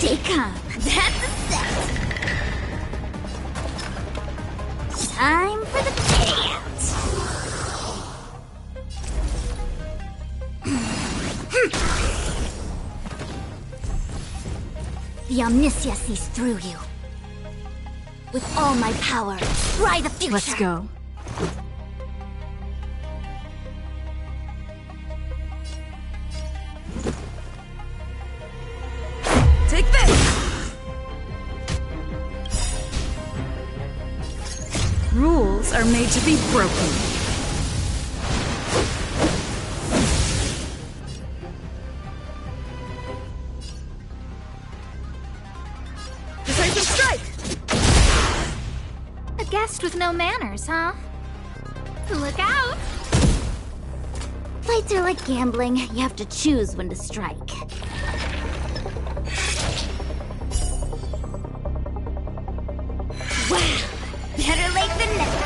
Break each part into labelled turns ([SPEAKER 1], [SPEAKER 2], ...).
[SPEAKER 1] Stay calm. That's a set. Time for the payout. The Omniscia sees through you. With all my power, try the future.
[SPEAKER 2] Let's go. Take this! Rules are made to be broken. Decisive strike!
[SPEAKER 1] A guest with no manners, huh? Look out! Fights are like gambling. You have to choose when to strike. Wow! Better late than never.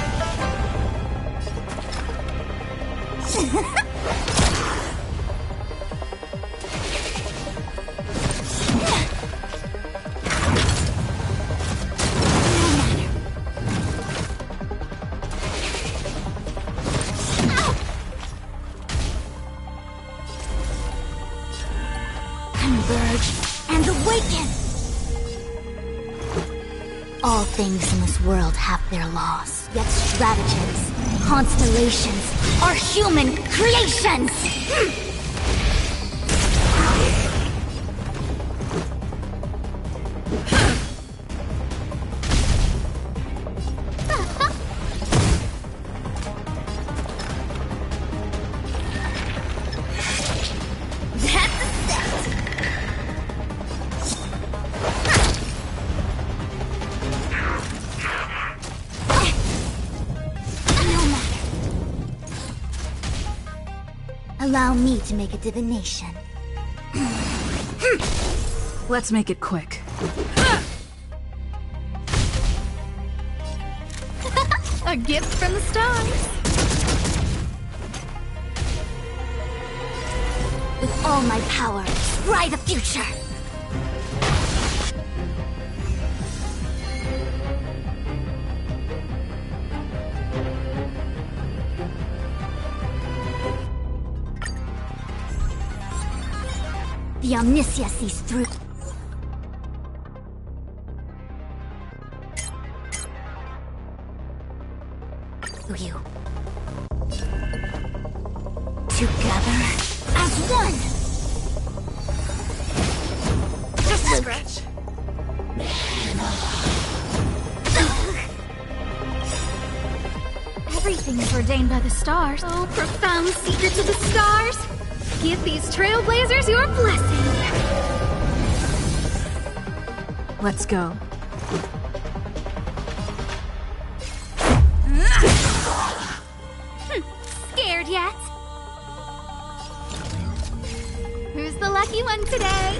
[SPEAKER 1] Converge and awaken! All things in this world have their laws, yet stratagems, constellations, are human creations! Allow me to make a divination.
[SPEAKER 2] Let's make it quick.
[SPEAKER 1] A gift from the stars. With all my power, try the future. The Omniscia sees through. You. Together as one.
[SPEAKER 2] Just a scratch.
[SPEAKER 1] Everything is ordained by the stars. Oh, profound secrets of the stars. Give these trailblazers your blessing.
[SPEAKER 2] Let's go.
[SPEAKER 1] Scared yet? Who's the lucky one today?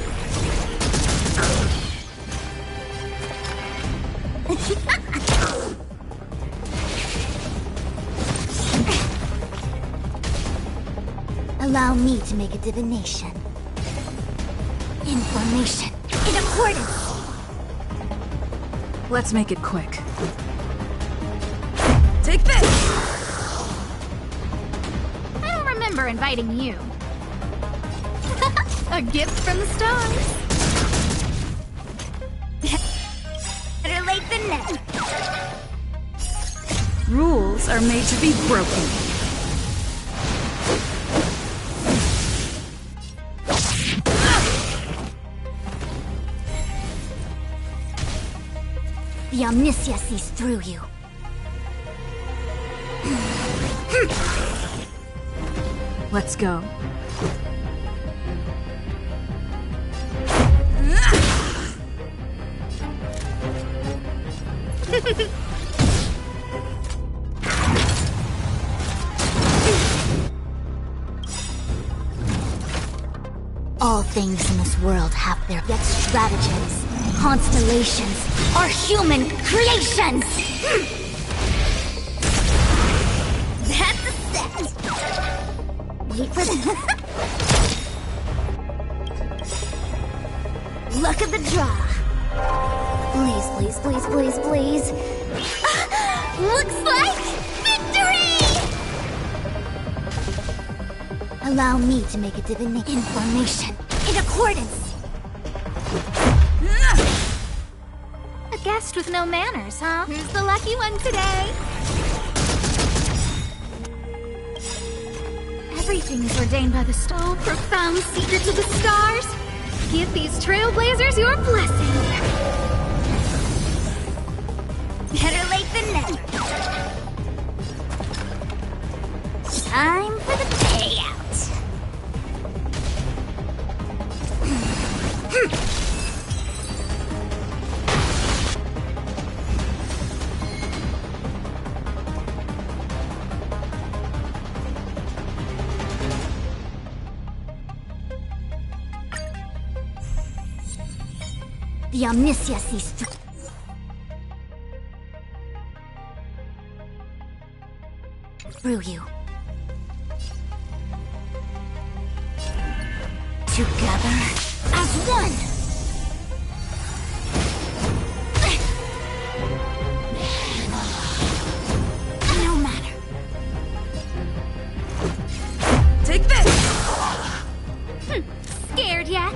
[SPEAKER 1] Allow me to make a divination. Information in accordance.
[SPEAKER 2] Let's make it quick. Take this!
[SPEAKER 1] I don't remember inviting you. A gift from the stars. Better late than never.
[SPEAKER 2] Rules are made to be broken.
[SPEAKER 1] The Omniscia sees through you.
[SPEAKER 2] Let's go.
[SPEAKER 1] All things in this world have their yet stratagems, constellations, are human creations! That's a set! Wait for the... Luck of the draw. Please, please, please, please, please. Looks like victory! Allow me to make a divination information in accordance. A guest with no manners, huh? Who's the lucky one today? Everything is ordained by the star. Profound secrets of the stars. Give these trailblazers your blessing. Better late than never. Time for the payout. The Omniscia sees through you. Together as one! No matter.
[SPEAKER 2] Take this!
[SPEAKER 1] Scared yet?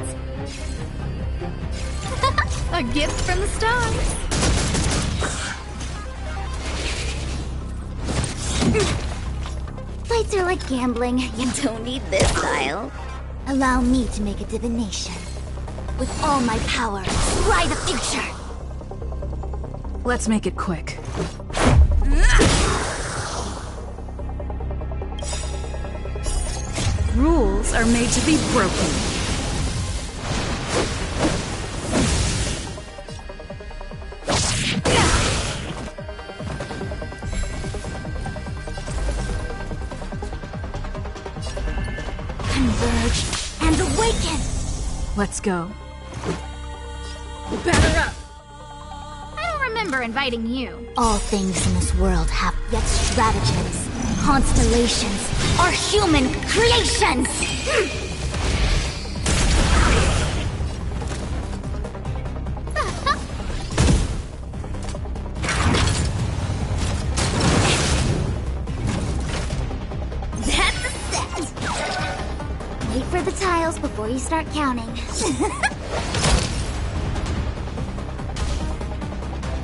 [SPEAKER 1] A gift from the stars. Fights are like gambling. You don't need this style. Allow me to make a divination. With all my power, scry the future.
[SPEAKER 2] Let's make it quick. Rules are made to be broken.
[SPEAKER 1] Converge and awaken!
[SPEAKER 2] Let's go. Batter up!
[SPEAKER 1] I don't remember inviting you. All things in this world have yet stratagems. Constellations are human creations! That's a set! Wait for the tiles before you start counting.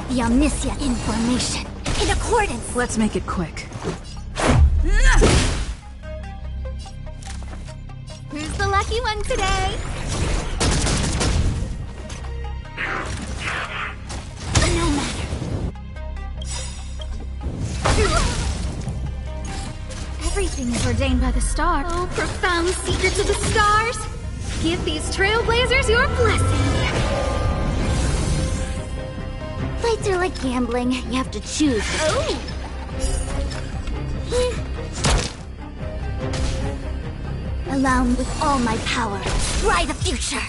[SPEAKER 1] The Omniscia information in accordance.
[SPEAKER 2] Let's make it quick.
[SPEAKER 1] Who's the lucky one today? No matter. Everything is ordained by the stars. Oh, profound secrets of the stars. Give these trailblazers your blessing. Fights are like gambling. You have to choose. Oh! Allow me with all my power, scry the future!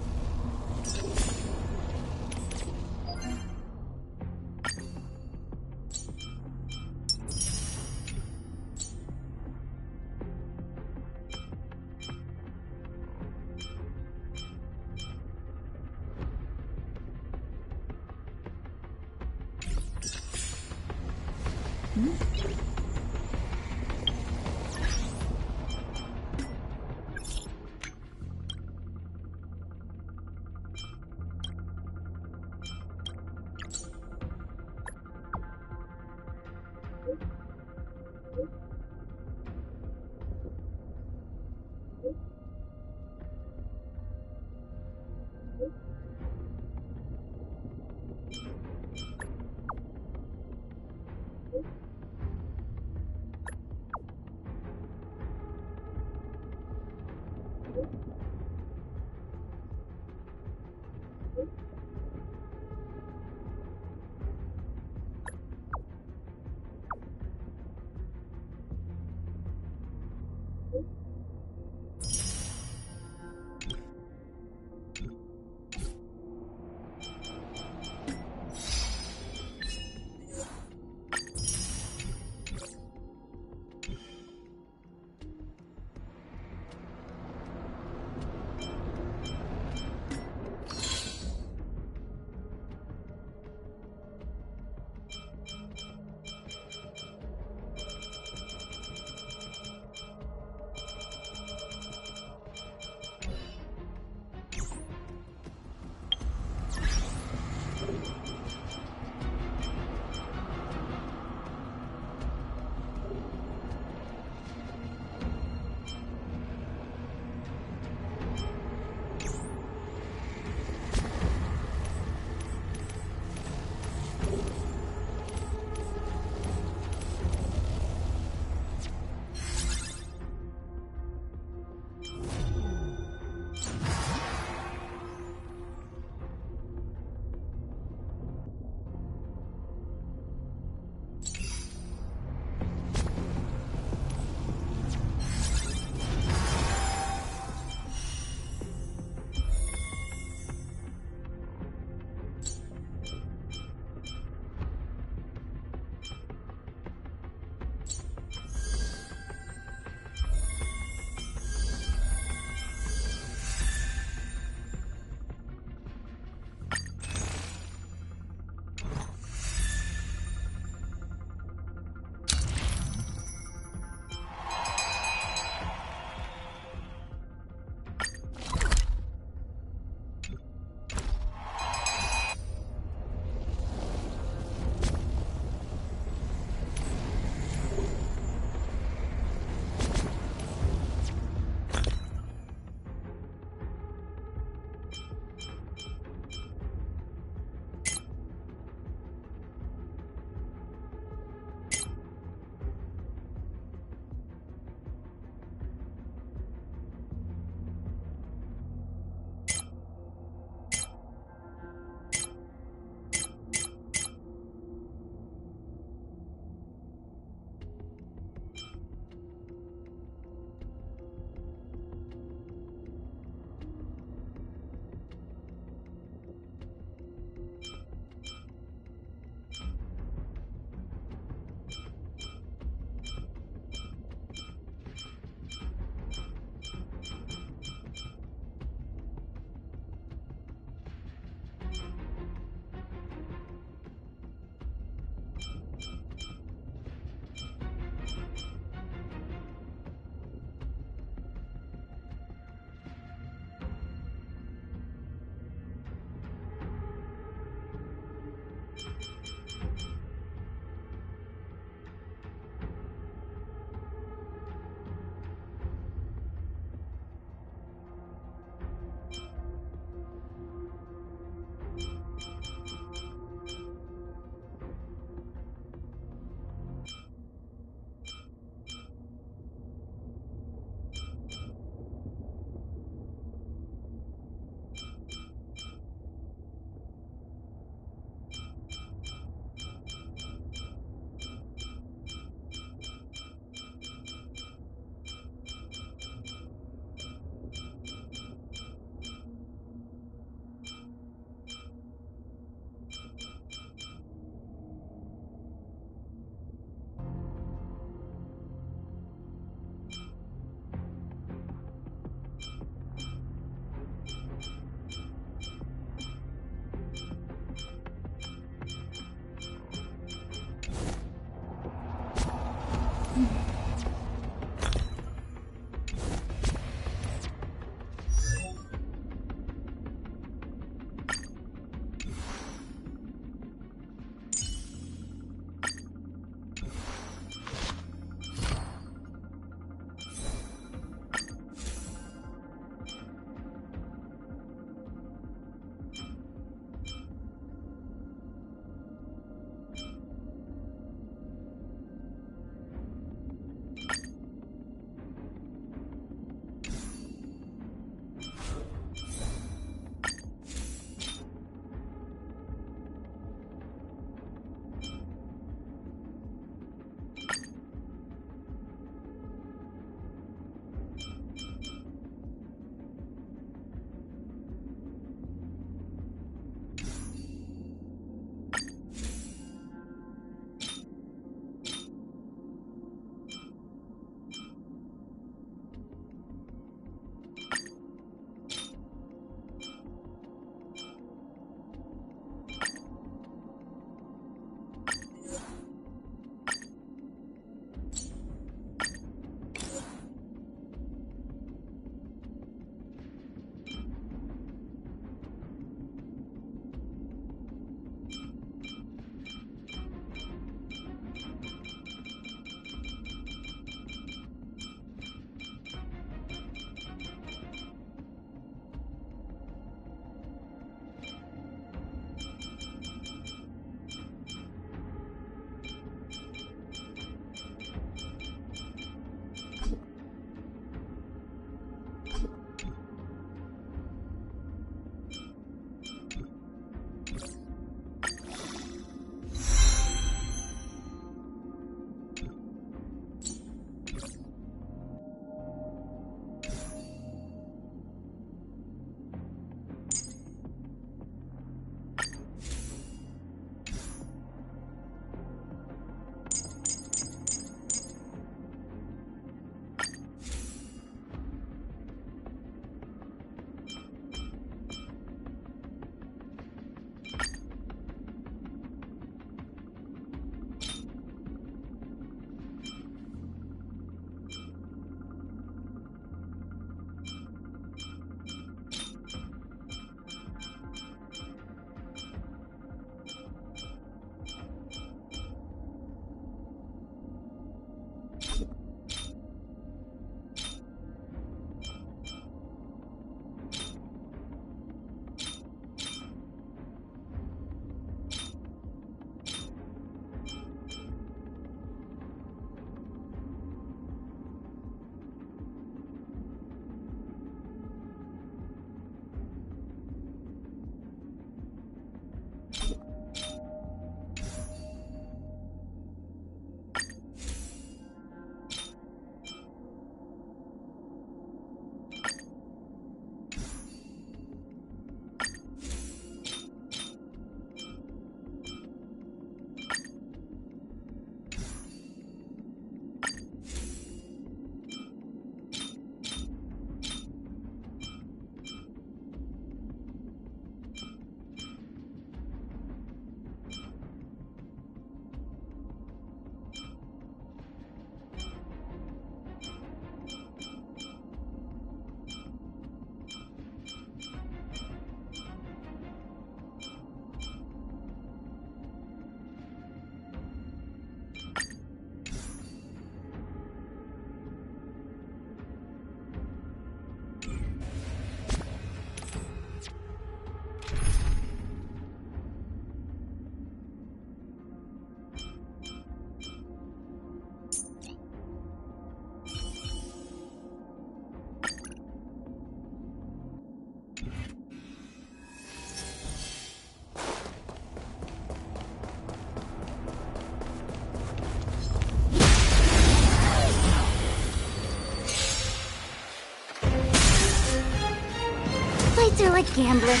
[SPEAKER 1] Fights are like gambling.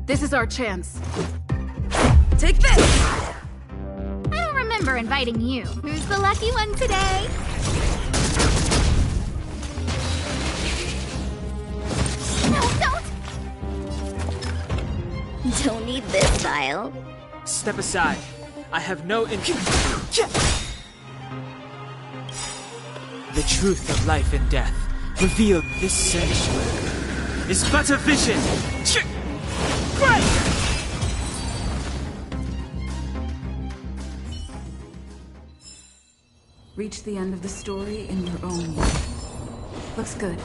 [SPEAKER 2] This is our chance. Take this!
[SPEAKER 1] I don't remember inviting you. Who's the lucky one today? No, don't! Don't need this vial.
[SPEAKER 3] Step aside. I have no interest. The truth of life and death revealed this sanctuary is but a vision.
[SPEAKER 2] Reach the end of the story in your own way. Looks good.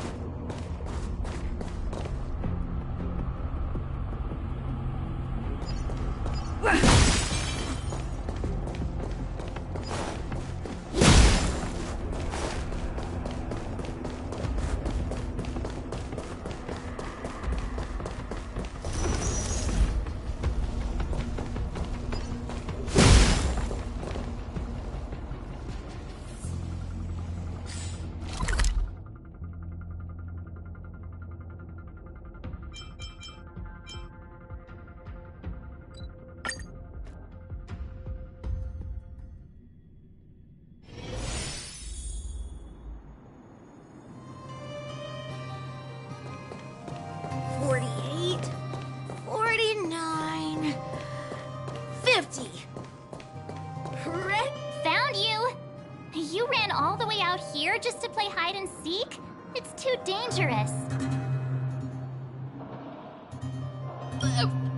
[SPEAKER 1] Here just to play hide and seek? It's too dangerous.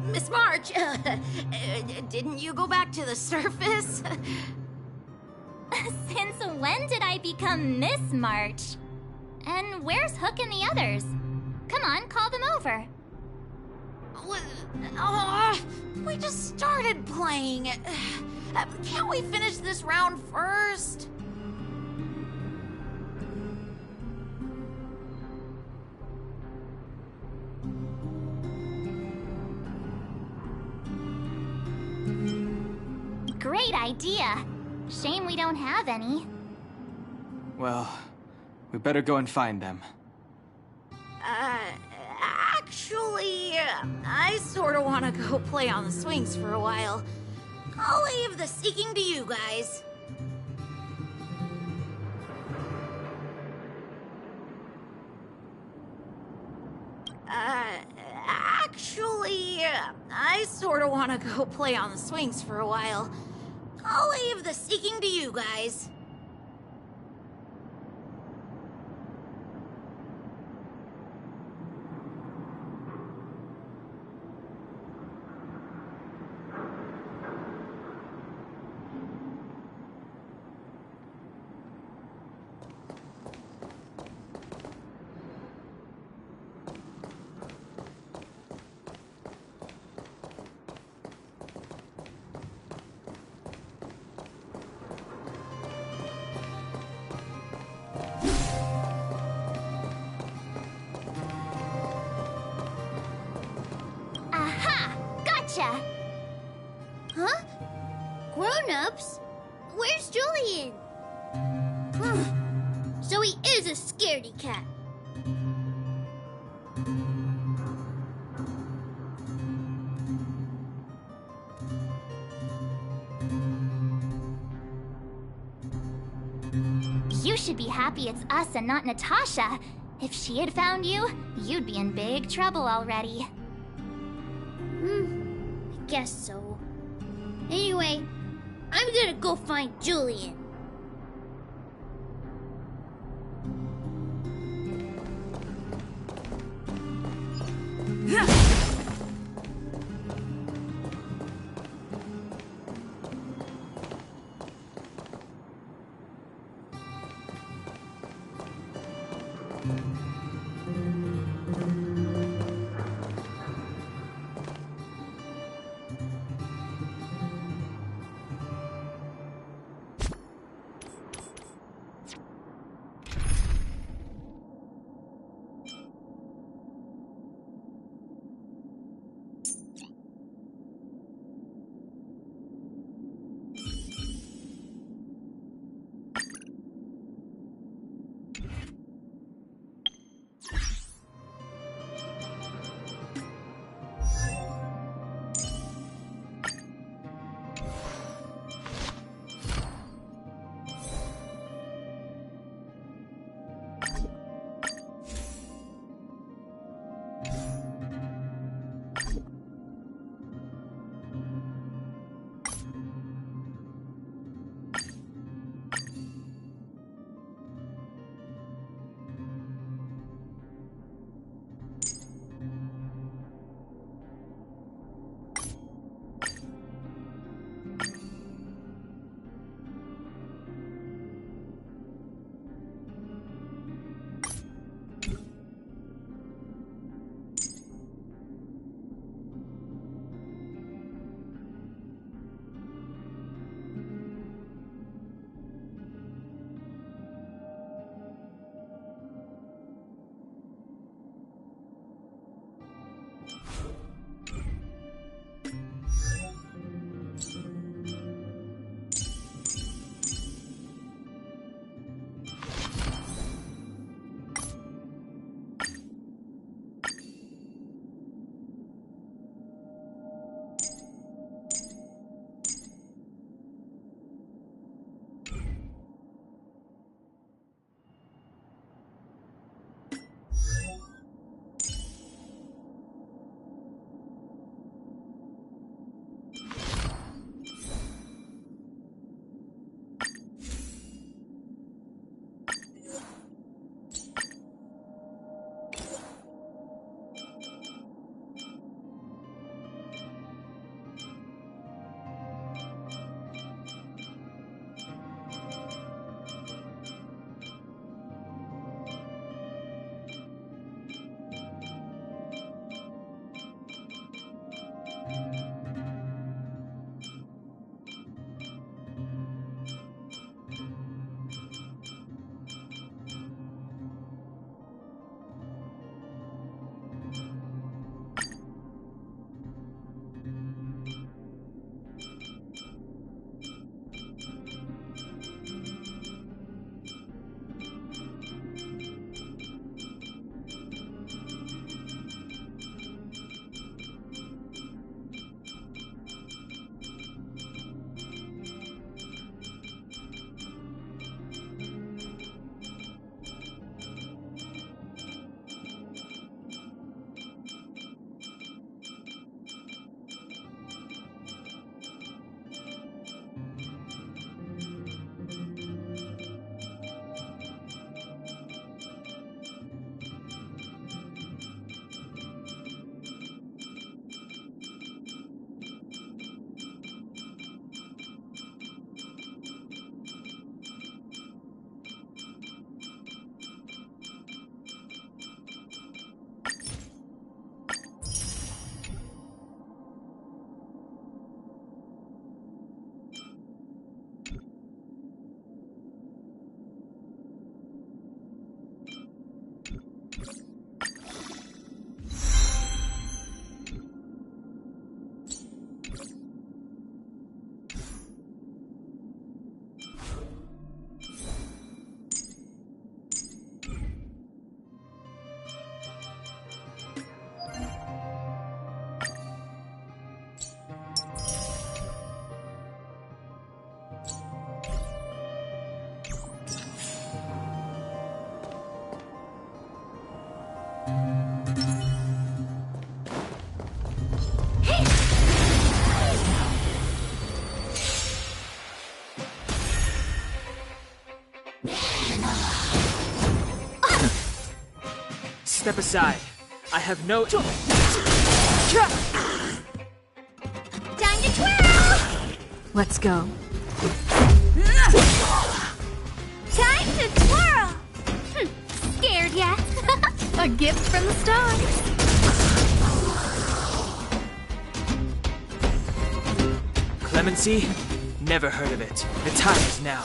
[SPEAKER 4] Miss March, didn't you go back to the surface?
[SPEAKER 1] Since when did I become Miss March? And where's Hook and the others? Come on, call them over.
[SPEAKER 4] We just started playing. Can't we finish this round first?
[SPEAKER 1] Great idea. Shame we don't have any.
[SPEAKER 3] Well, we better go and find them.
[SPEAKER 4] Actually, I sorta wanna go play on the swings for a while. I'll leave the seeking to you guys. Actually, I sorta wanna go play on the swings for a while. I'll leave the seeking to you guys.
[SPEAKER 1] Huh? Grown-ups? Where's Julian? So he is a scaredy cat. You should be happy it's us and not Natasha. If she had found you, you'd be in big trouble already.
[SPEAKER 5] I guess so. Anyway, I'm gonna go find Julian.
[SPEAKER 3] Step aside. I have no...
[SPEAKER 4] Time to twirl!
[SPEAKER 2] Let's go.
[SPEAKER 4] Time to twirl!
[SPEAKER 1] Scared yet?
[SPEAKER 2] A gift from the stars.
[SPEAKER 3] Clemency? Never heard of it. The time is now.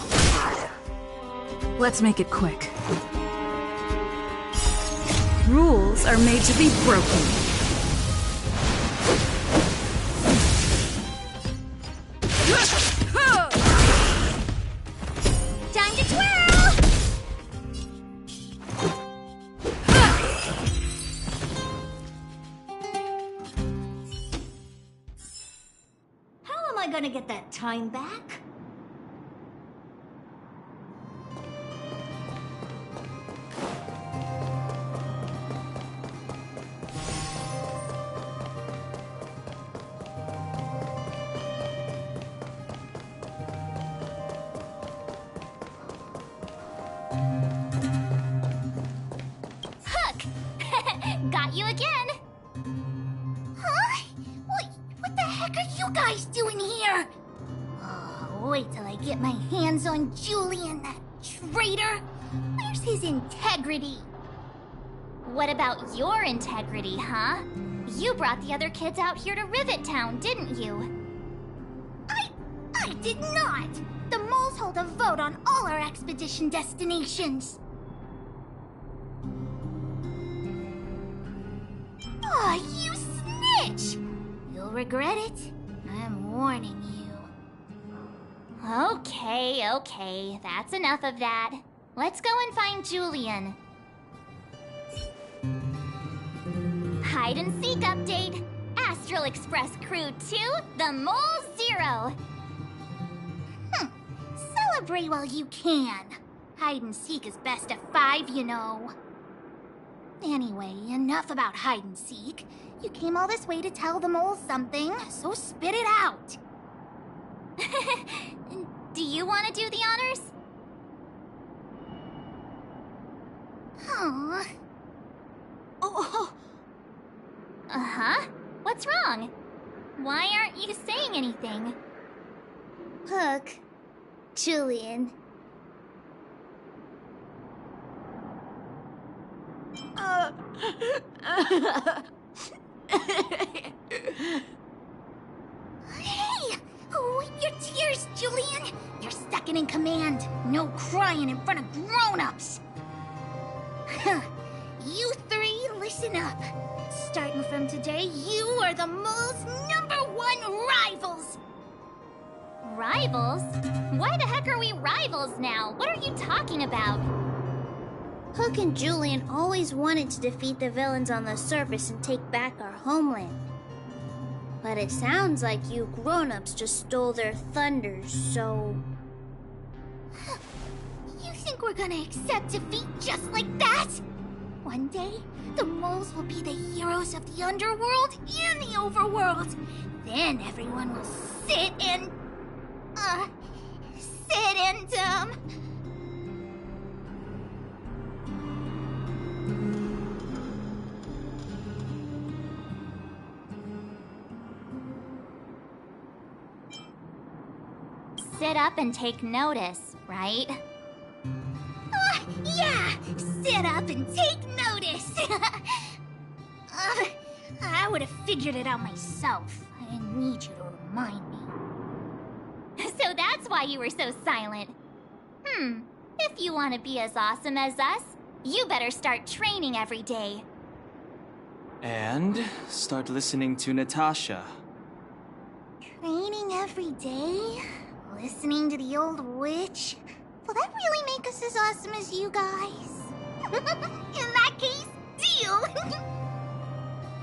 [SPEAKER 2] Let's make it quick. Rules are made to be broken.
[SPEAKER 4] Time to twirl! How am I gonna get that time back?
[SPEAKER 1] Got you again!
[SPEAKER 4] Huh? What the heck are you guys doing here? Oh, wait till I get my hands on Julian, that traitor. Where's his integrity?
[SPEAKER 1] What about your integrity, huh? You brought the other kids out here to Rivet Town, didn't you?
[SPEAKER 4] I did not. The moles hold a vote on all our expedition destinations. Aw, you snitch! You'll regret it. I'm warning you.
[SPEAKER 1] Okay. That's enough of that. Let's go and find Julian. Hide and seek update. Astral Express Crew 2, the Mole 0.
[SPEAKER 4] Celebrate while you can. Hide and seek is best of 5, you know. Anyway, enough about hide and seek. You came all this way to tell the moles something, so spit it out.
[SPEAKER 1] Do you want to do the honors?
[SPEAKER 4] Aww. Oh.
[SPEAKER 1] Uh-huh. What's wrong? Why aren't you saying anything?
[SPEAKER 5] Hook. Julian.
[SPEAKER 4] Hey! Wipe your tears, Julian! You're second in command. No crying in front of grown-ups. You three, listen up. Starting from today, you are the mole's #1 rivals!
[SPEAKER 1] Rivals? Why the heck are we rivals now? What are you talking about?
[SPEAKER 5] Hook and Julian always wanted to defeat the villains on the surface and take back our homeland. But it sounds like you grown-ups just stole their thunder, so...
[SPEAKER 4] You think we're gonna accept defeat just like that? One day, the moles will be the heroes of the underworld and the overworld. Then everyone will sit and...
[SPEAKER 1] Sit up and take notice, right?
[SPEAKER 4] Yeah! Sit up and take notice! I would have figured it out myself. I didn't need you to remind me.
[SPEAKER 1] So that's why you were so silent. If you want to be as awesome as us, you better start training every day.
[SPEAKER 3] And start listening to Natasha.
[SPEAKER 4] Training every day? Listening to the old witch? Will that really make us as awesome as you guys? In that case, deal!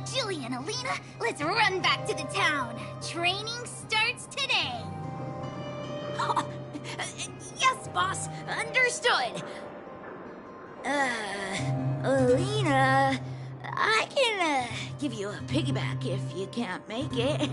[SPEAKER 4] Julie and Alina, let's run back to the town. Training starts today. Yes, boss. Understood. Alina, I can give you a piggyback if you can't make it.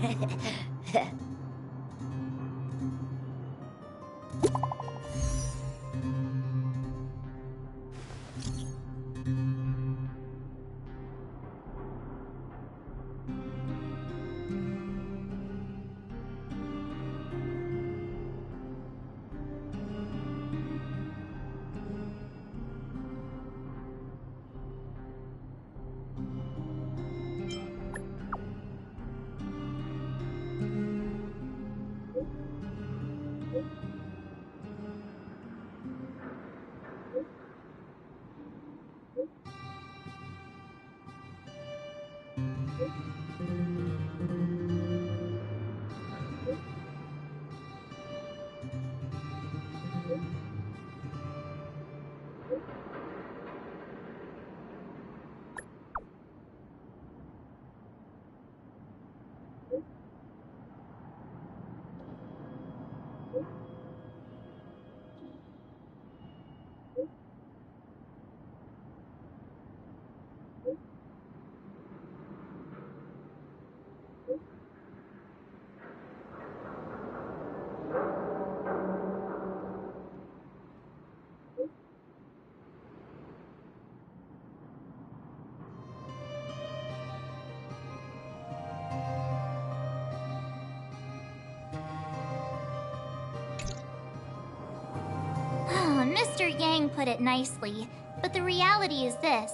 [SPEAKER 4] Mr. Yang put it nicely, but the reality is this.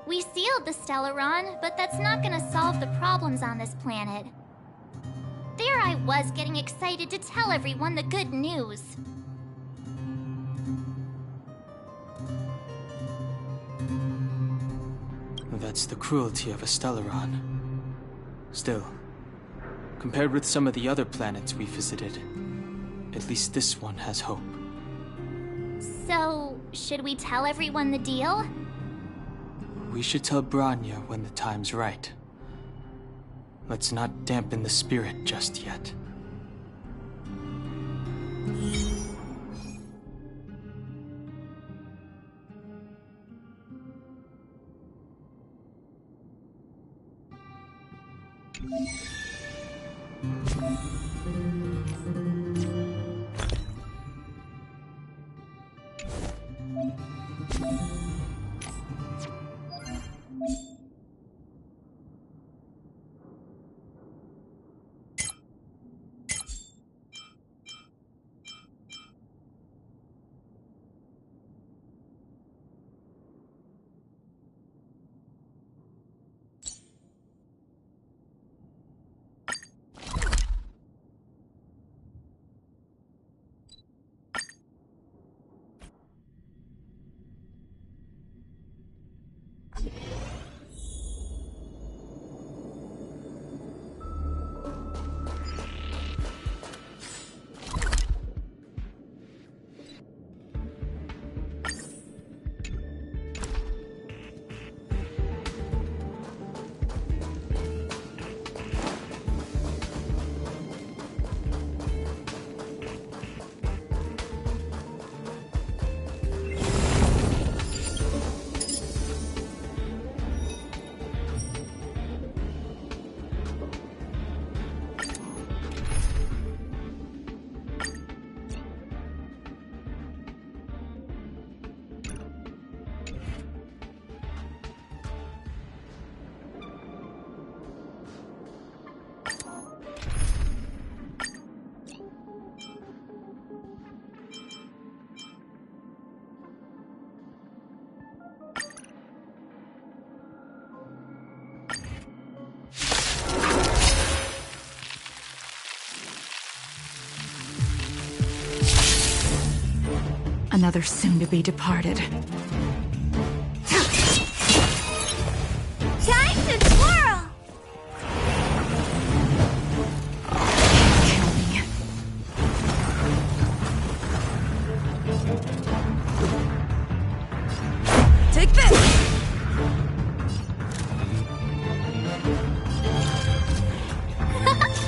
[SPEAKER 4] We sealed the Stellaron, but that's not gonna solve the problems on this planet. There I was getting excited to tell everyone the good news.
[SPEAKER 3] That's the cruelty of a Stellaron. Still, compared with some of the other planets we visited, at least this one has hope.
[SPEAKER 4] So, should we tell everyone the deal?
[SPEAKER 3] We should tell Branya when the time's right. Let's not dampen the spirit just yet.
[SPEAKER 2] Another soon-to-be departed.
[SPEAKER 4] Time to twirl!
[SPEAKER 2] Kill me.
[SPEAKER 6] Take this!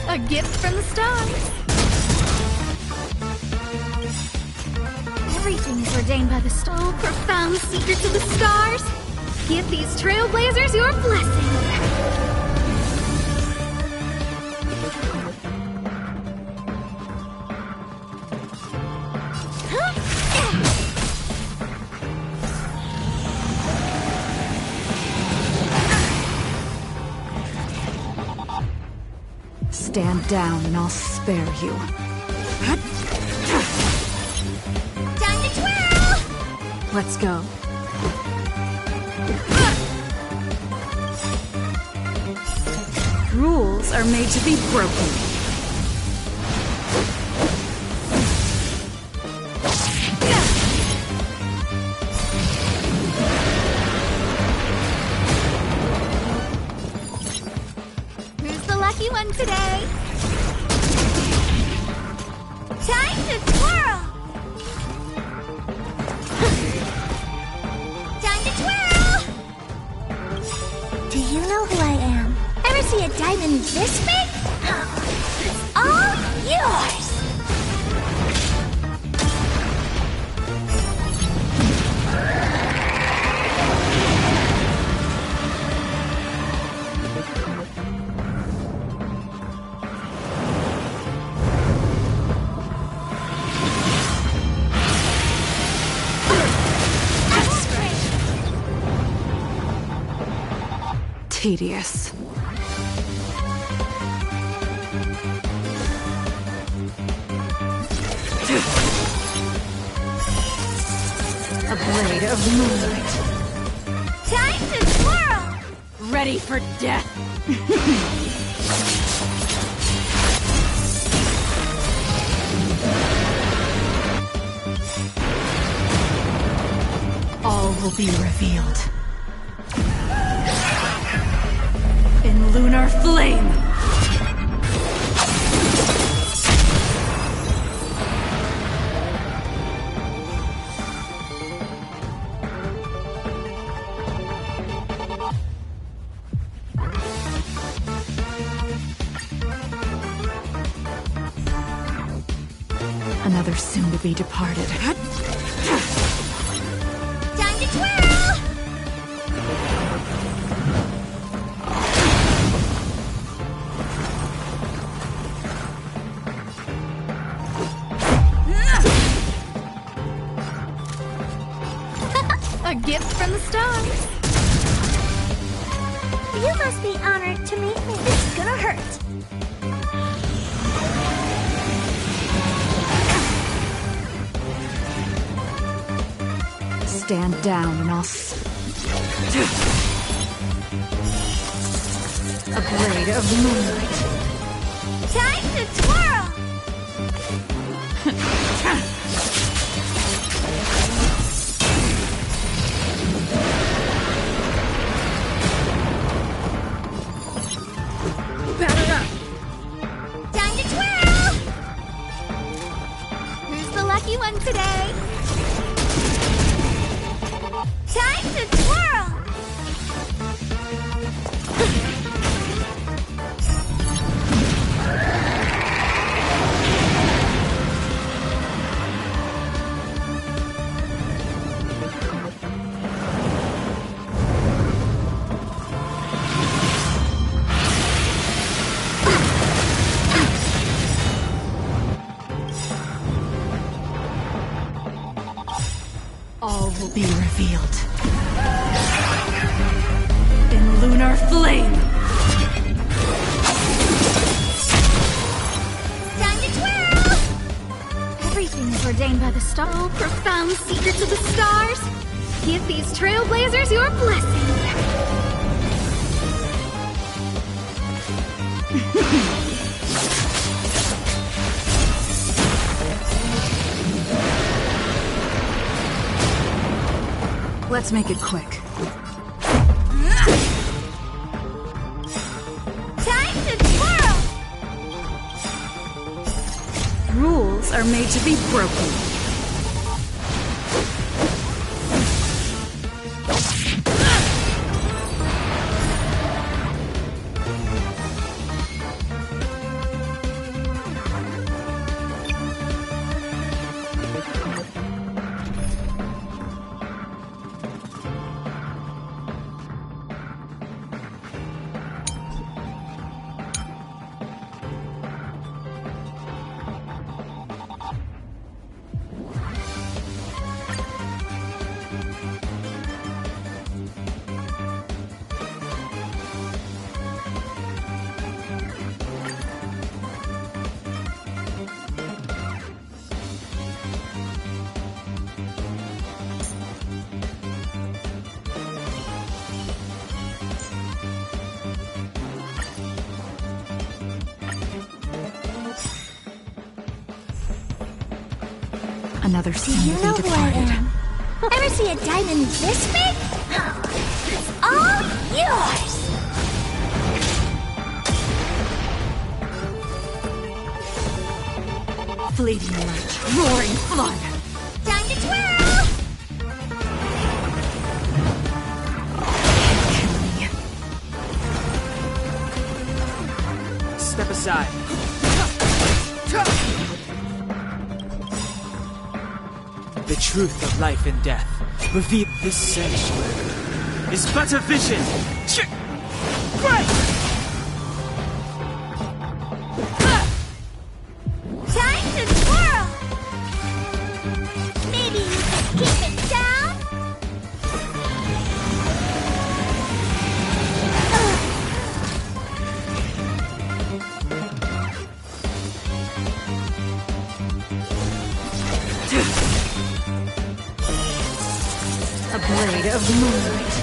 [SPEAKER 2] A gift from the stars.
[SPEAKER 1] Everything is ordained by the star. Oh, profound secrets of the stars. Give these trailblazers your blessing.
[SPEAKER 2] Stand down and I'll spare you.
[SPEAKER 4] Time to twirl!
[SPEAKER 2] Let's go. Rules are made to be broken.
[SPEAKER 4] lucky one today. Time to twirl! Time to twirl! Do you know who I am? Ever see a diamond this big? It's all yours!
[SPEAKER 2] Tedious. A blade of moonlight.
[SPEAKER 4] Time to twirl!
[SPEAKER 2] Ready for death. All will be revealed. In lunar flame! Another soon-to-be departed.
[SPEAKER 4] Time to twirl!
[SPEAKER 2] A gift from the stars.
[SPEAKER 4] You must be honored to meet me. It's gonna hurt.
[SPEAKER 2] Stand down and I'll a blade of moonlight.
[SPEAKER 4] Time to twirl!
[SPEAKER 2] Batter up.
[SPEAKER 4] Time to twirl! Who's the lucky one today? Time to twirl!
[SPEAKER 2] All will be revealed. In lunar flame!
[SPEAKER 4] Time to twirl!
[SPEAKER 1] Everything is ordained by the star.
[SPEAKER 4] Oh, profound secrets of the stars! Give these trailblazers your blessing!
[SPEAKER 2] Let's make it quick.
[SPEAKER 4] Time to twirl!
[SPEAKER 2] Rules are made to be broken. Another soon
[SPEAKER 4] You
[SPEAKER 2] to
[SPEAKER 4] know
[SPEAKER 2] be
[SPEAKER 4] who I
[SPEAKER 2] departed.
[SPEAKER 4] am. Ever see a diamond this big? It's all yours!
[SPEAKER 2] Bleeding like roaring flood.
[SPEAKER 4] Time to twirl!
[SPEAKER 3] Step aside. The truth of life and death. Reveal this sanctuary is but a vision. Right!
[SPEAKER 4] Time to twirl! Maybe you can keep it down?
[SPEAKER 2] A blade of moonlight.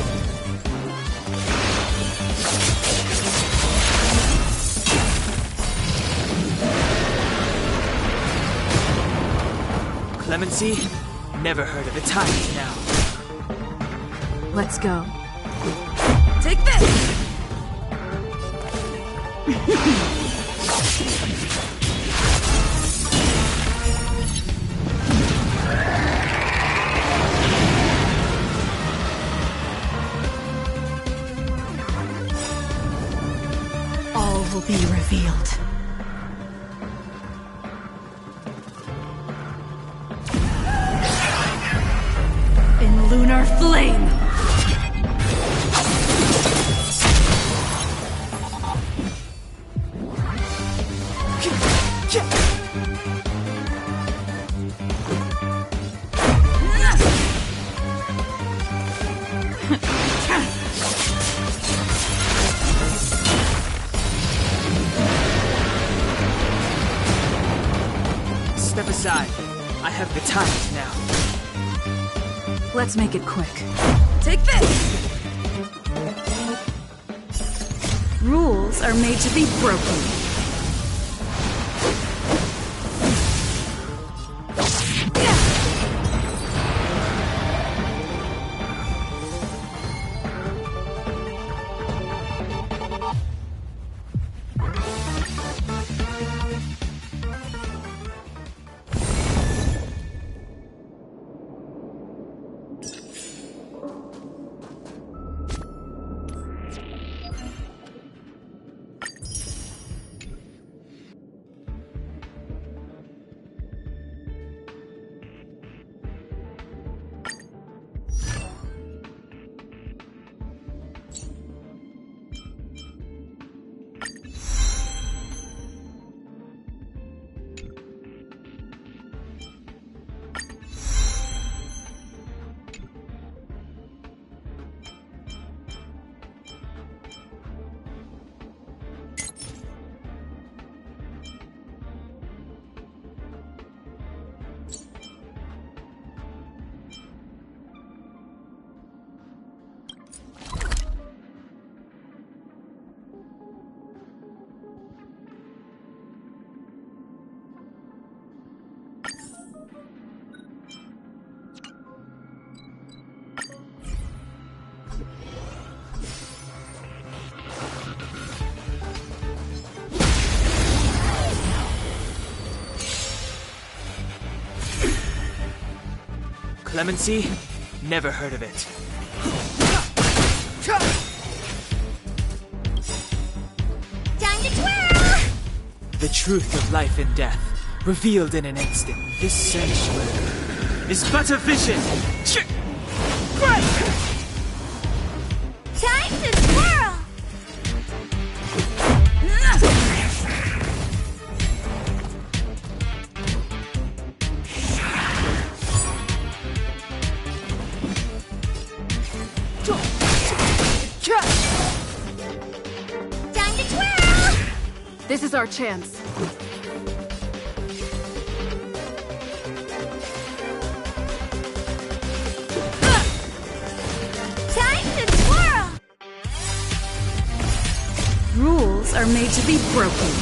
[SPEAKER 3] Clemency? Never heard of a time now.
[SPEAKER 2] Let's go. Take this! All will be revealed. In lunar flame!
[SPEAKER 3] Step aside. I have the time now.
[SPEAKER 2] Let's make it quick. Take this! Rules are made to be broken.
[SPEAKER 3] Clemency? Never heard of it.
[SPEAKER 4] Time to twirl!
[SPEAKER 3] The truth of life and death, revealed in an instant. This sanctuary is but a vision. Right!
[SPEAKER 4] Time to twirl! Time to twirl!
[SPEAKER 2] This is our chance.
[SPEAKER 4] Time to twirl!
[SPEAKER 2] Rules are made to be broken.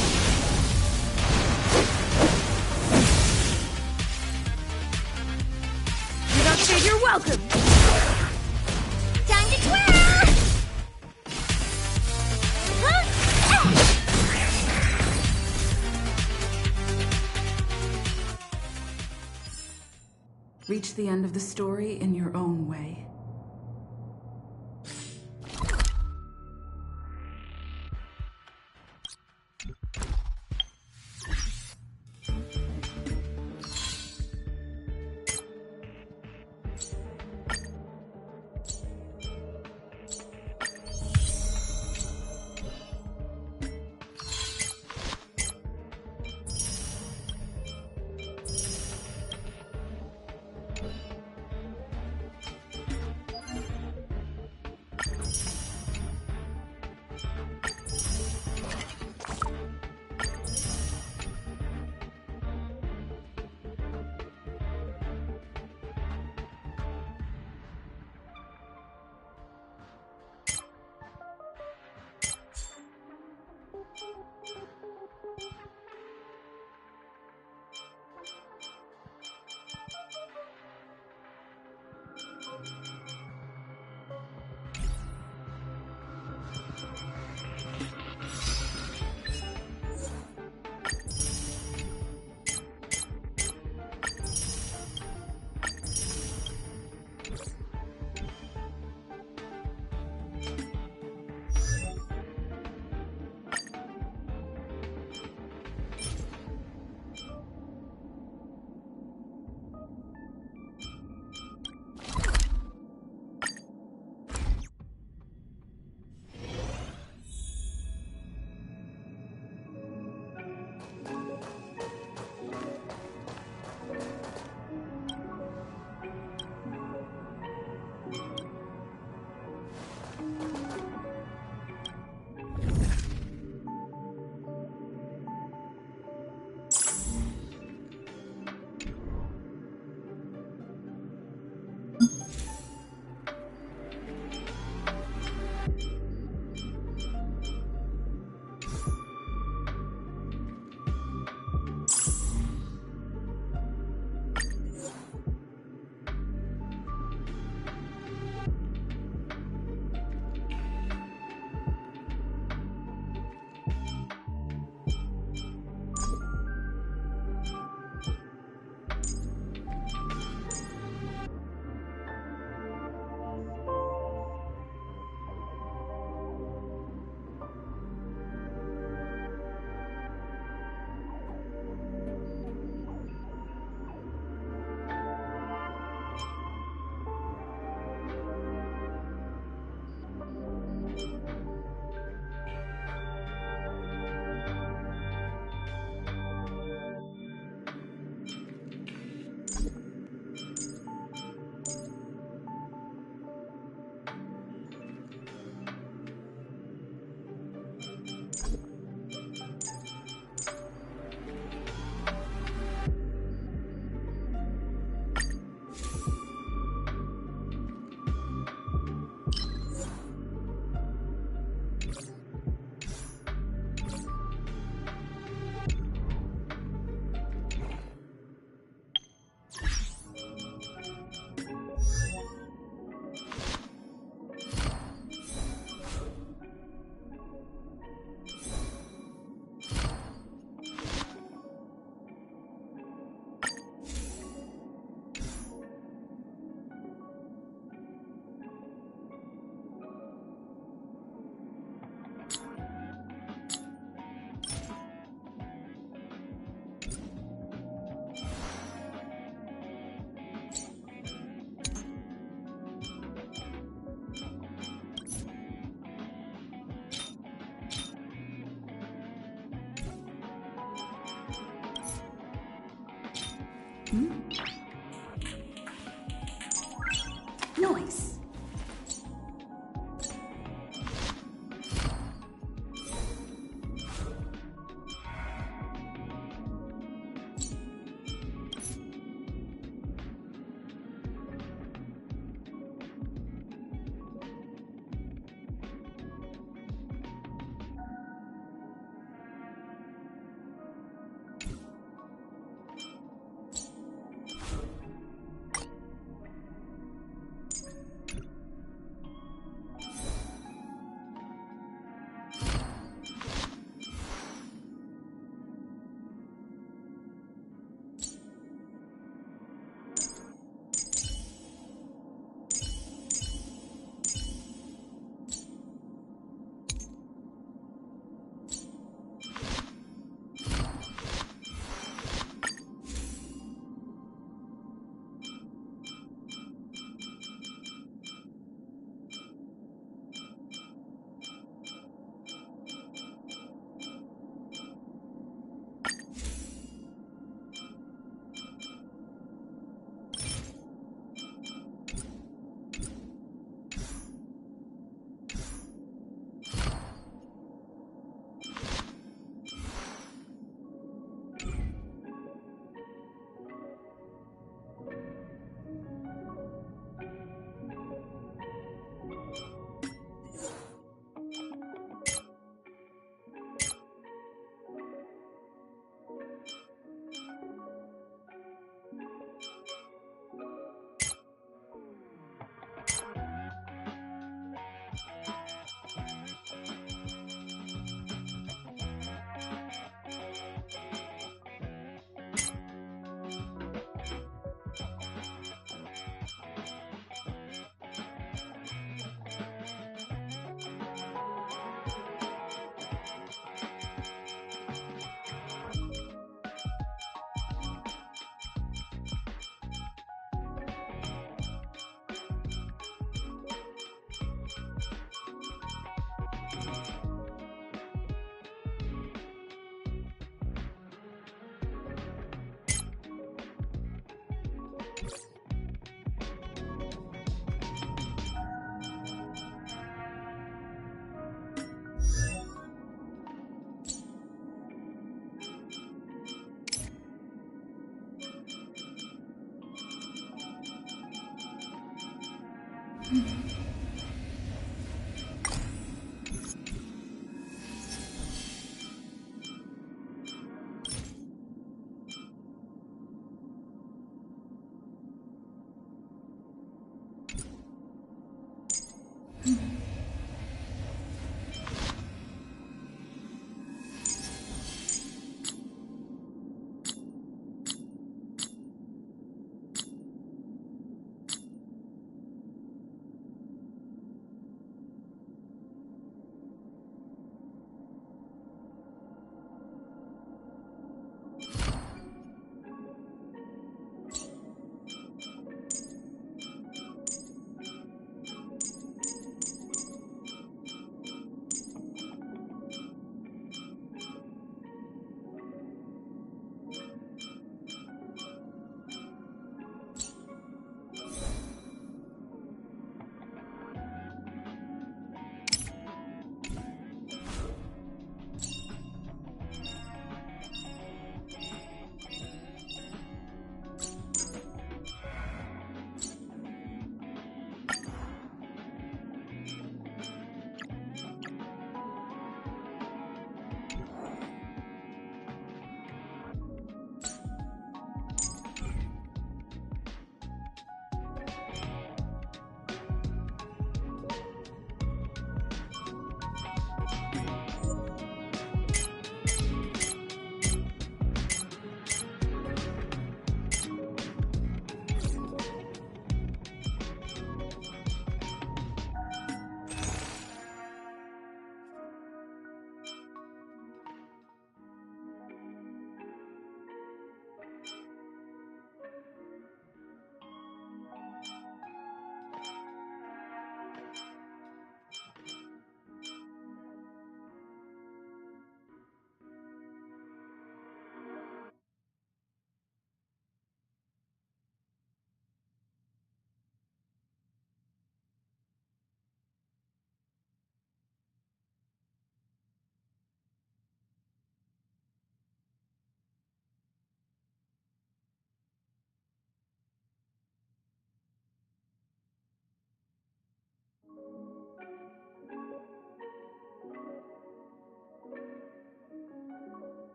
[SPEAKER 2] You don't say you're welcome.
[SPEAKER 4] Time to twirl!
[SPEAKER 2] Reach the end of the story in your own way. Nice.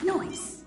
[SPEAKER 2] Noise.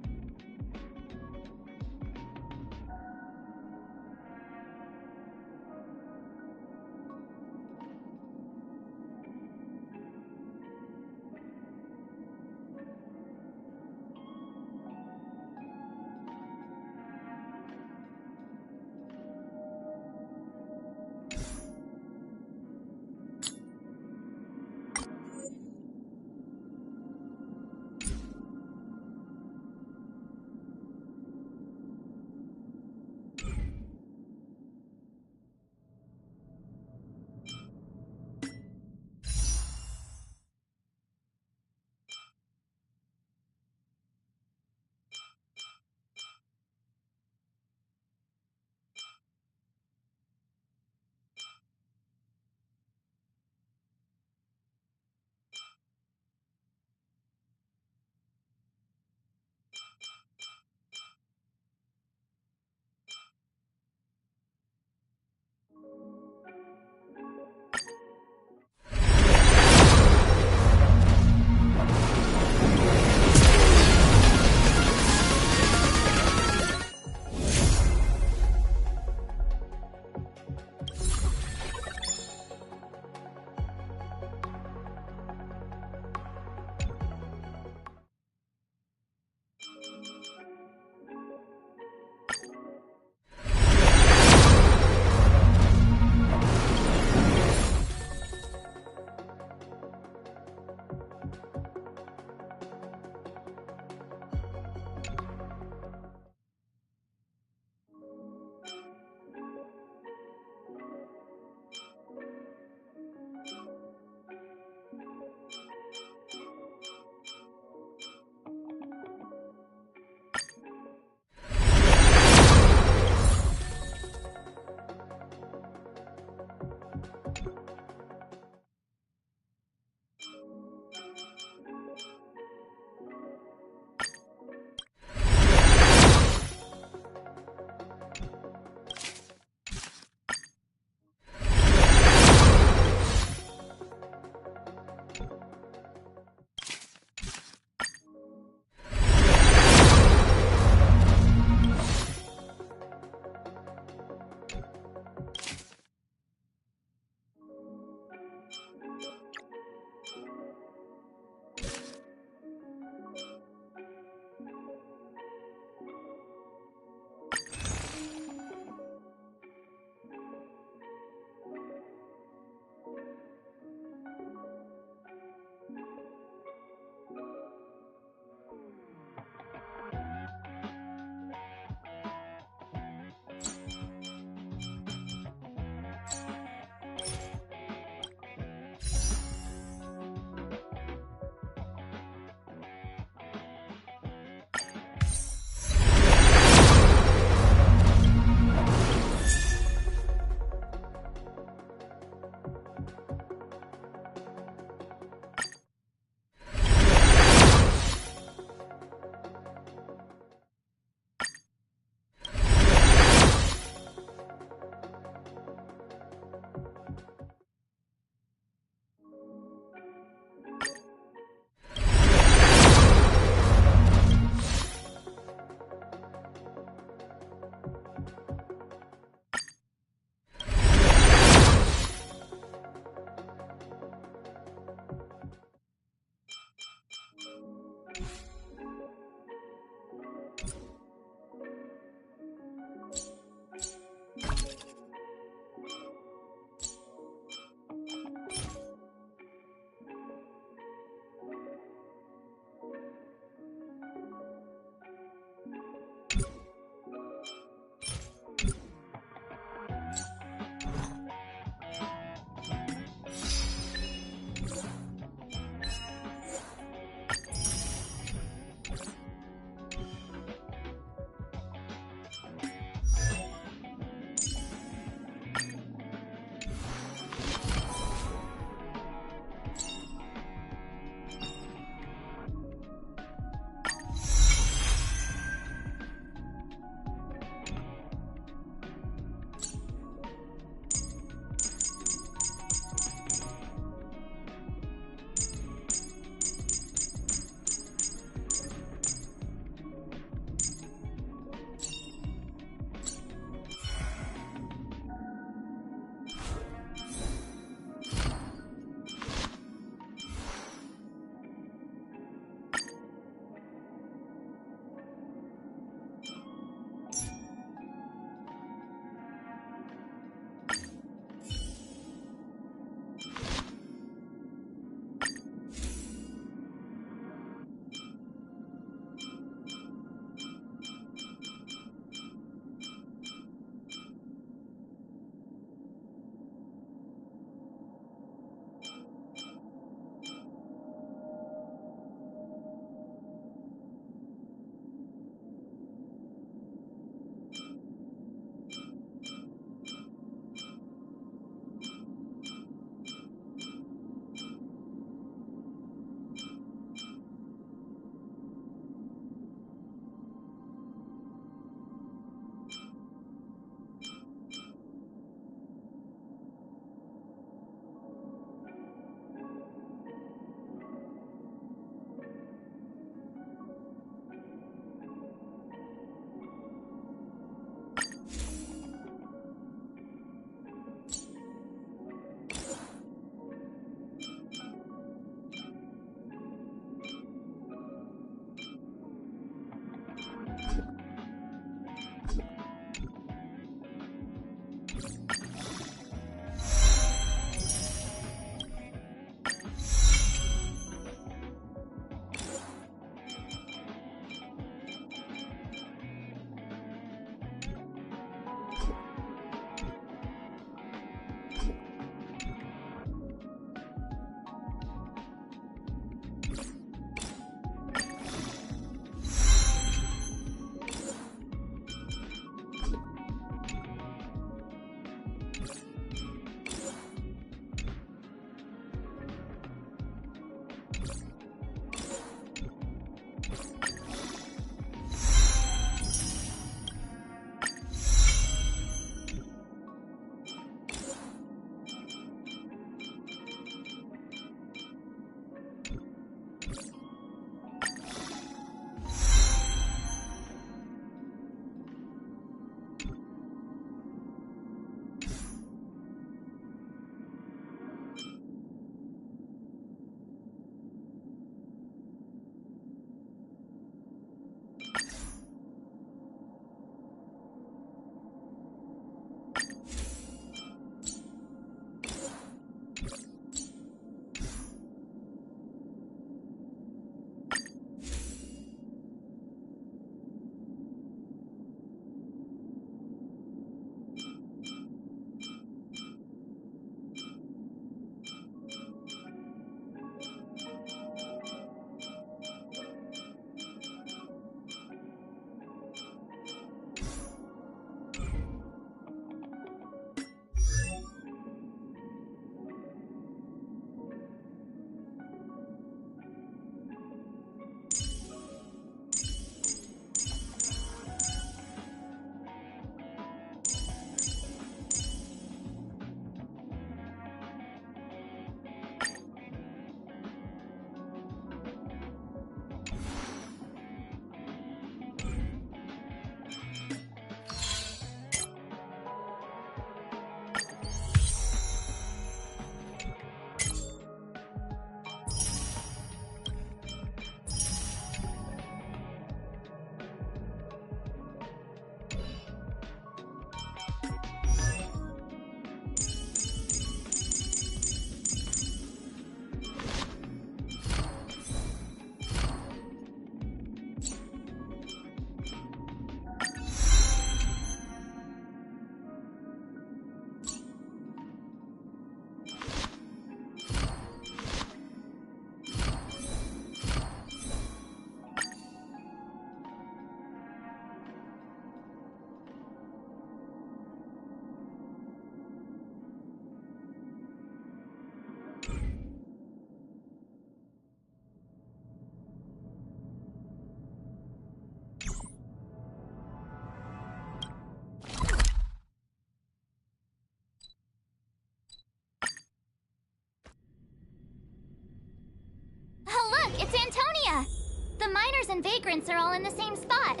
[SPEAKER 4] Hunters and Vagrants are all in the same spot.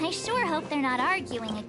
[SPEAKER 4] I sure hope they're not arguing.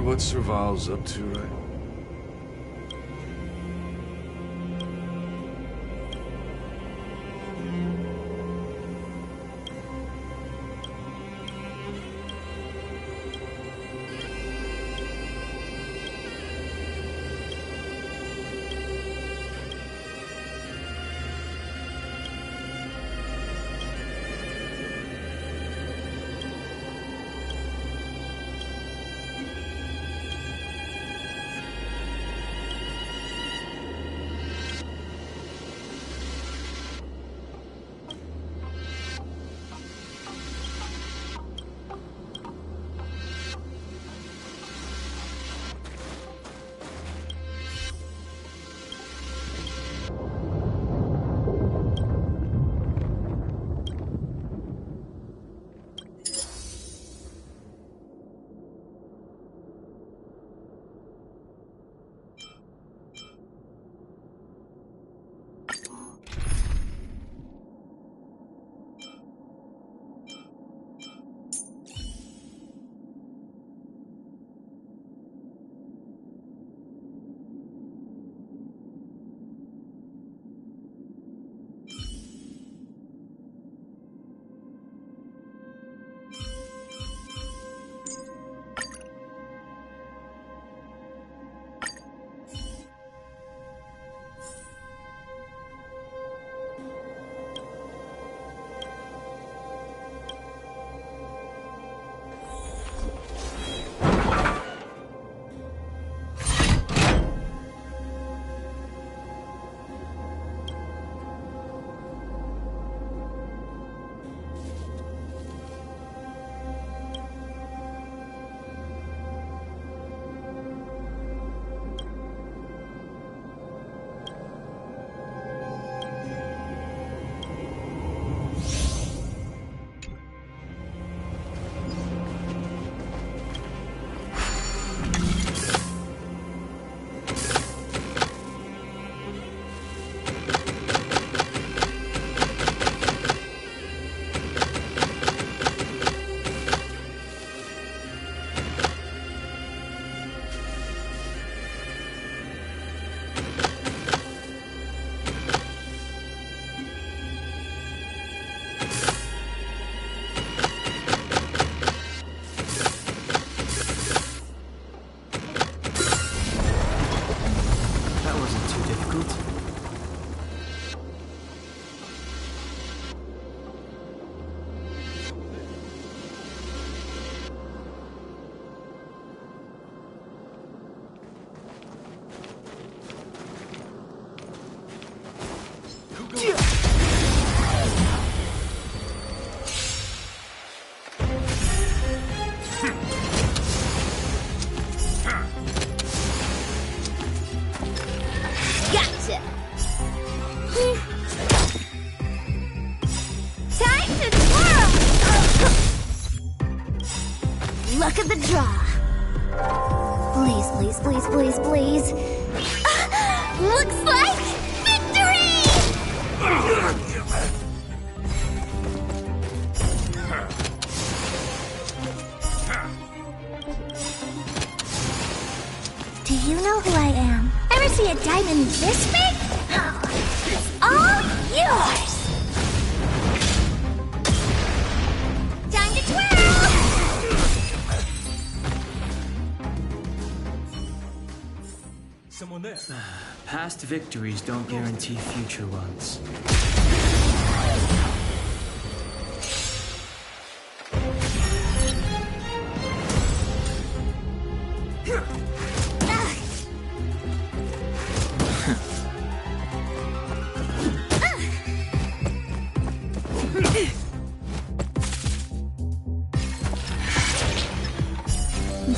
[SPEAKER 6] what Serval's up to, right?
[SPEAKER 1] Luck of the draw. Please, please, please, please, please. Looks like victory! Do you know who I am? Ever see a diamond this big? It's all yours! Time to twirl!
[SPEAKER 3] Someone there. Past victories don't guarantee future ones.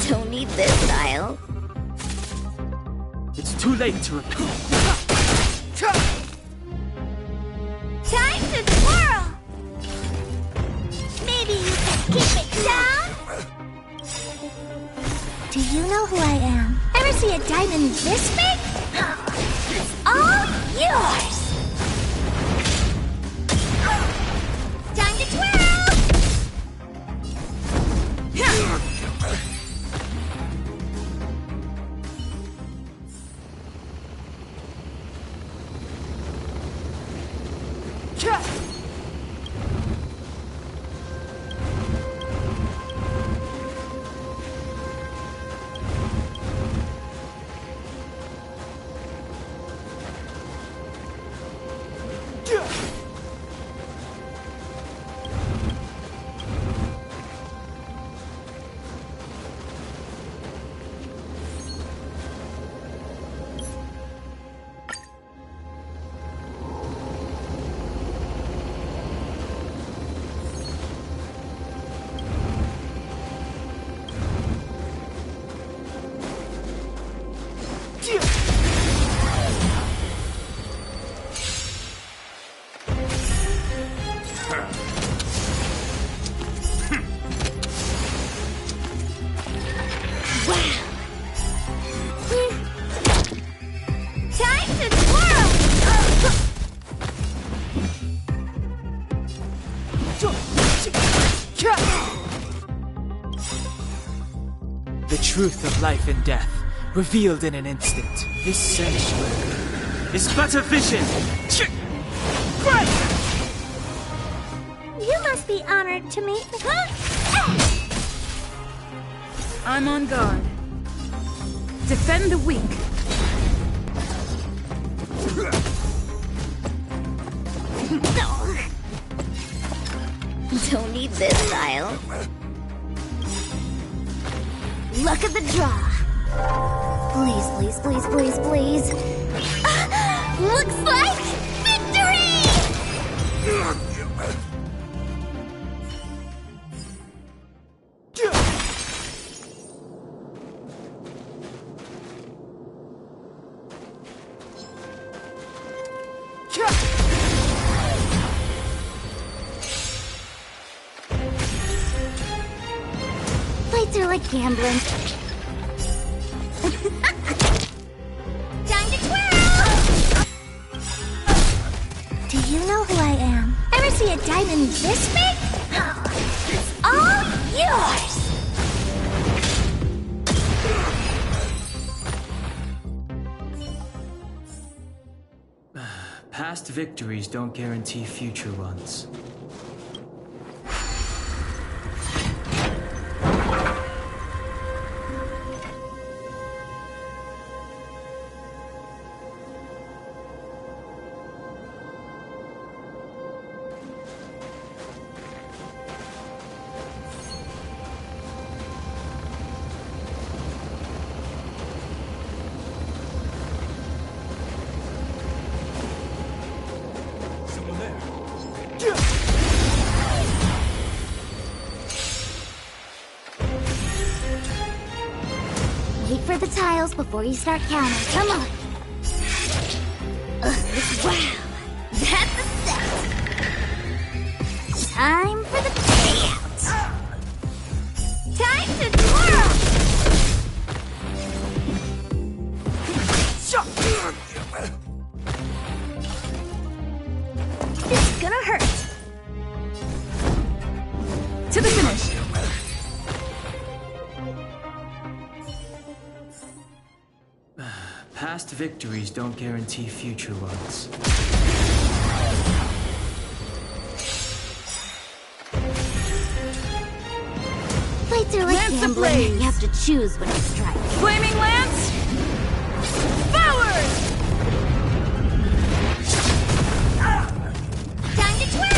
[SPEAKER 1] Don't need this style.
[SPEAKER 3] It's too late to repeat.
[SPEAKER 1] Time to twirl! Maybe you can keep it down? Do you know who I am? Ever see a diamond this big? It's all yours! Time to twirl!
[SPEAKER 3] The truth of life and death, revealed in an instant. This sanctuary is but a vision.
[SPEAKER 5] You must be honored to meet me.
[SPEAKER 2] I'm on guard. Defend the weak.
[SPEAKER 1] Don't need this style. Look at the draw. Please, please, please, please, please. Looks like victory! Fights are like gambling. Time to twirl!
[SPEAKER 5] Do you know who I am? Ever see a diamond this big?
[SPEAKER 1] It's all yours!
[SPEAKER 3] Past victories don't guarantee future ones.
[SPEAKER 1] Wait for the tiles before you start counting. Come on. Wow. That's a set. Time for the payout. Time to twirl.
[SPEAKER 5] It's gonna hurt.
[SPEAKER 2] To the finish.
[SPEAKER 3] Past victories don't guarantee future ones.
[SPEAKER 1] Fights are like
[SPEAKER 2] Lance
[SPEAKER 1] gambling.
[SPEAKER 2] ablaze.
[SPEAKER 1] You have to choose when to strike.
[SPEAKER 2] Flaming Lance! Forward!
[SPEAKER 1] Time to twirl!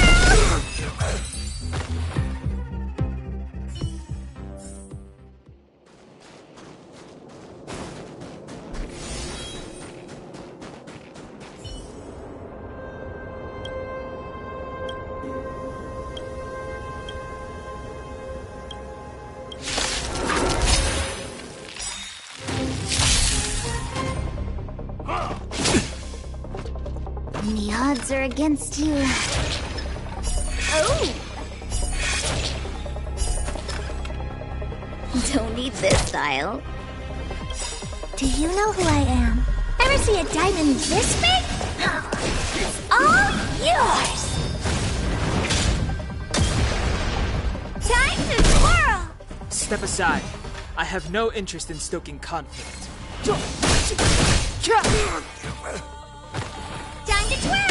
[SPEAKER 1] And the odds are against you. Oh! Don't need this style.
[SPEAKER 5] Do you know who I am? Ever see a diamond this big?
[SPEAKER 1] It's all yours!
[SPEAKER 5] Time to twirl!
[SPEAKER 3] Step aside. I have no interest in stoking conflict.
[SPEAKER 1] Time to twirl!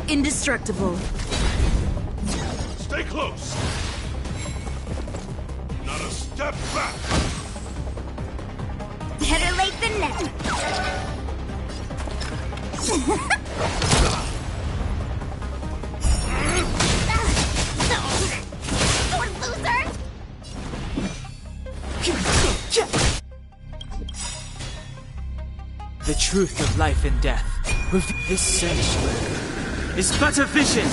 [SPEAKER 2] Indestructible.
[SPEAKER 6] Stay close. Not a step back.
[SPEAKER 1] Better late than never. Poor loser!
[SPEAKER 3] The truth of life and death. This sanctuary is but a vision.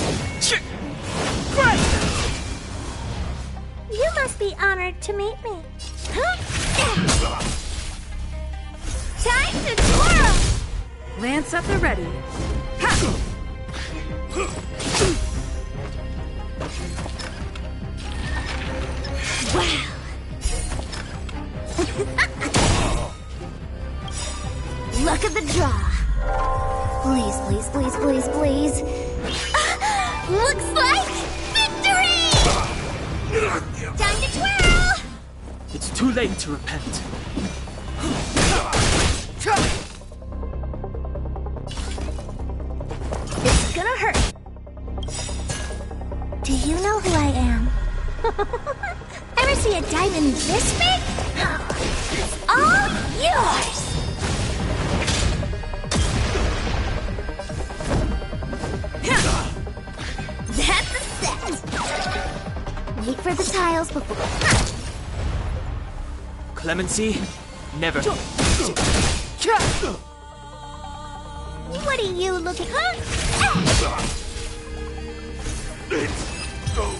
[SPEAKER 5] You must be honored to meet me.
[SPEAKER 1] Time to twirl!
[SPEAKER 2] Lance at the ready.
[SPEAKER 1] Wow!
[SPEAKER 4] Luck of the draw. Please, please, please, please, please. Looks like victory! Time to twirl!
[SPEAKER 3] It's too late to repent.
[SPEAKER 4] It's gonna hurt. Do you know who I am? Ever see a diamond this big? It's all yours! That's a set! Wait for the tiles before...
[SPEAKER 3] Clemency? Never.
[SPEAKER 4] What are you looking...
[SPEAKER 6] Go.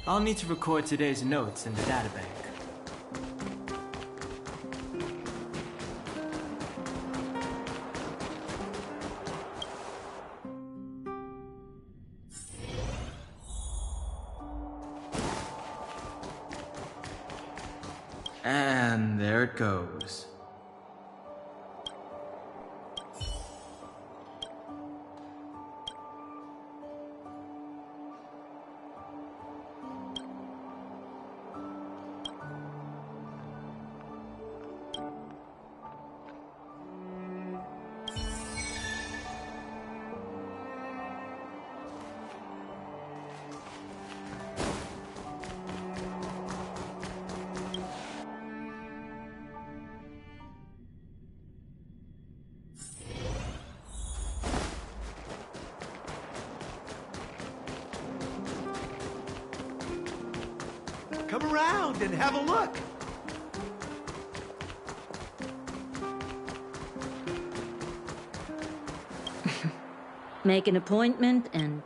[SPEAKER 3] I'll need to record today's notes in the databank. And there it goes.
[SPEAKER 7] Come around and have a look.
[SPEAKER 8] Make an appointment and...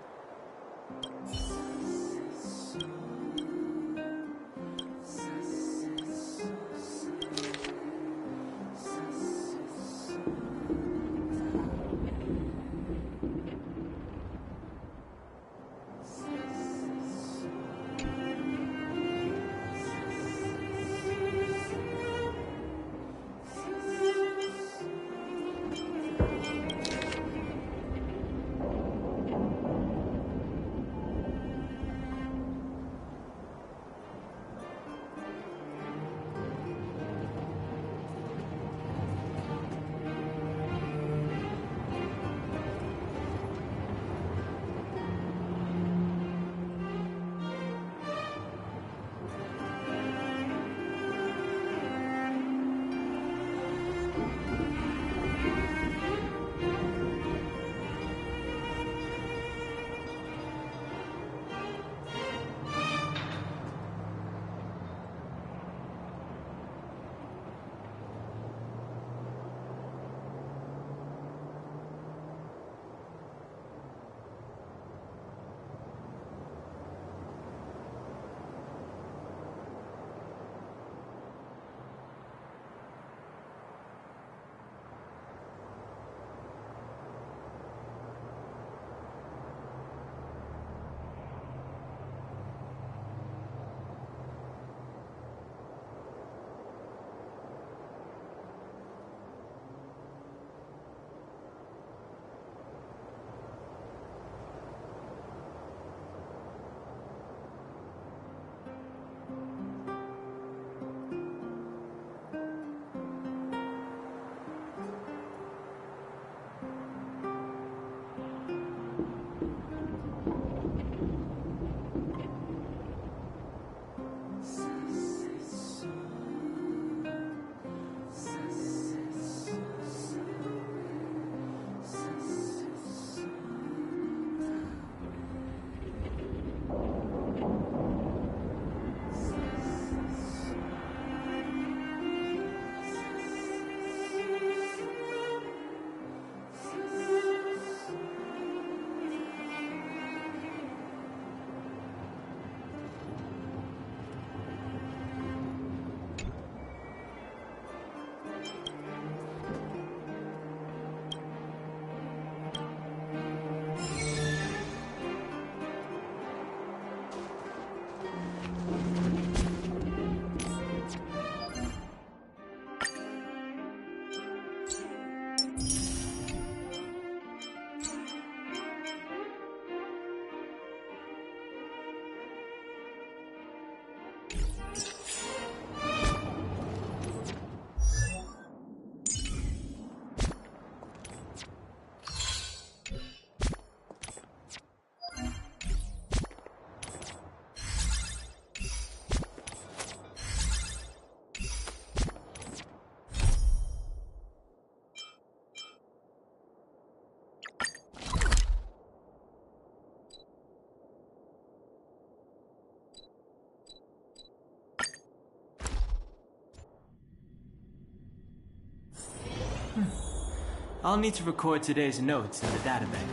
[SPEAKER 3] I'll need to record today's notes in the databank.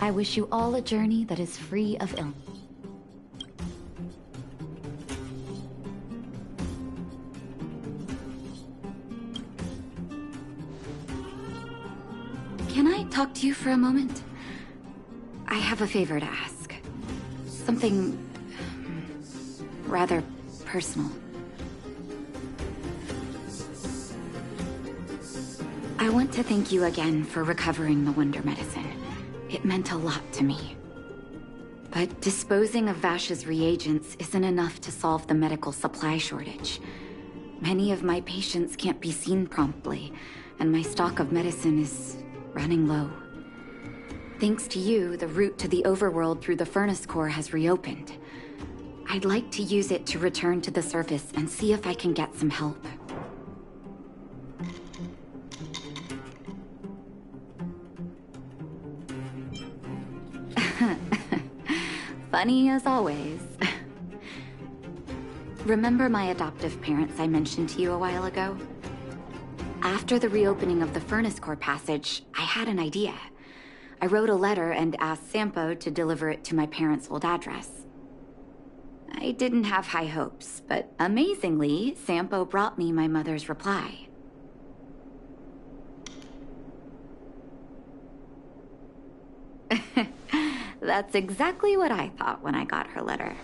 [SPEAKER 1] I wish you all a journey that is free of illness. Can I talk to you for a moment? I have a favor to ask. Something rather personal. I want to thank you again for recovering the Wonder Medicine. It meant a lot to me. But disposing of Vash's reagents isn't enough to solve the medical supply shortage. Many of my patients can't be seen promptly, and my stock of medicine is running low. Thanks to you, the route to the overworld through the furnace core has reopened. I'd like to use it to return to the surface and see if I can get some help. Funny as always. Remember my adoptive parents I mentioned to you a while ago? After the reopening of the furnace core passage, I had an idea. I wrote a letter and asked Sampo to deliver it to my parents' old address. I didn't have high hopes, but amazingly, Sampo brought me my mother's reply. That's exactly what I thought when I got her letter.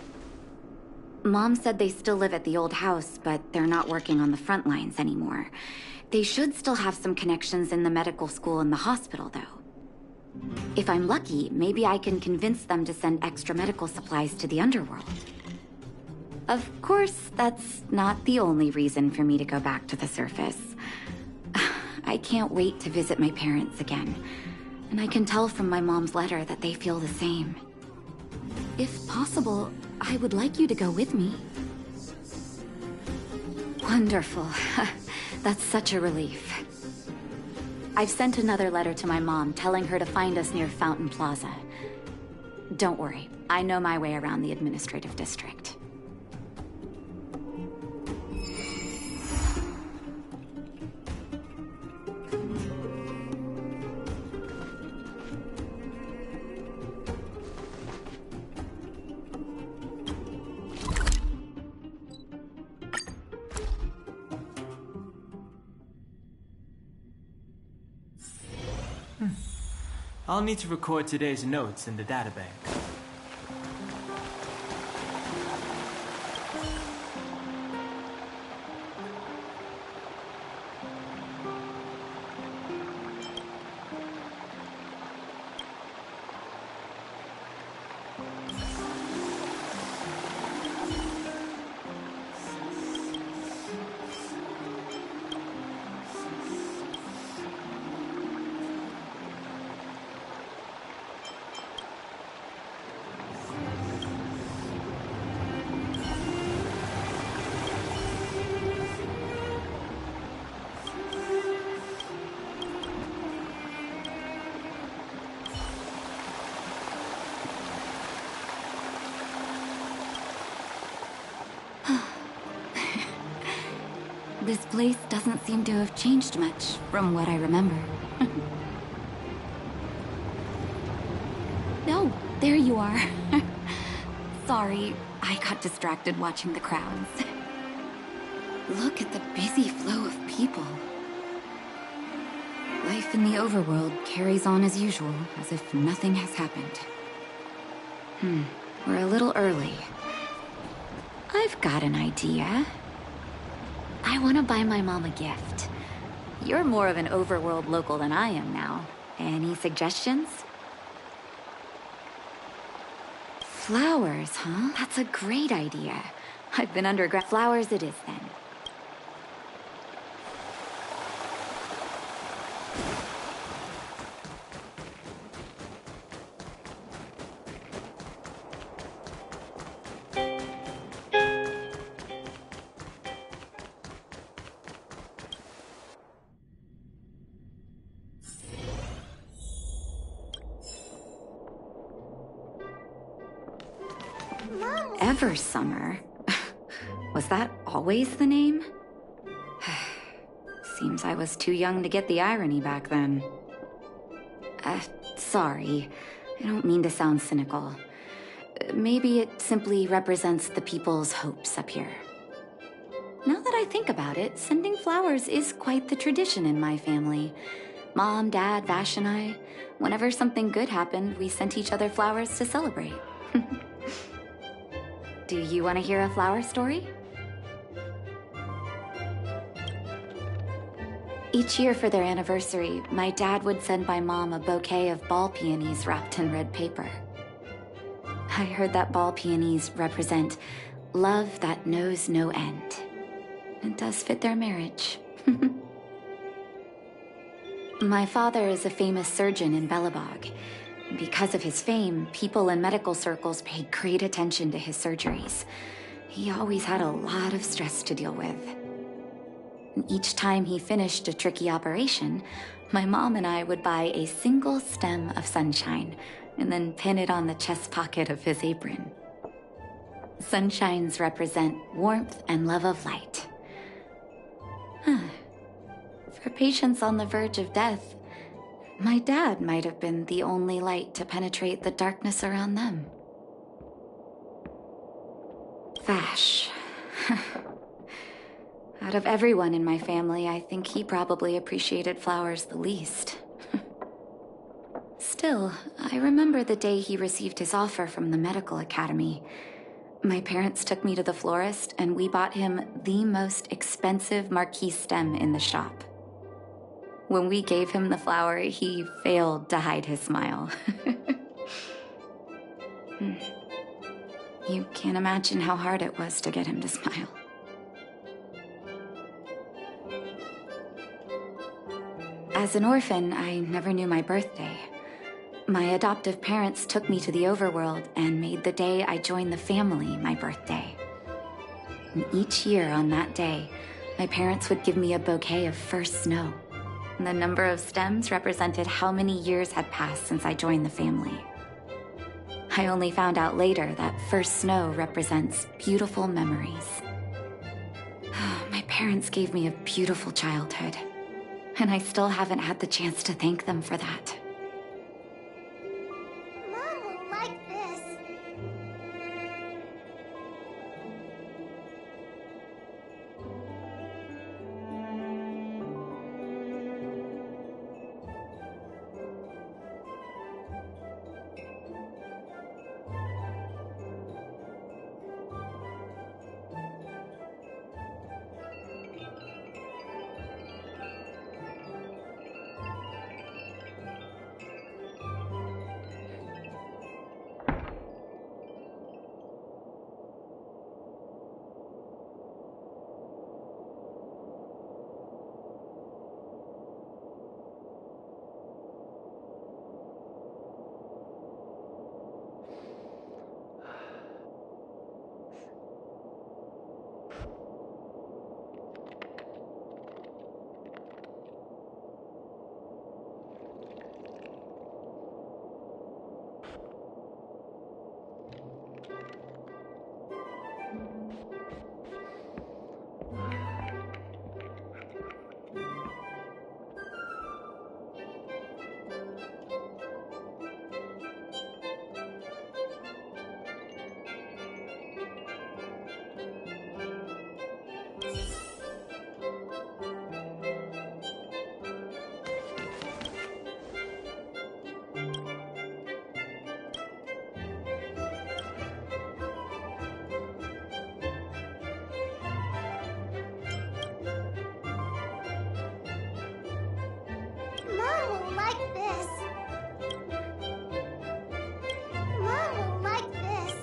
[SPEAKER 1] Mom said they still live at the old house, but they're not working on the front lines anymore. They should still have some connections in the medical school and the hospital, though. If I'm lucky, maybe I can convince them to send extra medical supplies to the underworld. Of course, that's not the only reason for me to go back to the surface. I can't wait to visit my parents again, and I can tell from my mom's letter that they feel the same. If possible, I would like you to go with me. Wonderful. That's such a relief. I've sent another letter to my mom telling her to find us near Fountain Plaza. Don't worry, I know my way around the administrative district.
[SPEAKER 3] I'll need to record today's notes in the databank.
[SPEAKER 1] This place doesn't seem to have changed much from what I remember. Oh, there you are. Sorry, I got distracted watching the crowds. Look at the busy flow of people. Life in the overworld carries on as usual, as if nothing has happened. We're a little early. I've got an idea. I want to buy my mom a gift. You're more of an overworld local than I am now. Any suggestions? Flowers, huh? That's a great idea. I've been underground. Flowers it is, then. Ever summer. Was that always the name? Seems I was too young to get the irony back then. Sorry. I don't mean to sound cynical. Maybe it simply represents the people's hopes up here. Now that I think about it, sending flowers is quite the tradition in my family. Mom, Dad, Vash, and I, whenever something good happened, we sent each other flowers to celebrate. Do you want to hear a flower story? Each year for their anniversary, my dad would send my mom a bouquet of ball peonies wrapped in red paper. I heard that ball peonies represent love that knows no end. It does fit their marriage. My father is a famous surgeon in Belobog. Because of his fame, people in medical circles paid great attention to his surgeries. He always had a lot of stress to deal with. And each time he finished a tricky operation, my mom and I would buy a single stem of sunshine and then pin it on the chest pocket of his apron. Sunshines represent warmth and love of light. For patients on the verge of death, my dad might have been the only light to penetrate the darkness around them. Vash. Out of everyone in my family, I think he probably appreciated flowers the least. Still, I remember the day he received his offer from the medical academy. My parents took me to the florist, and we bought him the most expensive marquise stem in the shop. When we gave him the flower, he failed to hide his smile. You can't imagine how hard it was to get him to smile. As an orphan, I never knew my birthday. My adoptive parents took me to the overworld and made the day I joined the family my birthday. And each year on that day, my parents would give me a bouquet of first snow. And the number of stems represented how many years had passed since I joined the family. I only found out later that first snow represents beautiful memories. My parents gave me a beautiful childhood, and I still haven't had the chance to thank them for that.
[SPEAKER 4] Mom will like this. Mom will like this. Mom will like this.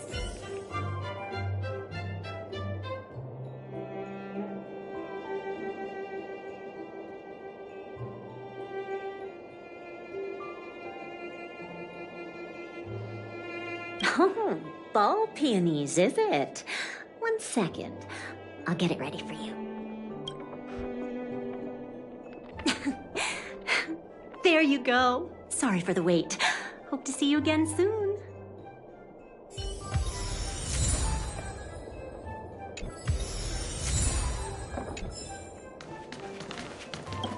[SPEAKER 8] Oh, ball peonies, is it? 1 second. I'll get it ready for you. There you go. Sorry for the wait. Hope to see you again soon.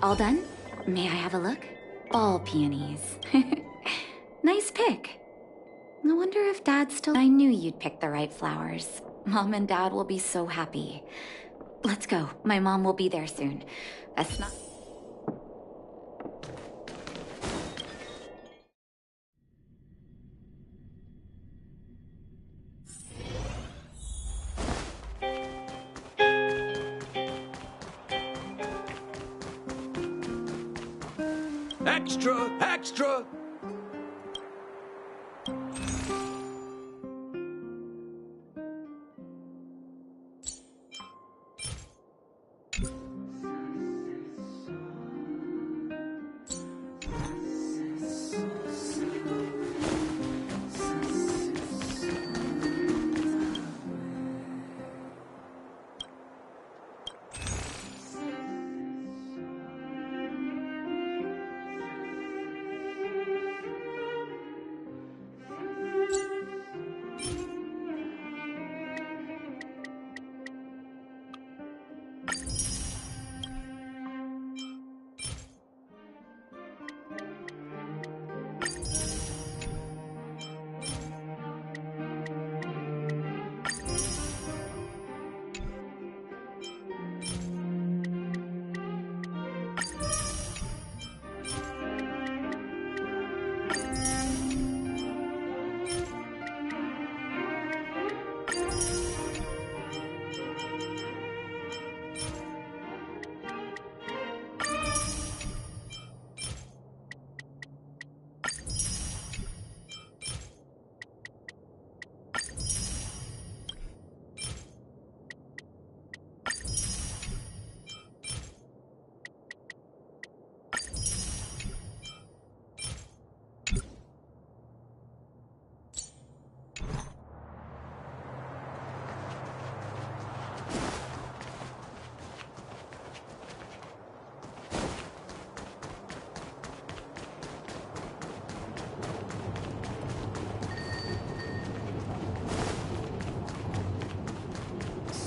[SPEAKER 1] All done? May I have a look? Ball peonies. Nice pick. I wonder if Dad still... I knew you'd pick the right flowers. Mom and Dad will be so happy. Let's go. My mom will be there soon. Best not...
[SPEAKER 7] Extra! Extra!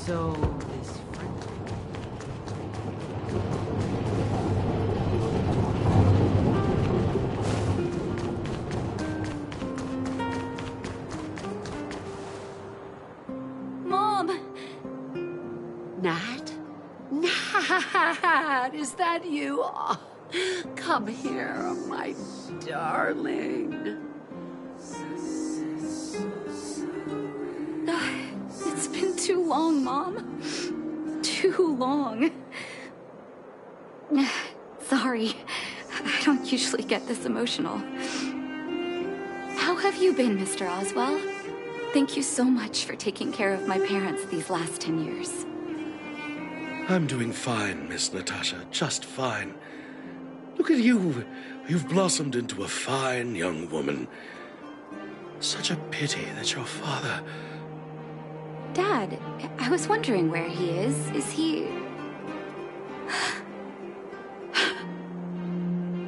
[SPEAKER 9] So, this friend...
[SPEAKER 2] Mom!
[SPEAKER 10] Nat? Nat, is that you? Oh, come here, my darling.
[SPEAKER 2] It's been too long, Mom. Too long. Sorry. I don't usually get this emotional. How have you been, Mr. Oswell? Thank you so much for taking care of my parents these last 10 years.
[SPEAKER 6] I'm doing fine, Miss Natasha, just fine. Look at you. You've blossomed into a fine young woman. Such a pity that your father...
[SPEAKER 1] Dad, I was wondering where he is. Is he...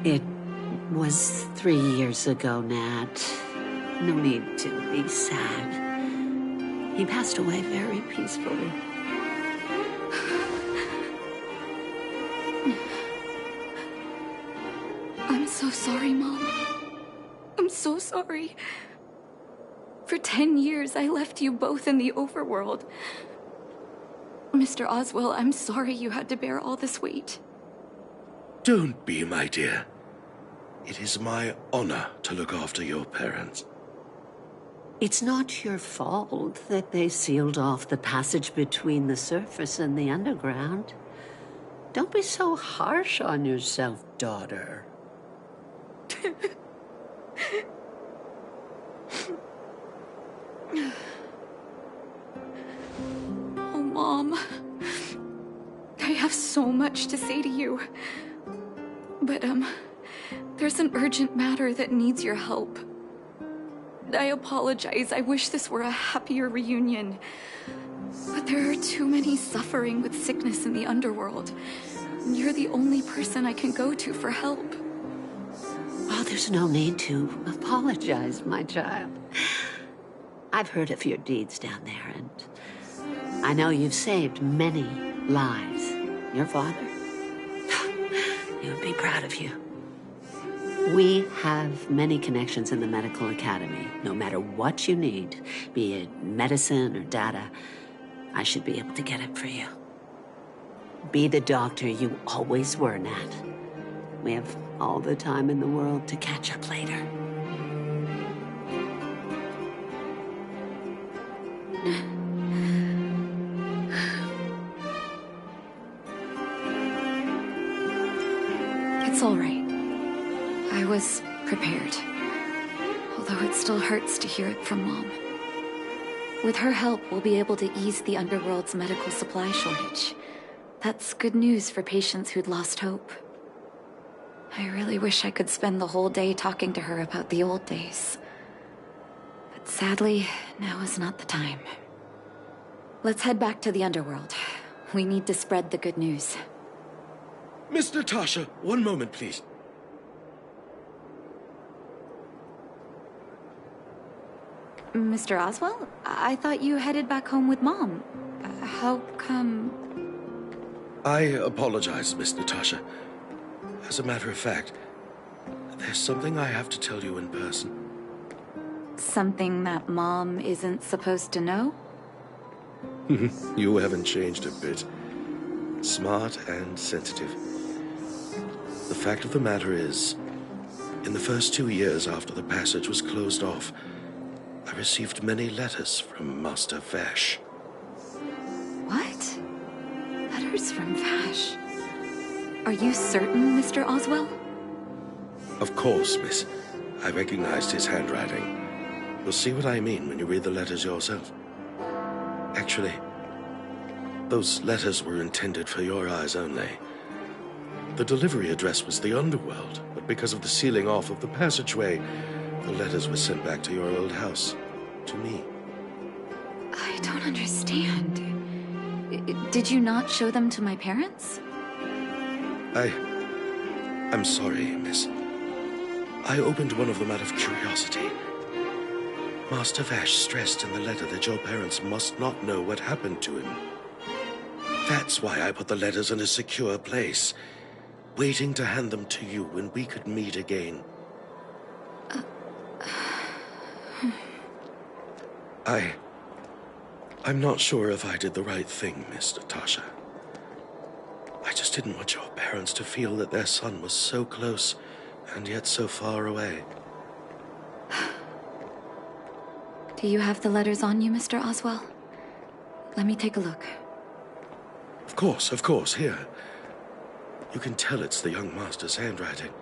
[SPEAKER 10] It was 3 years ago, Nat. No need to be sad. He passed away very peacefully.
[SPEAKER 2] I'm so sorry, Mom. I'm so sorry. For 10 years, I left you both in the overworld. Mr. Oswell, I'm sorry you had to bear all this weight.
[SPEAKER 6] Don't be, my dear. It is my honor to look after your parents.
[SPEAKER 10] It's not your fault that they sealed off the passage between the surface and the underground. Don't be so harsh on yourself, daughter.
[SPEAKER 2] Oh, Mom. I have so much to say to you. But, there's an urgent matter that needs your help. I apologize. I wish this were a happier reunion. But there are too many suffering with sickness in the underworld. You're the only person I can go to for help.
[SPEAKER 10] Oh, there's no need to apologize, my child. I've heard of your deeds down there, and I know you've saved many lives. Your father, He would be proud of you. We have many connections in the medical academy. No matter what you need, be it medicine or data, I should be able to get it for you. Be the doctor you always were, Nat. We have all the time in the world to catch up later.
[SPEAKER 2] It's all right. I was prepared. Although it still hurts to hear it from Mom. With her help, we'll be able to ease the Underworld's medical supply shortage. That's good news for patients who'd lost hope. I really wish I could spend the whole day talking to her about the old days. But sadly, now is not the time. Let's head back to the Underworld. We need to spread the good news.
[SPEAKER 6] Miss Natasha, one moment, please.
[SPEAKER 2] Mr. Oswell? I thought you headed back home with Mom. How come...
[SPEAKER 6] I apologize, Miss Natasha. As a matter of fact, there's something I have to tell you in person.
[SPEAKER 2] Something that Mom isn't supposed to know?
[SPEAKER 6] You haven't changed a bit. Smart and sensitive. The fact of the matter is, in the first 2 years after the passage was closed off, I received many letters from Master Vash.
[SPEAKER 2] What? Letters from Vash? Are you certain, Mr. Oswell?
[SPEAKER 6] Of course, miss. I recognized his handwriting. You'll see what I mean when you read the letters yourself. Actually, those letters were intended for your eyes only. The delivery address was the Underworld, but because of the sealing off of the passageway, the letters were sent back to your old house, to me.
[SPEAKER 2] I don't understand. Did you not show them to my parents?
[SPEAKER 6] I'm sorry, miss. I opened one of them out of curiosity. Master Vash stressed in the letter that your parents must not know what happened to him. That's why I put the letters in a secure place, waiting to hand them to you when we could meet again. I'm not sure if I did the right thing, Miss Natasha. I just didn't want your parents to feel that their son was so close and yet so far away.
[SPEAKER 2] Do you have the letters on you, Mr. Oswell? Let me take a look.
[SPEAKER 6] Of course, here. You can tell it's the young master's handwriting.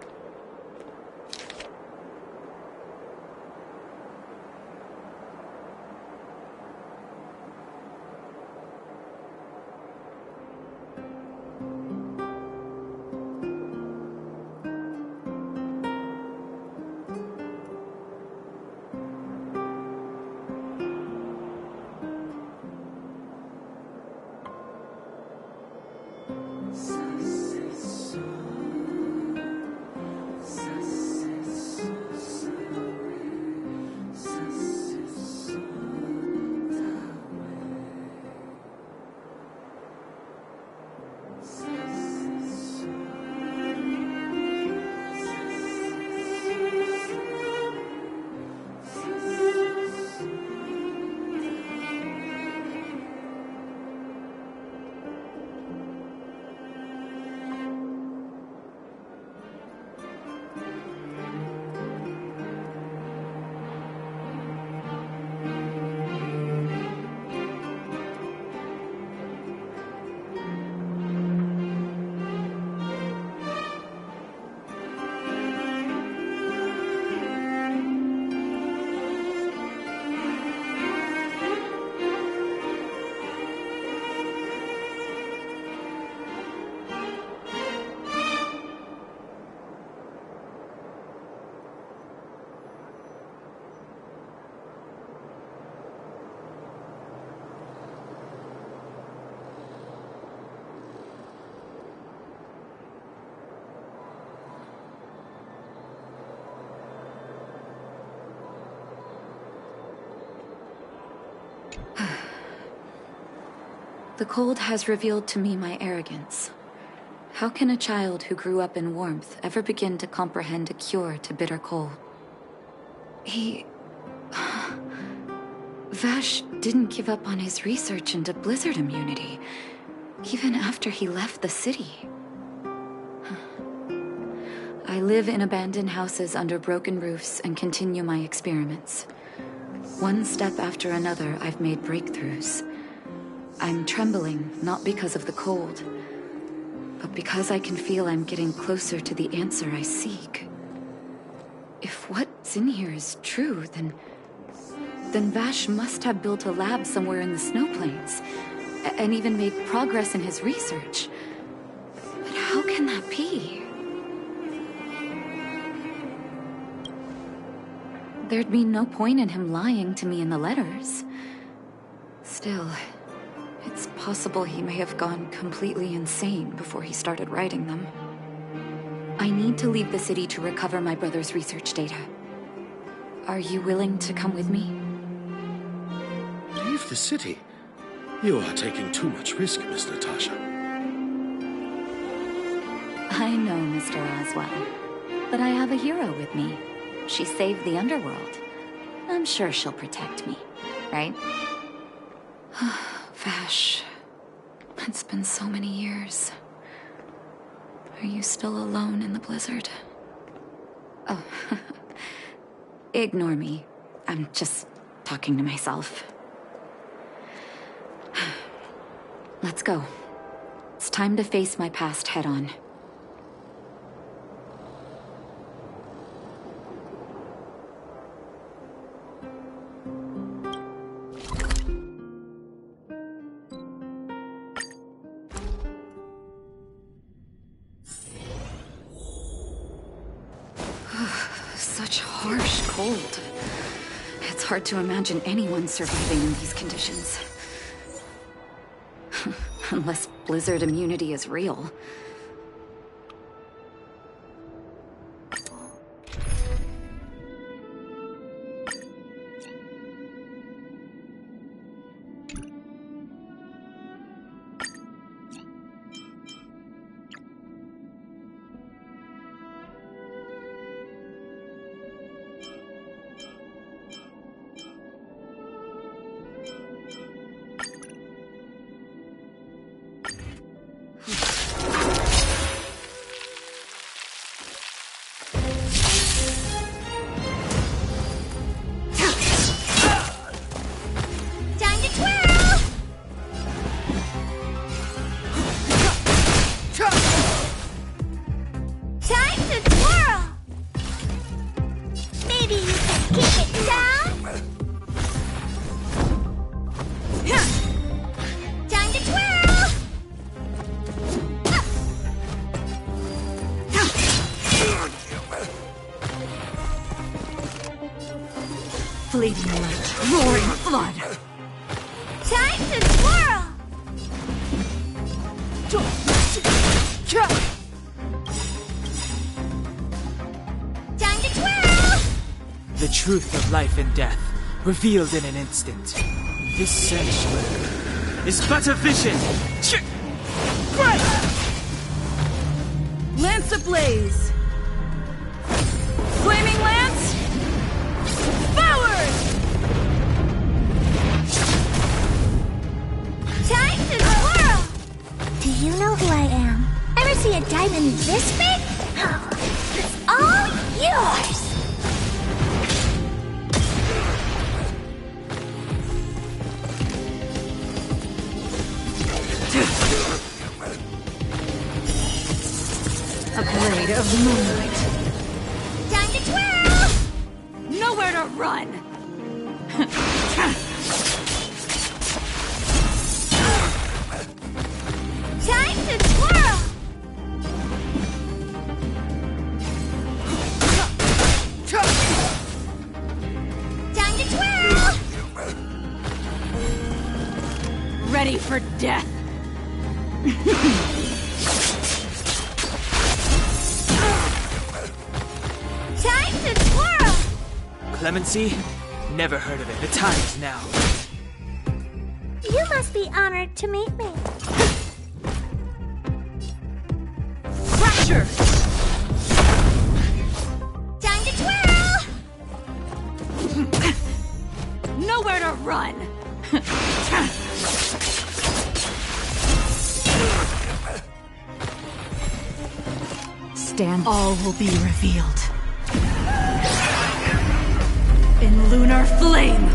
[SPEAKER 2] The cold has revealed to me my arrogance. How can a child who grew up in warmth ever begin to comprehend a cure to bitter cold? Vash didn't give up on his research into blizzard immunity, even after he left the city. I live in abandoned houses under broken roofs and continue my experiments. One step after another, I've made breakthroughs. I'm trembling, not because of the cold, but because I can feel I'm getting closer to the answer I seek. If what's in here is true, then Vash must have built a lab somewhere in the snow plains, and even made progress in his research. But how can that be? There'd be no point in him lying to me in the letters. Still, it's possible he may have gone completely insane before he started writing them. I need to leave the city to recover my brother's research data. Are you willing to come with me?
[SPEAKER 6] Leave the city? You are taking too much risk, Miss Natasha.
[SPEAKER 1] I know, Mr. Oswell. But I have a hero with me. She saved the underworld. I'm sure she'll protect me, right?
[SPEAKER 2] Vash, it's been so many years. Are you still alone in the blizzard?
[SPEAKER 1] Oh, ignore me. I'm just talking to myself. Let's go. It's time to face my past head-on.
[SPEAKER 2] Such harsh cold. It's hard to imagine anyone surviving in these conditions. Unless blizzard immunity is real.
[SPEAKER 9] Fleeting light, roaring flood.
[SPEAKER 5] Time to swirl! Time to twirl!
[SPEAKER 3] The truth of life and death, revealed in an instant. This sanctuary is but a vision.
[SPEAKER 9] Lance ablaze! Flaming lance! Forward!
[SPEAKER 5] Time to swirl! Do you know who I am? Ever see a diamond this big? It's all yours!
[SPEAKER 9] A blade of moonlight.
[SPEAKER 5] Time to twirl!
[SPEAKER 9] Nowhere to run!
[SPEAKER 5] Time to twirl! Time to twirl!
[SPEAKER 9] Ready for death!
[SPEAKER 5] Time to twirl!
[SPEAKER 3] Clemency? Never heard of it. The time is now.
[SPEAKER 5] You must be honored to meet me.
[SPEAKER 9] pressure!
[SPEAKER 4] Time to twirl!
[SPEAKER 9] Nowhere to run! Stand. All will be revealed. In lunar flame!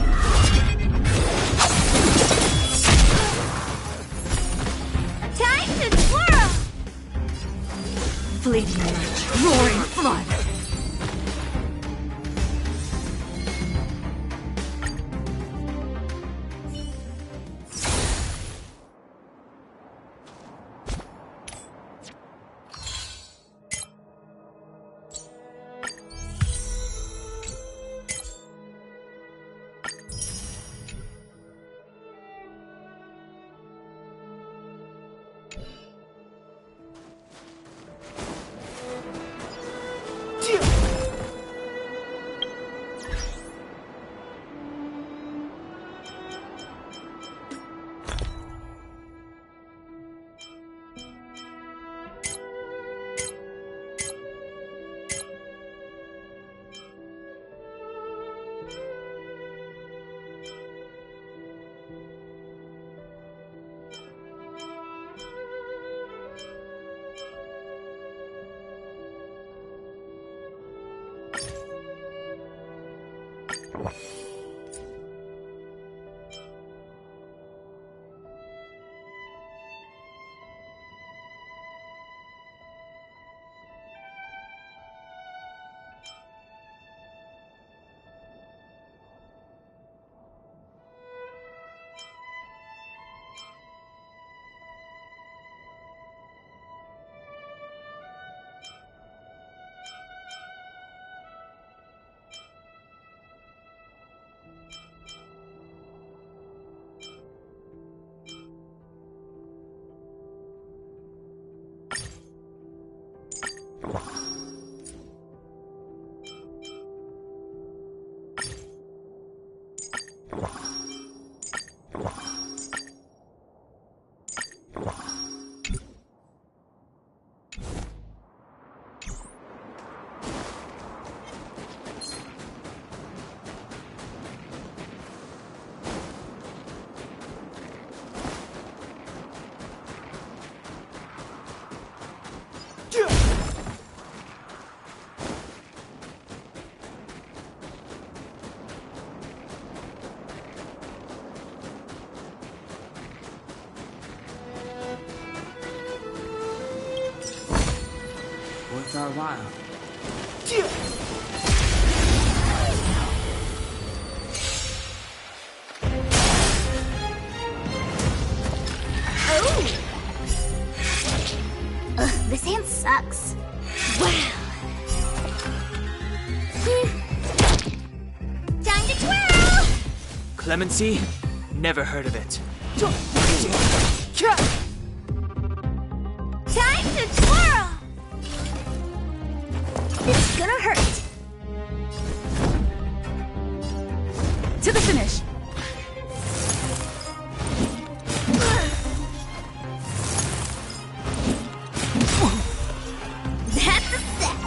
[SPEAKER 4] Time to twirl!
[SPEAKER 9] Fleeting light, roaring flood!
[SPEAKER 3] Worth our while.
[SPEAKER 4] Ugh, this hand sucks. Wow. Time to twirl!
[SPEAKER 3] Clemency? Never heard of it.
[SPEAKER 4] Time to twirl! It's gonna hurt.
[SPEAKER 9] To the finish!
[SPEAKER 4] That's a set.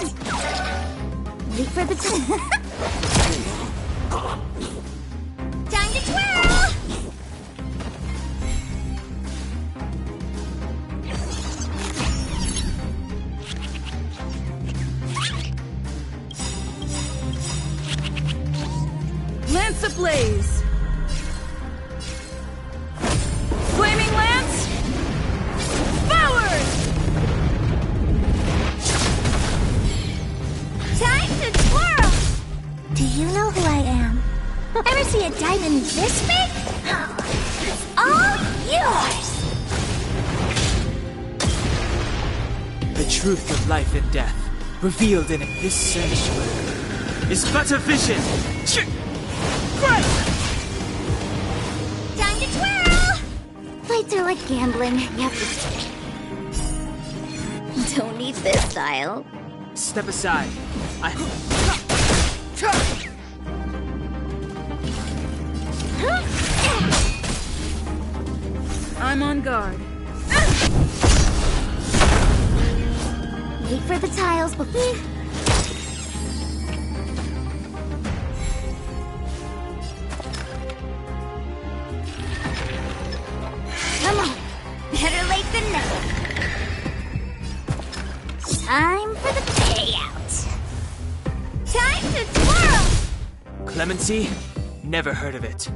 [SPEAKER 4] Wait for the time to twirl!
[SPEAKER 9] Lance ablaze! Flaming lance! Forward!
[SPEAKER 4] Time to twirl! Do you know who I am? Ever see a diamond this big? It's all yours!
[SPEAKER 3] The truth of life and death, revealed in it. This sanctuary is but a vision.
[SPEAKER 4] Time to twirl! Fights are like gambling. You have to... Don't need this style.
[SPEAKER 3] Step aside.
[SPEAKER 9] I'm on guard.
[SPEAKER 4] Wait for the tiles before... Come on. Better late than never. Time for the payout. Time to twirl!
[SPEAKER 3] Clemency? Never heard of it.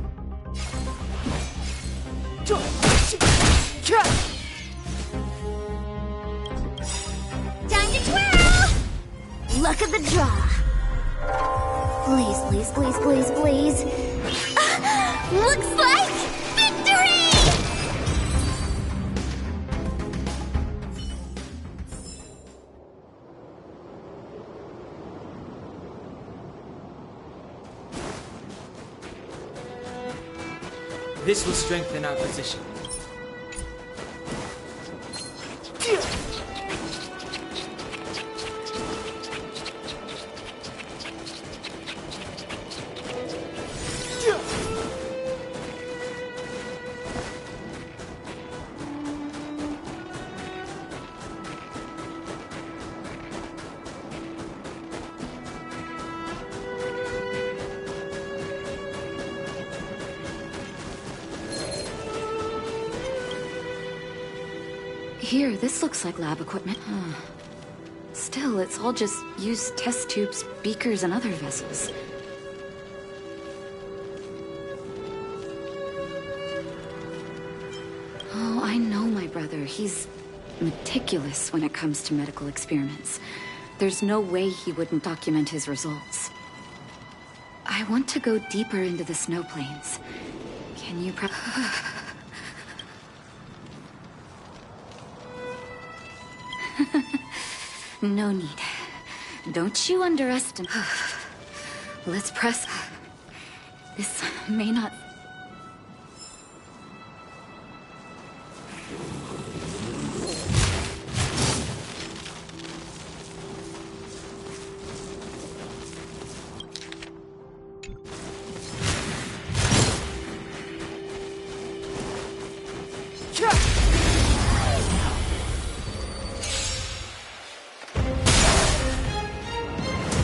[SPEAKER 4] Time to twirl! Luck of the draw. Please, please, please, please, please. Looks like victory!
[SPEAKER 3] This will strengthen our position.
[SPEAKER 2] Here, this looks like lab equipment. Still, it's all just used test tubes, beakers, and other vessels. Oh, I know my brother. He's meticulous when it comes to medical experiments. There's no way he wouldn't document his results. I want to go deeper into the snow plains. Can you No need. Don't you underestimate. Let's press. This may not...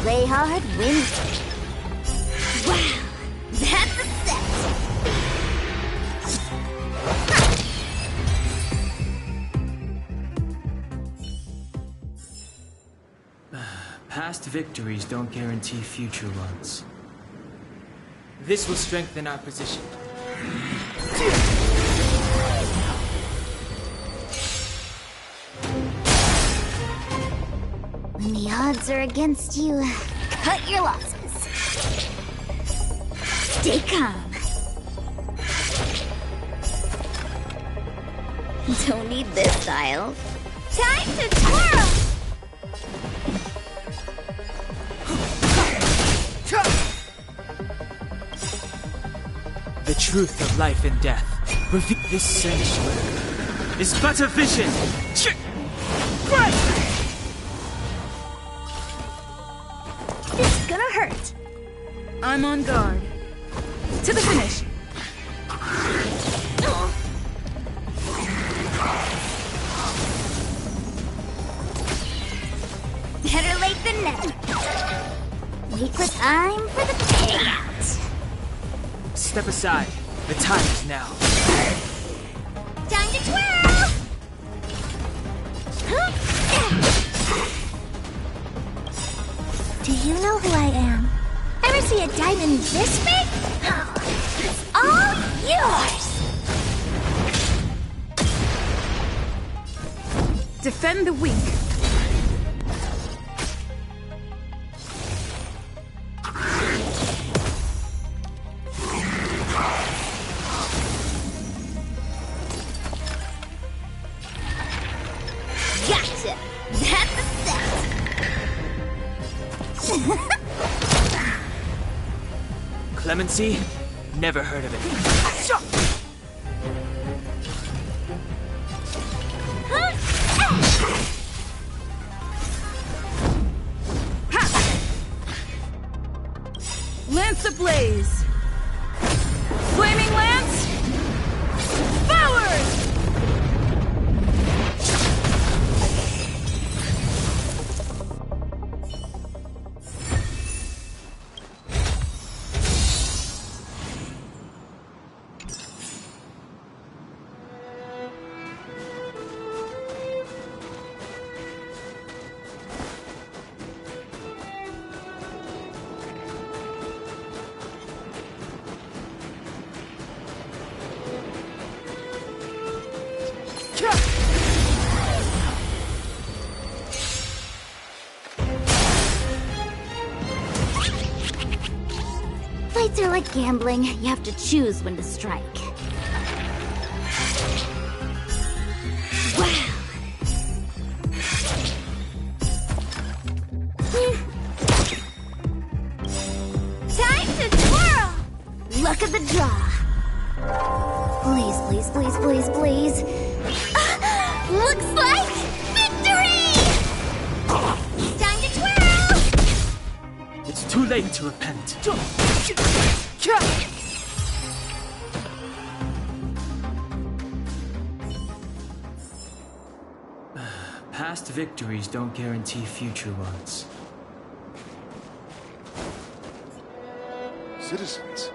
[SPEAKER 4] Play hard, win. Wow, that's a set.
[SPEAKER 3] Past victories don't guarantee future ones. This will strengthen our position.
[SPEAKER 4] When the odds are against you, cut your losses. Stay calm. Don't need this style. Time to twirl!
[SPEAKER 3] The truth of life and death. This sanctuary is but a vision.
[SPEAKER 4] It's gonna hurt.
[SPEAKER 9] I'm on guard. To the finish.
[SPEAKER 4] Better late than never. Wait for time for the payout.
[SPEAKER 3] Step aside. The time is now.
[SPEAKER 4] Time to twirl! Do you know who I am? Ever see a diamond this big? It's all yours!
[SPEAKER 9] Defend the weak.
[SPEAKER 4] Gotcha! That's a set!
[SPEAKER 3] Clemency? Never heard of it.
[SPEAKER 9] Lance ablaze. Flaming lance. Forward.
[SPEAKER 4] Fights are like gambling. You have to choose when to strike. Wow. Time to twirl! Luck of the draw. Please, please, please, please, please. Looks like victory! Time to twirl!
[SPEAKER 3] It's too late to repent. Past victories don't guarantee future ones.
[SPEAKER 11] Citizens?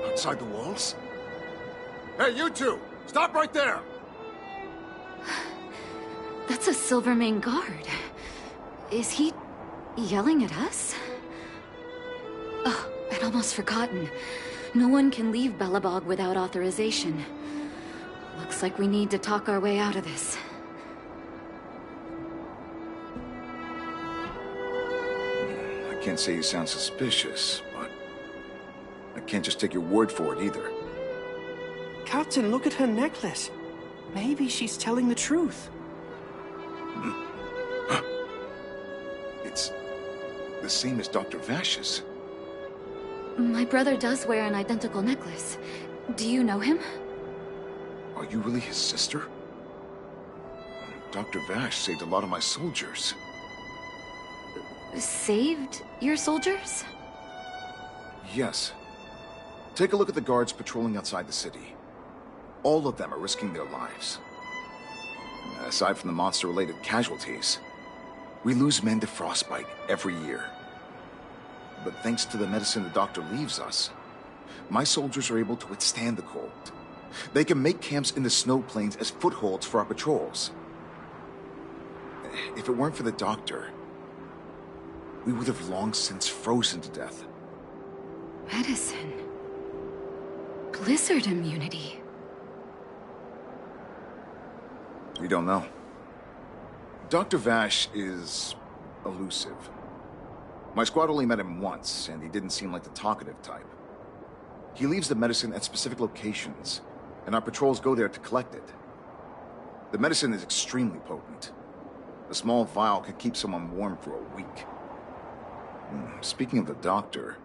[SPEAKER 11] Outside the walls? Hey, you two! Stop right there!
[SPEAKER 2] That's a Silvermane guard. Is he yelling at us? Oh, I'd almost forgotten. No one can leave Belobog without authorization. Looks like we need to talk our way out of this.
[SPEAKER 11] I can't say you sound suspicious, but I can't just take your word for it either.
[SPEAKER 12] Captain, look at her necklace. Maybe she's telling the truth.
[SPEAKER 11] It's the same as Dr. Vash's.
[SPEAKER 2] My brother does wear an identical necklace. Do you know him?
[SPEAKER 11] Are you really his sister? Dr. Vash saved a lot of my soldiers.
[SPEAKER 2] Saved your soldiers?
[SPEAKER 11] Yes. Take a look at the guards patrolling outside the city. All of them are risking their lives. Aside from the monster-related casualties, we lose men to frostbite every year. But thanks to the medicine the doctor leaves us, my soldiers are able to withstand the cold. They can make camps in the snow plains as footholds for our patrols. If it weren't for the doctor, we would have long since frozen to death.
[SPEAKER 2] Medicine. Blizzard immunity.
[SPEAKER 11] We don't know. Dr. Vash is elusive. My squad only met him once, and he didn't seem like the talkative type. He leaves the medicine at specific locations, and our patrols go there to collect it. The medicine is extremely potent. A small vial could keep someone warm for a week. Speaking of the doctor,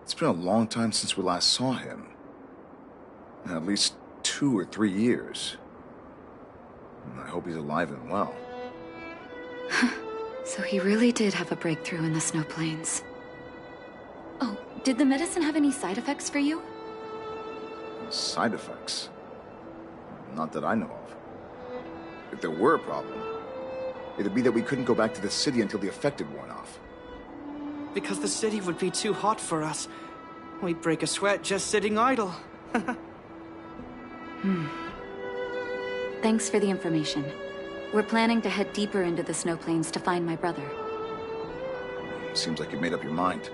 [SPEAKER 11] it's been a long time since we last saw him. At least 2 or 3 years. I hope he's alive and well.
[SPEAKER 2] So he really did have a breakthrough in the snow plains. Oh, did the medicine have any side effects for you?
[SPEAKER 11] Side effects? Not that I know of. If there were a problem, it'd be that we couldn't go back to the city until the effect had worn off.
[SPEAKER 12] Because the city would be too hot for us. We'd break a sweat just sitting idle.
[SPEAKER 2] Thanks for the information. We're planning to head deeper into the snow plains to find my brother.
[SPEAKER 11] Seems like you've made up your mind.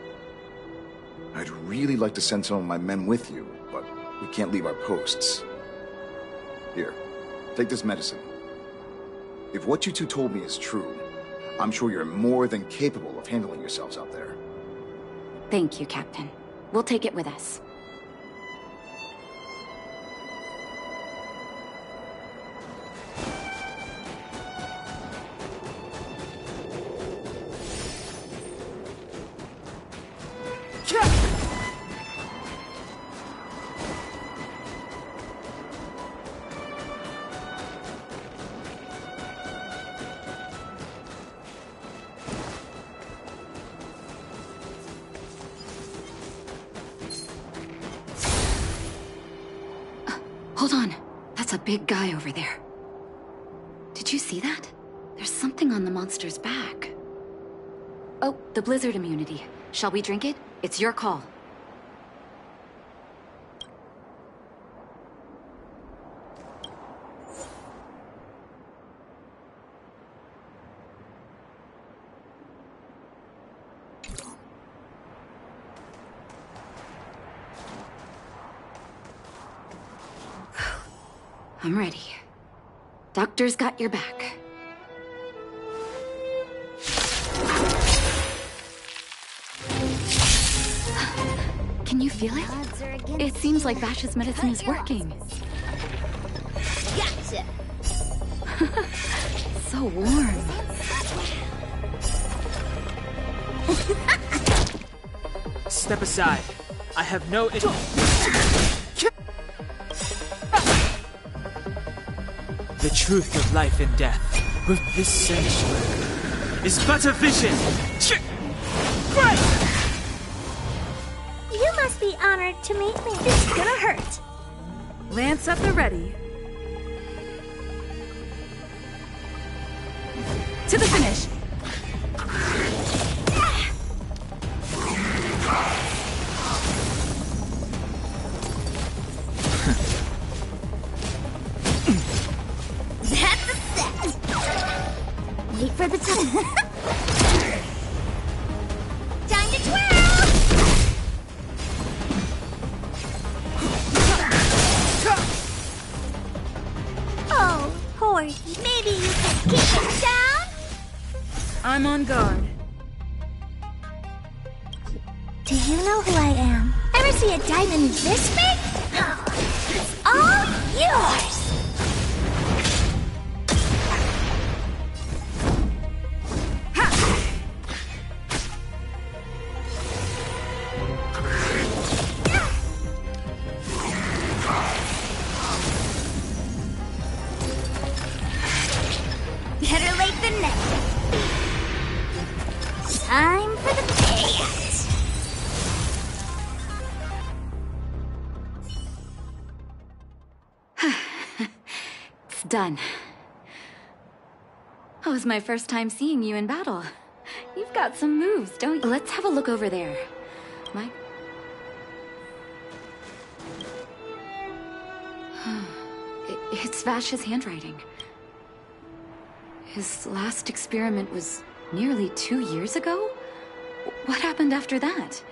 [SPEAKER 11] I'd really like to send some of my men with you, but we can't leave our posts. Here, take this medicine. If what you two told me is true, I'm sure you're more than capable of handling yourselves out there.
[SPEAKER 2] Thank you, Captain. We'll take it with us. Hold on. That's a big guy over there. Did you see that? There's something on the monster's back. Oh, the blizzard immunity. Shall we drink it? It's your call. I'm ready. Doctor's got your back. Can you feel it? It seems like Vash's medicine is working.
[SPEAKER 5] Gotcha!
[SPEAKER 2] So warm.
[SPEAKER 3] Step aside. I have no... The truth of life and death with this sanctuary is but a vision.
[SPEAKER 5] You must be honored to meet me. It's gonna hurt.
[SPEAKER 9] Lance at the ready. To the finish.
[SPEAKER 5] That's a set. Wait for the time. Time to twirl. Oh, Horde, maybe you can keep it down?
[SPEAKER 9] I'm on guard.
[SPEAKER 5] Do you know who I am? Ever see a diamond this big? It's all yours! Better late than never. Time for the payout.
[SPEAKER 2] It's done. That was my first time seeing you in battle. You've got some moves, don't you? Let's have a look over there. It's Vash's handwriting. His last experiment was nearly 2 years ago? What happened after that?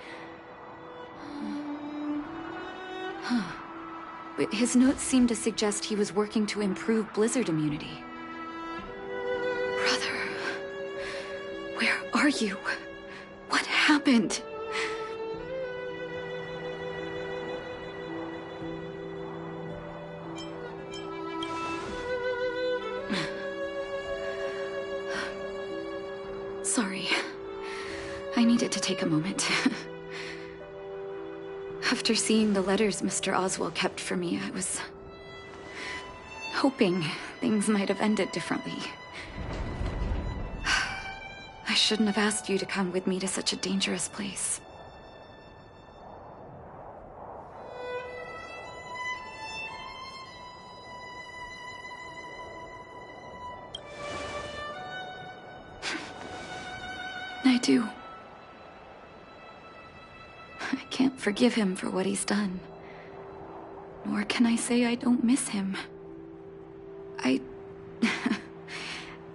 [SPEAKER 2] His notes seem to suggest he was working to improve blizzard immunity. Brother, where are you? What happened? Sorry. I needed to take a moment. After seeing the letters Mr. Oswald kept for me, I was hoping things might have ended differently. I shouldn't have asked you to come with me to such a dangerous place. I do. I can't forgive him for what he's done. Nor can I say I don't miss him.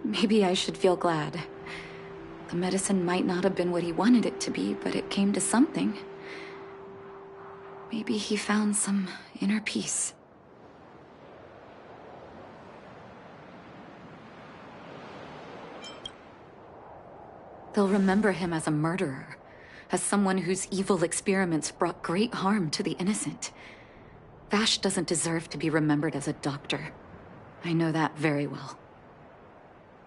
[SPEAKER 2] Maybe I should feel glad. The medicine might not have been what he wanted it to be, but it came to something. Maybe he found some inner peace. They'll remember him as a murderer, as someone whose evil experiments brought great harm to the innocent. Vash doesn't deserve to be remembered as a doctor. I know that very well.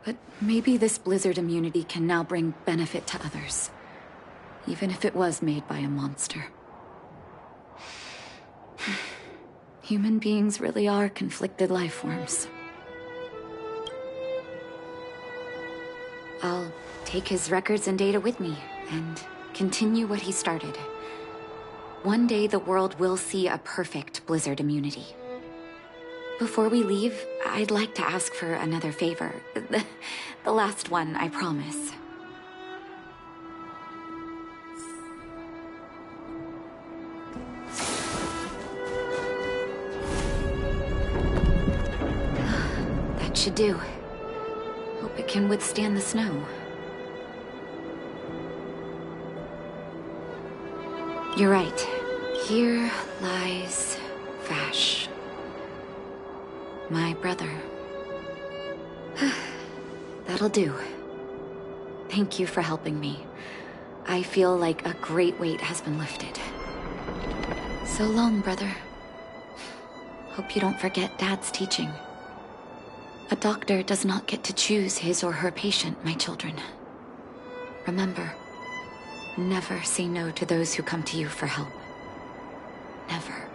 [SPEAKER 2] But maybe this blizzard immunity can now bring benefit to others, even if it was made by a monster. Human beings really are conflicted life forms. I'll take his records and data with me, and continue what he started. One day the world will see a perfect blizzard immunity. Before we leave, I'd like to ask for another favor. The last one, I promise. That should do. Hope it can withstand the snow. You're right. Here lies Vash. My brother. That'll do. Thank you for helping me. I feel like a great weight has been lifted. So long, brother. Hope you don't forget Dad's teaching. A doctor does not get to choose his or her patient, my children. Remember, never say no to those who come to you for help. Never.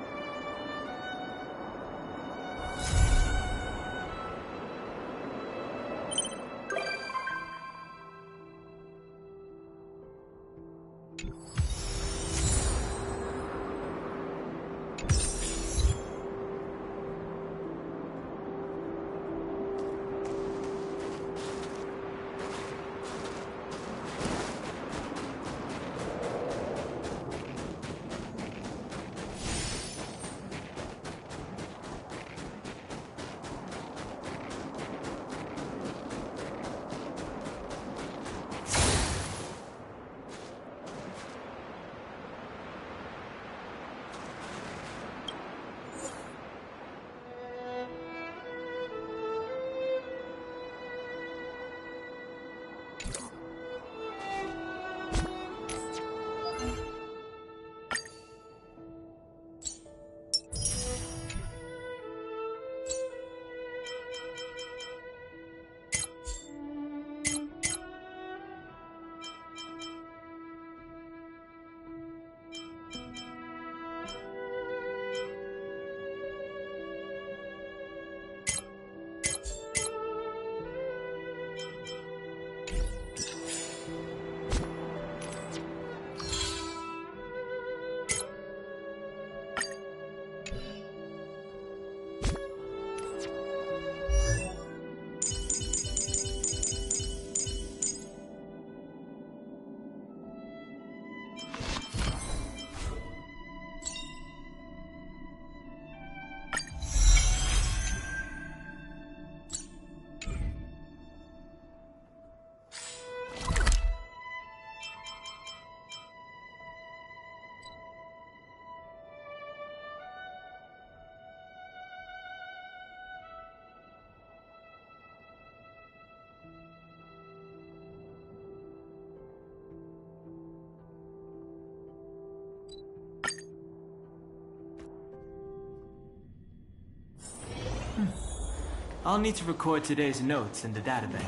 [SPEAKER 3] I'll need to record today's notes in the databank.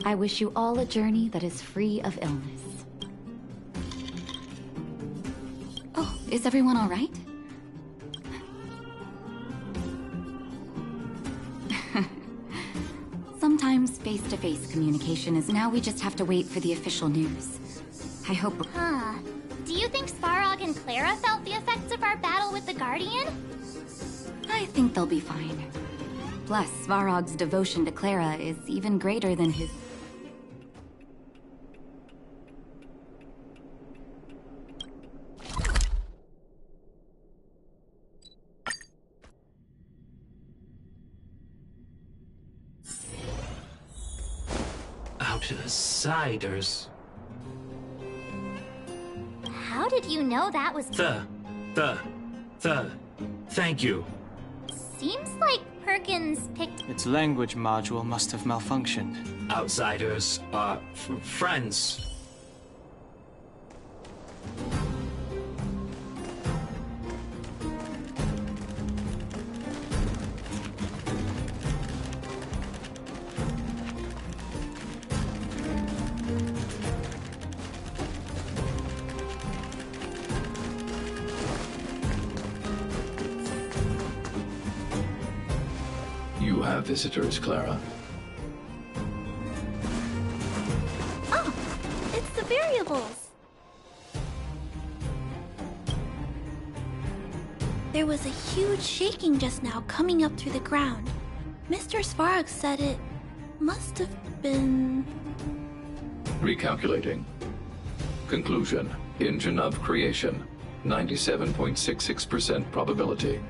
[SPEAKER 1] I wish you all a journey that is free of illness.
[SPEAKER 2] Oh, is everyone all right?
[SPEAKER 1] Sometimes face-to-face communication is now we just have to wait for the official news. I hope...
[SPEAKER 4] Huh. Do you think Svarog and Clara felt the effects of our battle with the Guardian?
[SPEAKER 1] I think they'll be fine. Plus, Svarog's devotion to Clara is even greater than his...
[SPEAKER 7] Outsiders.
[SPEAKER 4] How did you know that was...
[SPEAKER 7] Thank you.
[SPEAKER 4] Seems like Perkins picked...
[SPEAKER 3] Its language module must have malfunctioned.
[SPEAKER 7] Outsiders are friends.
[SPEAKER 13] You have visitors, Clara.
[SPEAKER 5] Oh, it's the variables. There was a huge shaking just now coming up through the ground. Mr. Svarog said it must have been...
[SPEAKER 13] Recalculating. Conclusion. Engine of creation. 97.66% probability.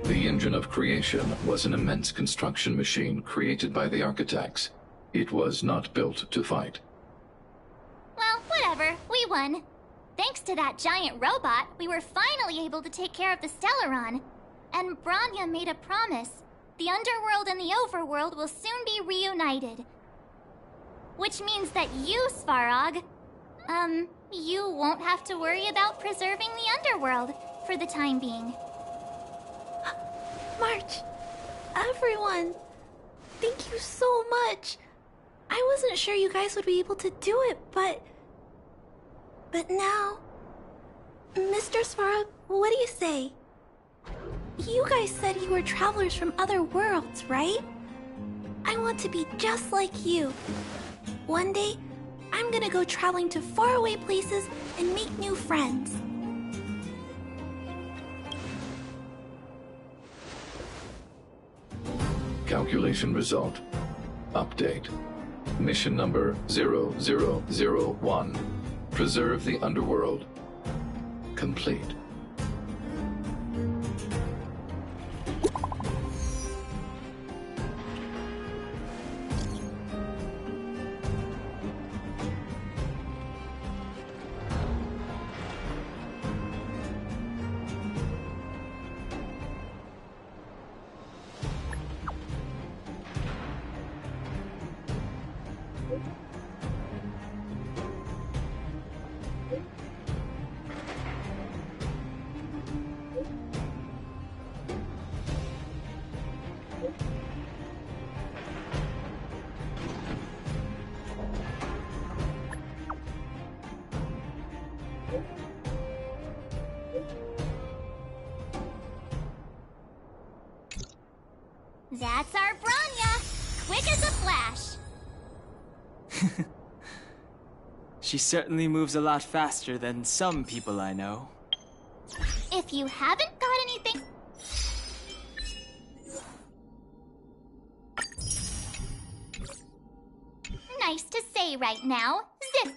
[SPEAKER 13] The engine of creation was an immense construction machine created by the architects. It was not built to fight.
[SPEAKER 4] Well, whatever. We won. Thanks to that giant robot, we were finally able to take care of the Stellaron. And Branya made a promise. The underworld and the overworld will soon be reunited. Which means that you, Svarog, you won't have to worry about preserving the underworld for the time being.
[SPEAKER 14] March, everyone, thank you so much. I wasn't sure you guys would be able to do it, but now... Mr. Svarog, what do you say? You guys said you were travelers from other worlds, right? I want to be just like you. One day, I'm gonna go traveling to faraway places and make new friends.
[SPEAKER 13] Calculation result. Update. Mission number 0001. Preserve the underworld. Complete.
[SPEAKER 4] That's our Branya! Quick as a flash!
[SPEAKER 3] She certainly moves a lot faster than some people I know.
[SPEAKER 4] If you haven't got anything... nice to say right now, zip!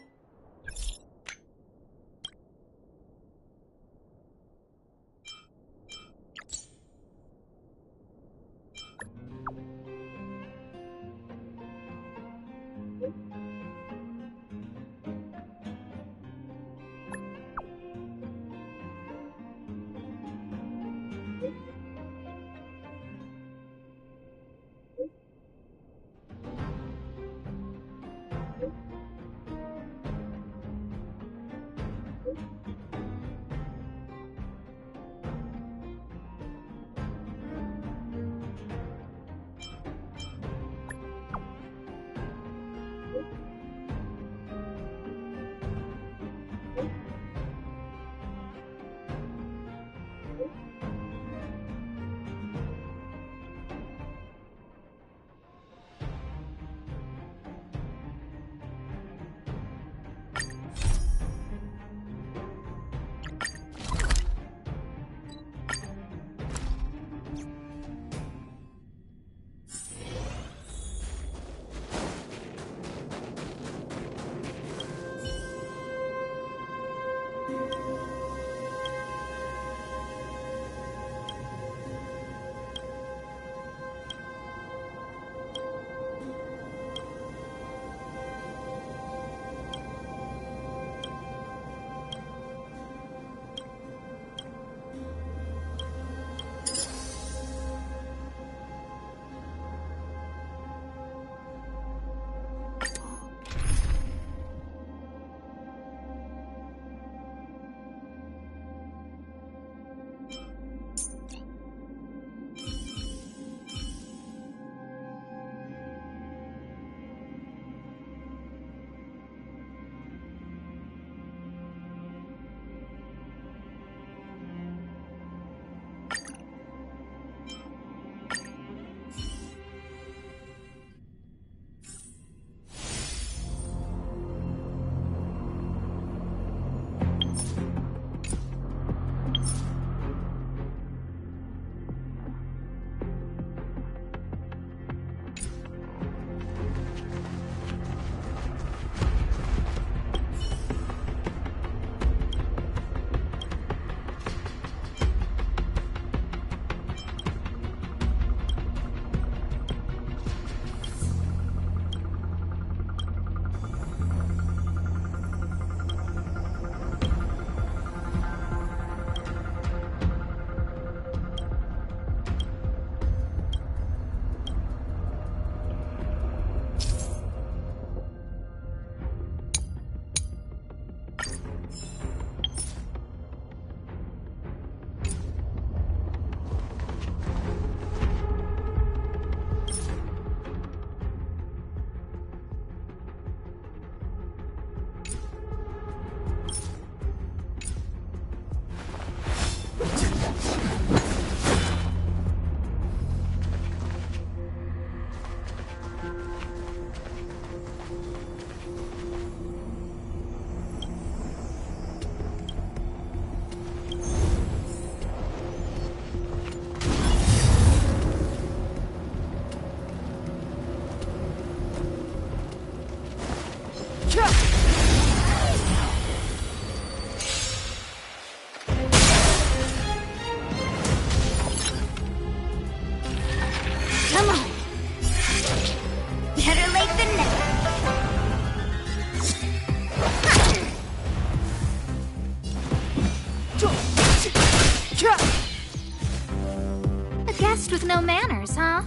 [SPEAKER 4] no manners, huh?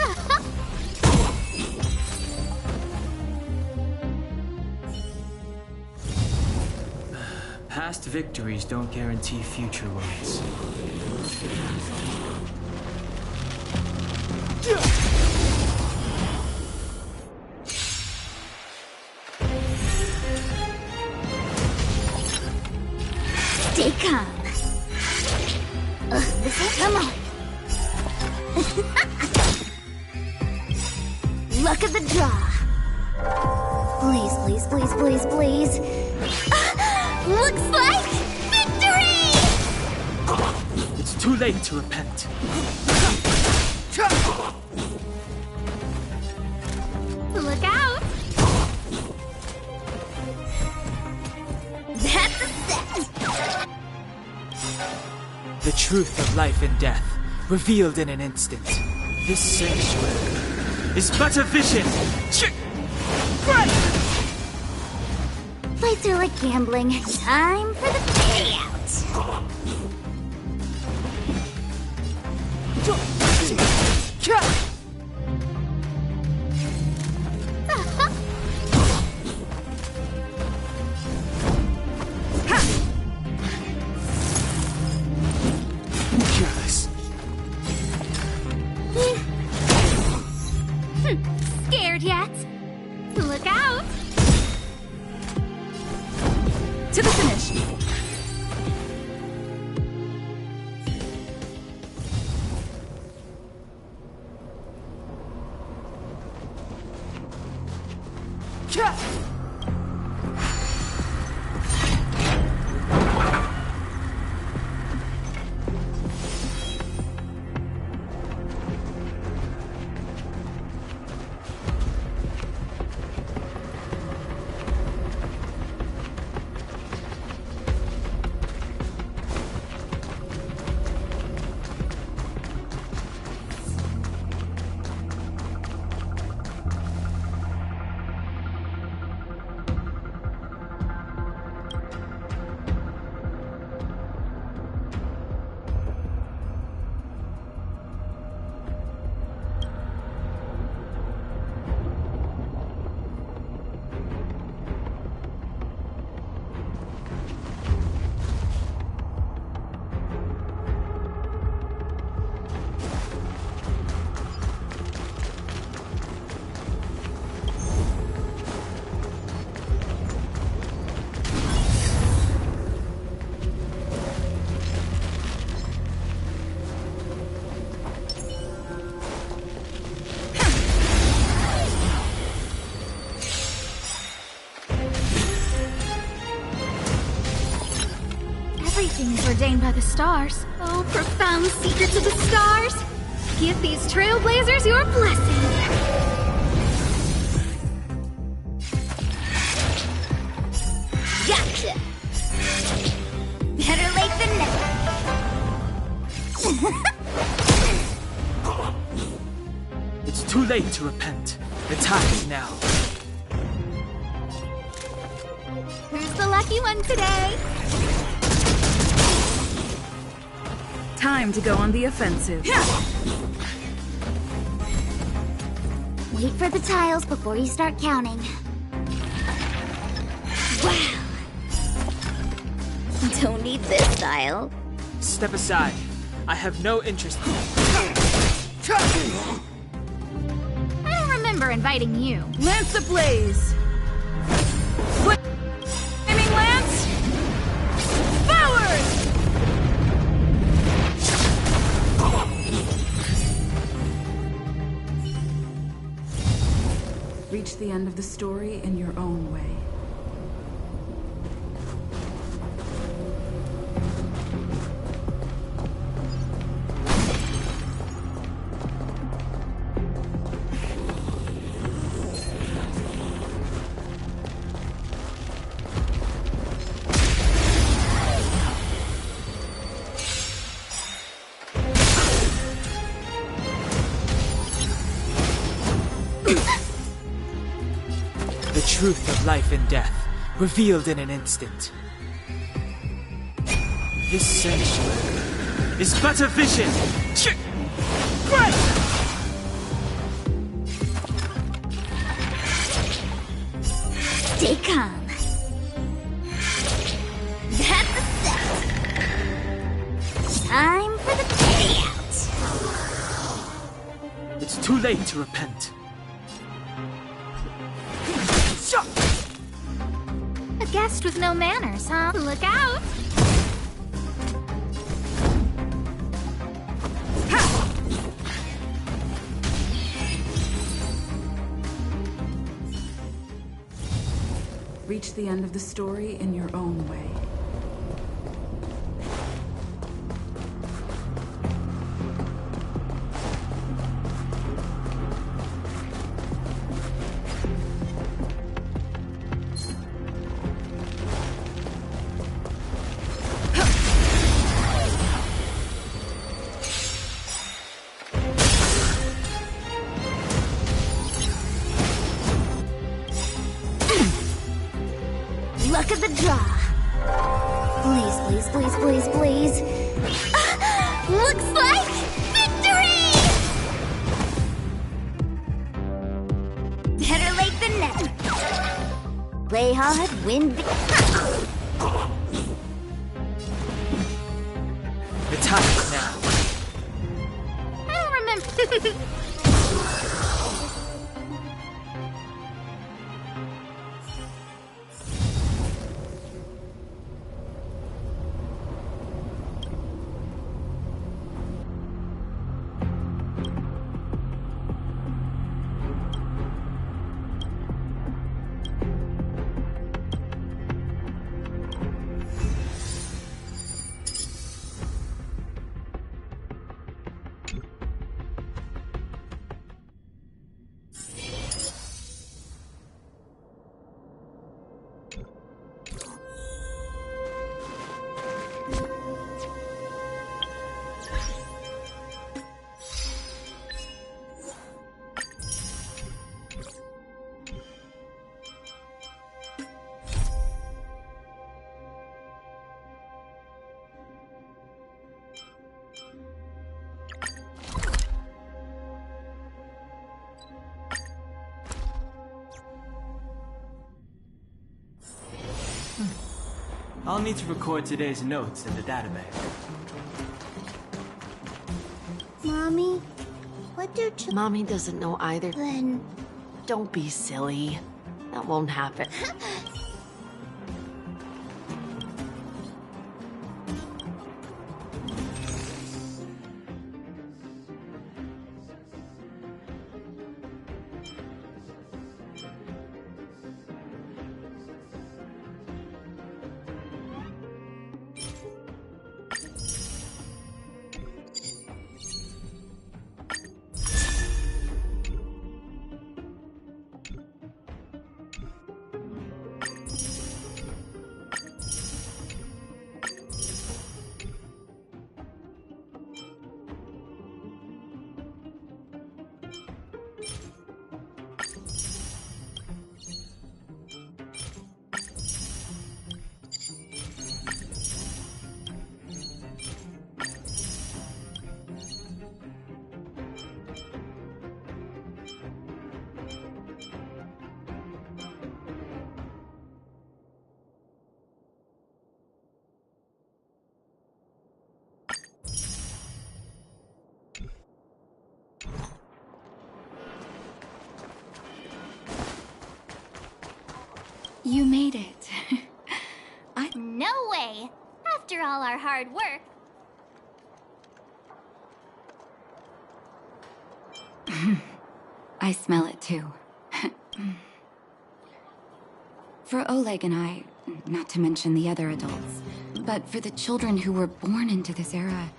[SPEAKER 3] Past victories don't guarantee future ones.
[SPEAKER 4] Stay calm. Come on. Luck of the draw. Please, please, please, please, please. Looks like victory!
[SPEAKER 3] It's too late to repent.
[SPEAKER 4] Look out! That's a set!
[SPEAKER 3] The truth of life and death, revealed in an instant. This sanctuary is but a vision!
[SPEAKER 4] Fights are like gambling. Time for the payout.
[SPEAKER 3] Careless.
[SPEAKER 4] Scared yet? Look out!
[SPEAKER 9] To the finish.
[SPEAKER 4] Everything is ordained by the stars. Oh, profound secrets of the stars! Give these trailblazers your blessing! Gotcha! Better late than never!
[SPEAKER 3] It's too late to repent. The time is now.
[SPEAKER 4] Who's the lucky one today?
[SPEAKER 9] Time to go on the offensive.
[SPEAKER 4] Wait for the tiles before you start counting. Wow! Don't need this tile.
[SPEAKER 3] Step aside. I have no interest in
[SPEAKER 4] I don't remember inviting you.
[SPEAKER 9] Lance ablaze! Flaming lance! Forward! Reach the end of the story in your own way.
[SPEAKER 3] the truth of life and death, revealed in an instant. This sanctuary is but a vision! Right!
[SPEAKER 4] Stay calm. That's a set. Time for the payout.
[SPEAKER 3] It's too late to repent.
[SPEAKER 4] A guest with no manners, huh? Look out!
[SPEAKER 9] Reach the end of the story in your own way.
[SPEAKER 4] Luck of the draw. Please, please, please, please, please. Looks like victory! Better late than never. Play hard, win big.
[SPEAKER 3] The time is now.
[SPEAKER 4] I don't remember.
[SPEAKER 3] I'll need to record today's notes in the database.
[SPEAKER 5] Mommy, what do
[SPEAKER 10] Mommy doesn't know either.
[SPEAKER 5] Then
[SPEAKER 10] Don't be silly. That won't happen.
[SPEAKER 2] You made it.
[SPEAKER 4] No way! After all our hard work.
[SPEAKER 1] I smell it too. For Oleg and I, not to mention the other adults, but for the children who were born into this era,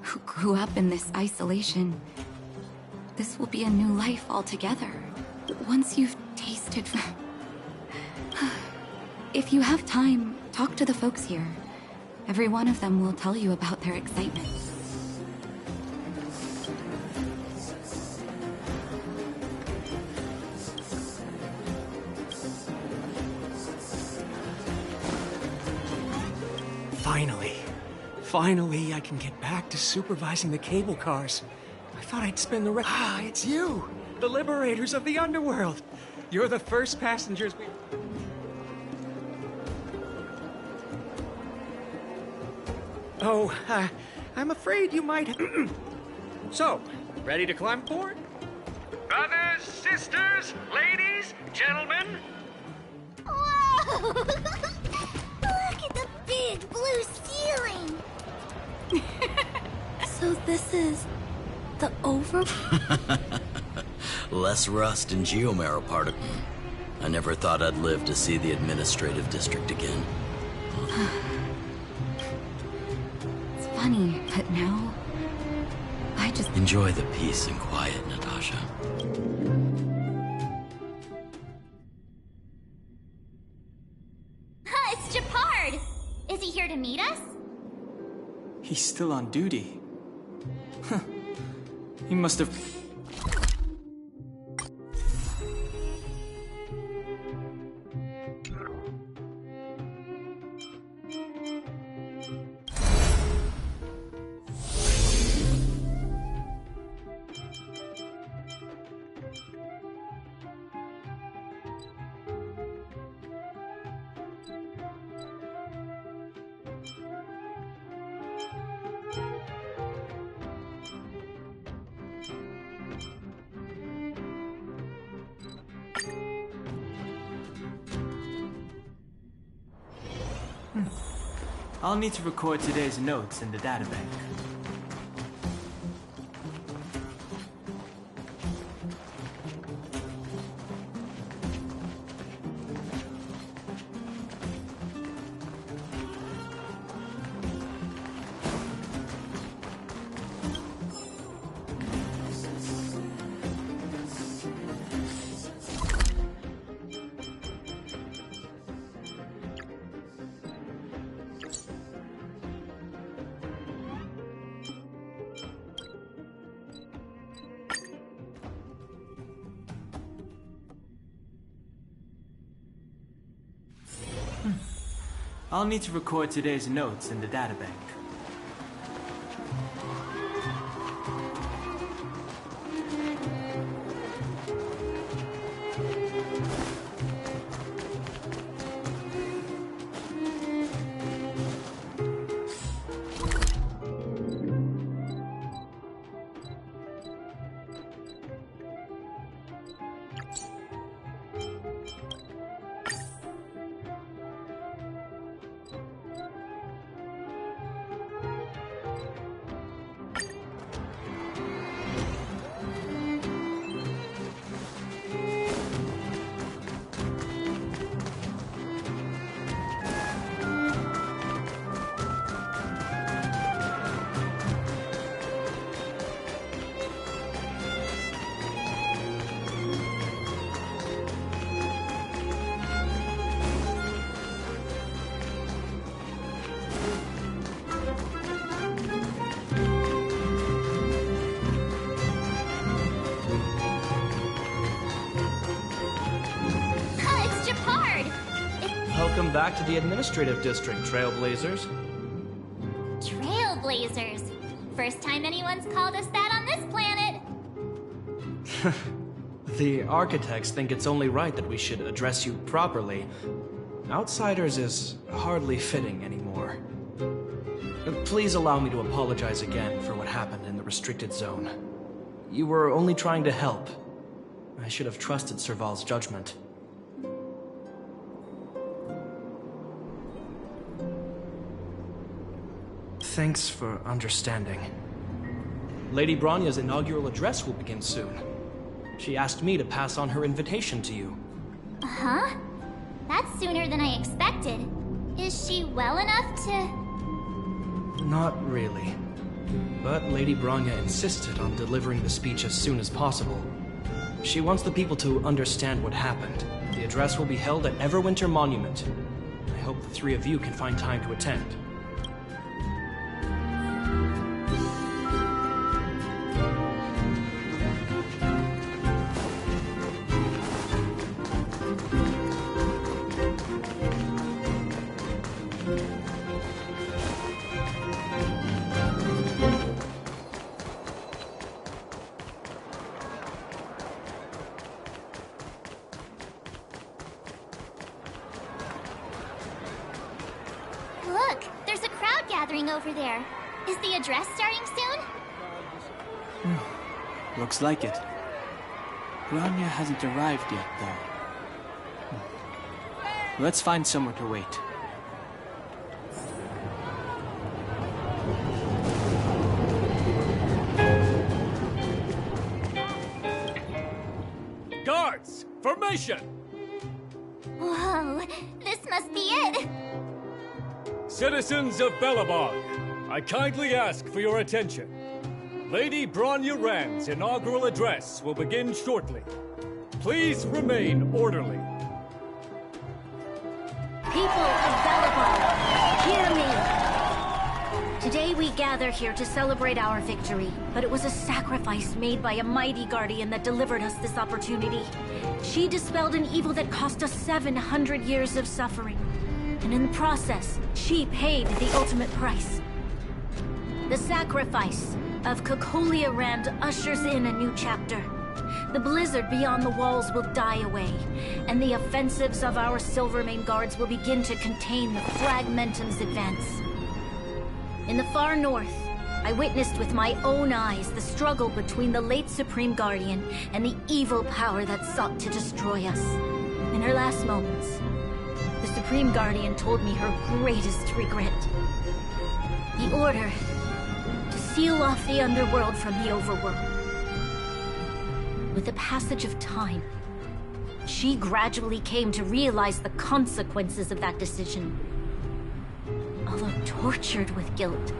[SPEAKER 1] who grew up in this isolation, this will be a new life altogether. Once you've tasted from... If you have time, talk to the folks here. Every one of them will tell you about their excitement.
[SPEAKER 15] Finally, I can get back to supervising the cable cars. I thought I'd spend the rest... Ah, it's you! The liberators of the underworld! You're the first passengers we... Oh, I'm afraid you might... So, ready to climb aboard?
[SPEAKER 16] Brothers, sisters, ladies, gentlemen.
[SPEAKER 4] Whoa! Look at the big blue ceiling!
[SPEAKER 14] So this is the over...
[SPEAKER 17] Less rust and geomarrow particle. I never thought I'd live to see the administrative district again.
[SPEAKER 1] It's funny, but now... I just...
[SPEAKER 17] Enjoy the peace and quiet, Natasha.
[SPEAKER 4] It's Japard! Is he here to meet us?
[SPEAKER 3] He's still on duty. Huh. He must have... I'll need to record today's notes in the databank. I'll need to record today's notes in the databank.
[SPEAKER 12] Welcome back to the administrative district, Trailblazers.
[SPEAKER 4] Trailblazers. First time anyone's called us that on this planet.
[SPEAKER 12] The architects think it's only right that we should address you properly. Outsiders is hardly fitting anymore. Please allow me to apologize again for what happened in the restricted zone. You were only trying to help. I should have trusted Serval's judgment. Thanks for understanding. Lady Bronya's inaugural address will begin soon. She asked me to pass on her invitation to you.
[SPEAKER 4] Huh? That's sooner than I expected. Is she well enough to...
[SPEAKER 12] Not really. But Lady Bronya insisted on delivering the speech as soon as possible. She wants the people to understand what happened. The address will be held at Everwinter Monument. I hope the three of you can find time to attend.
[SPEAKER 4] Look, there's a crowd gathering over there. Is the address starting soon?
[SPEAKER 3] Looks like it. Grania hasn't arrived yet, though. Let's find somewhere to wait.
[SPEAKER 16] Guards, formation!
[SPEAKER 4] Whoa, this must be it!
[SPEAKER 16] Citizens of Belobog, I kindly ask for your attention. Lady Bronya Rand's inaugural address will begin shortly. Please remain orderly.
[SPEAKER 18] People of Belobog, hear me! Today we gather here to celebrate our victory, but it was a sacrifice made by a mighty guardian that delivered us this opportunity. She dispelled an evil that cost us 700 years of suffering. And in the process, she paid the ultimate price. The sacrifice of Cocolia Rand ushers in a new chapter. The blizzard beyond the walls will die away, and the offensives of our Silvermane guards will begin to contain the Fragmentum's advance. In the far north, I witnessed with my own eyes the struggle between the late Supreme Guardian and the evil power that sought to destroy us. In her last moments, the Supreme Guardian told me her greatest regret. The order to seal off the underworld from the overworld. With the passage of time, she gradually came to realize the consequences of that decision. Although tortured with guilt,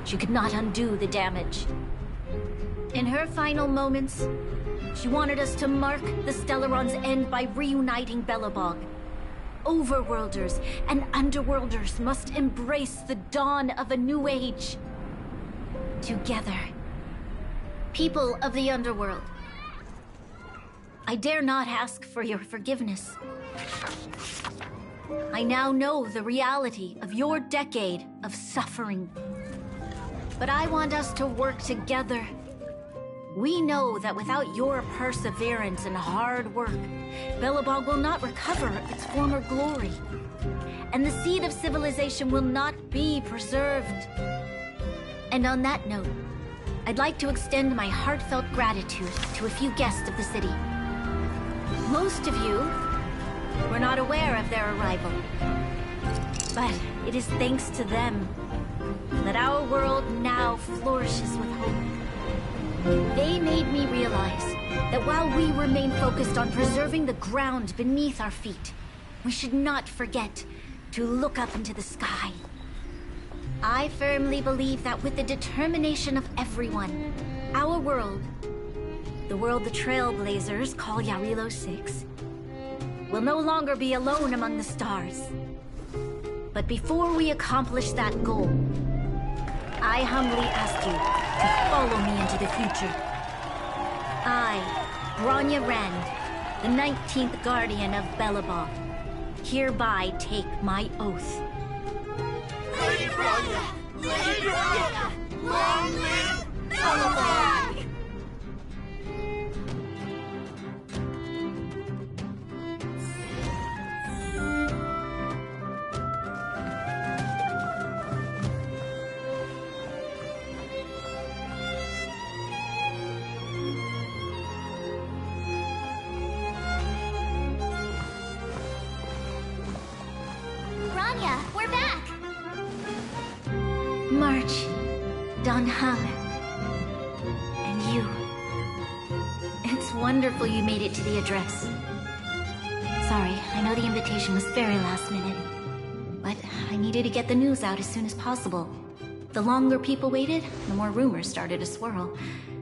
[SPEAKER 18] she could not undo the damage. In her final moments, she wanted us to mark the Stellaron's end by reuniting Belobog. Overworlders and Underworlders must embrace the dawn of a new age. Together. People of the Underworld, I dare not ask for your forgiveness. I now know the reality of your decade of suffering. But I want us to work together. We know that without your perseverance and hard work, Belobog will not recover its former glory. And the seed of civilization will not be preserved. And on that note, I'd like to extend my heartfelt gratitude to a few guests of the city. Most of you were not aware of their arrival. But it is thanks to them that our world now flourishes with hope. They made me realize that while we remain focused on preserving the ground beneath our feet, we should not forget to look up into the sky. I firmly believe that with the determination of everyone, our world, the world the Trailblazers call Yarilo 6, will no longer be alone among the stars. But before we accomplish that goal, I humbly ask you to follow me into the future. I, Bronya Rand, the 19th Guardian of Belobog, hereby take my oath.
[SPEAKER 19] Lady Bronya! Lady Bronya! Long live Belobog!
[SPEAKER 4] Bronya, we're back!
[SPEAKER 18] March, Don Hung, and you. It's wonderful you made it to the address. Sorry, I know the invitation was very last minute, but I needed to get the news out as soon as possible. The longer people waited, the more rumors started to swirl.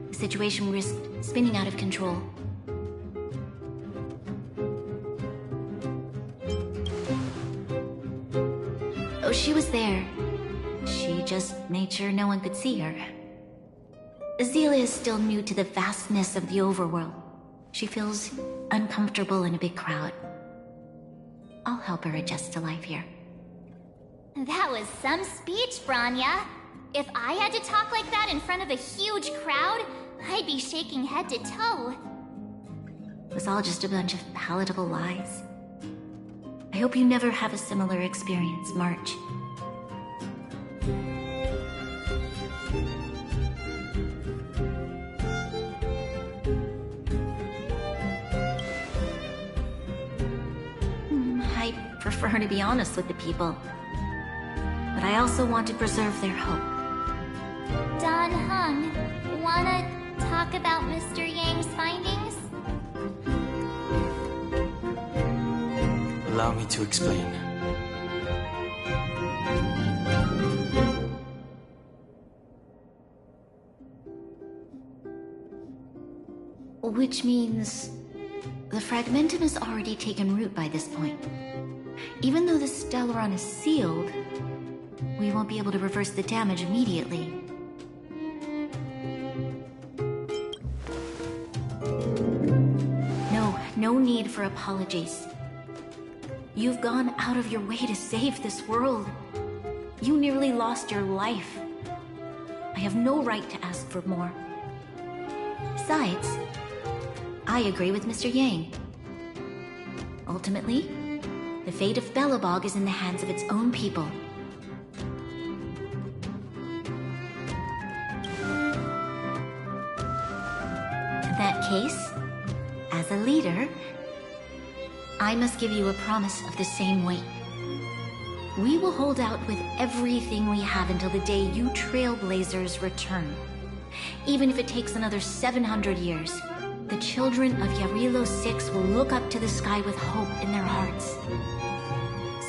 [SPEAKER 18] The situation risked spinning out of control. Oh, she was there. She just made sure no one could see her. Azalea is still new to the vastness of the overworld. She feels uncomfortable in a big crowd. I'll help her adjust to life here.
[SPEAKER 4] That was some speech, Bronya. If I had to talk like that in front of a huge crowd, I'd be shaking head to toe.
[SPEAKER 18] It was all just a bunch of palatable lies. I hope you never have a similar experience, March. for her to be honest with the people. But I also want to preserve their hope.
[SPEAKER 4] Don Hung, wanna talk about Mr. Yang's findings?
[SPEAKER 3] Allow me to explain.
[SPEAKER 18] Which means the Fragmentum has already taken root by this point. Even though the Stellaron is sealed, we won't be able to reverse the damage immediately. No need for apologies. You've gone out of your way to save this world. You nearly lost your life. I have no right to ask for more. Besides, I agree with Mr. Yang. Ultimately, the fate of Belobog is in the hands of its own people. In that case, as a leader, I must give you a promise of the same weight. We will hold out with everything we have until the day you Trailblazers return. Even if it takes another 700 years, the children of Yarilo 6 will look up to the sky with hope in their hearts.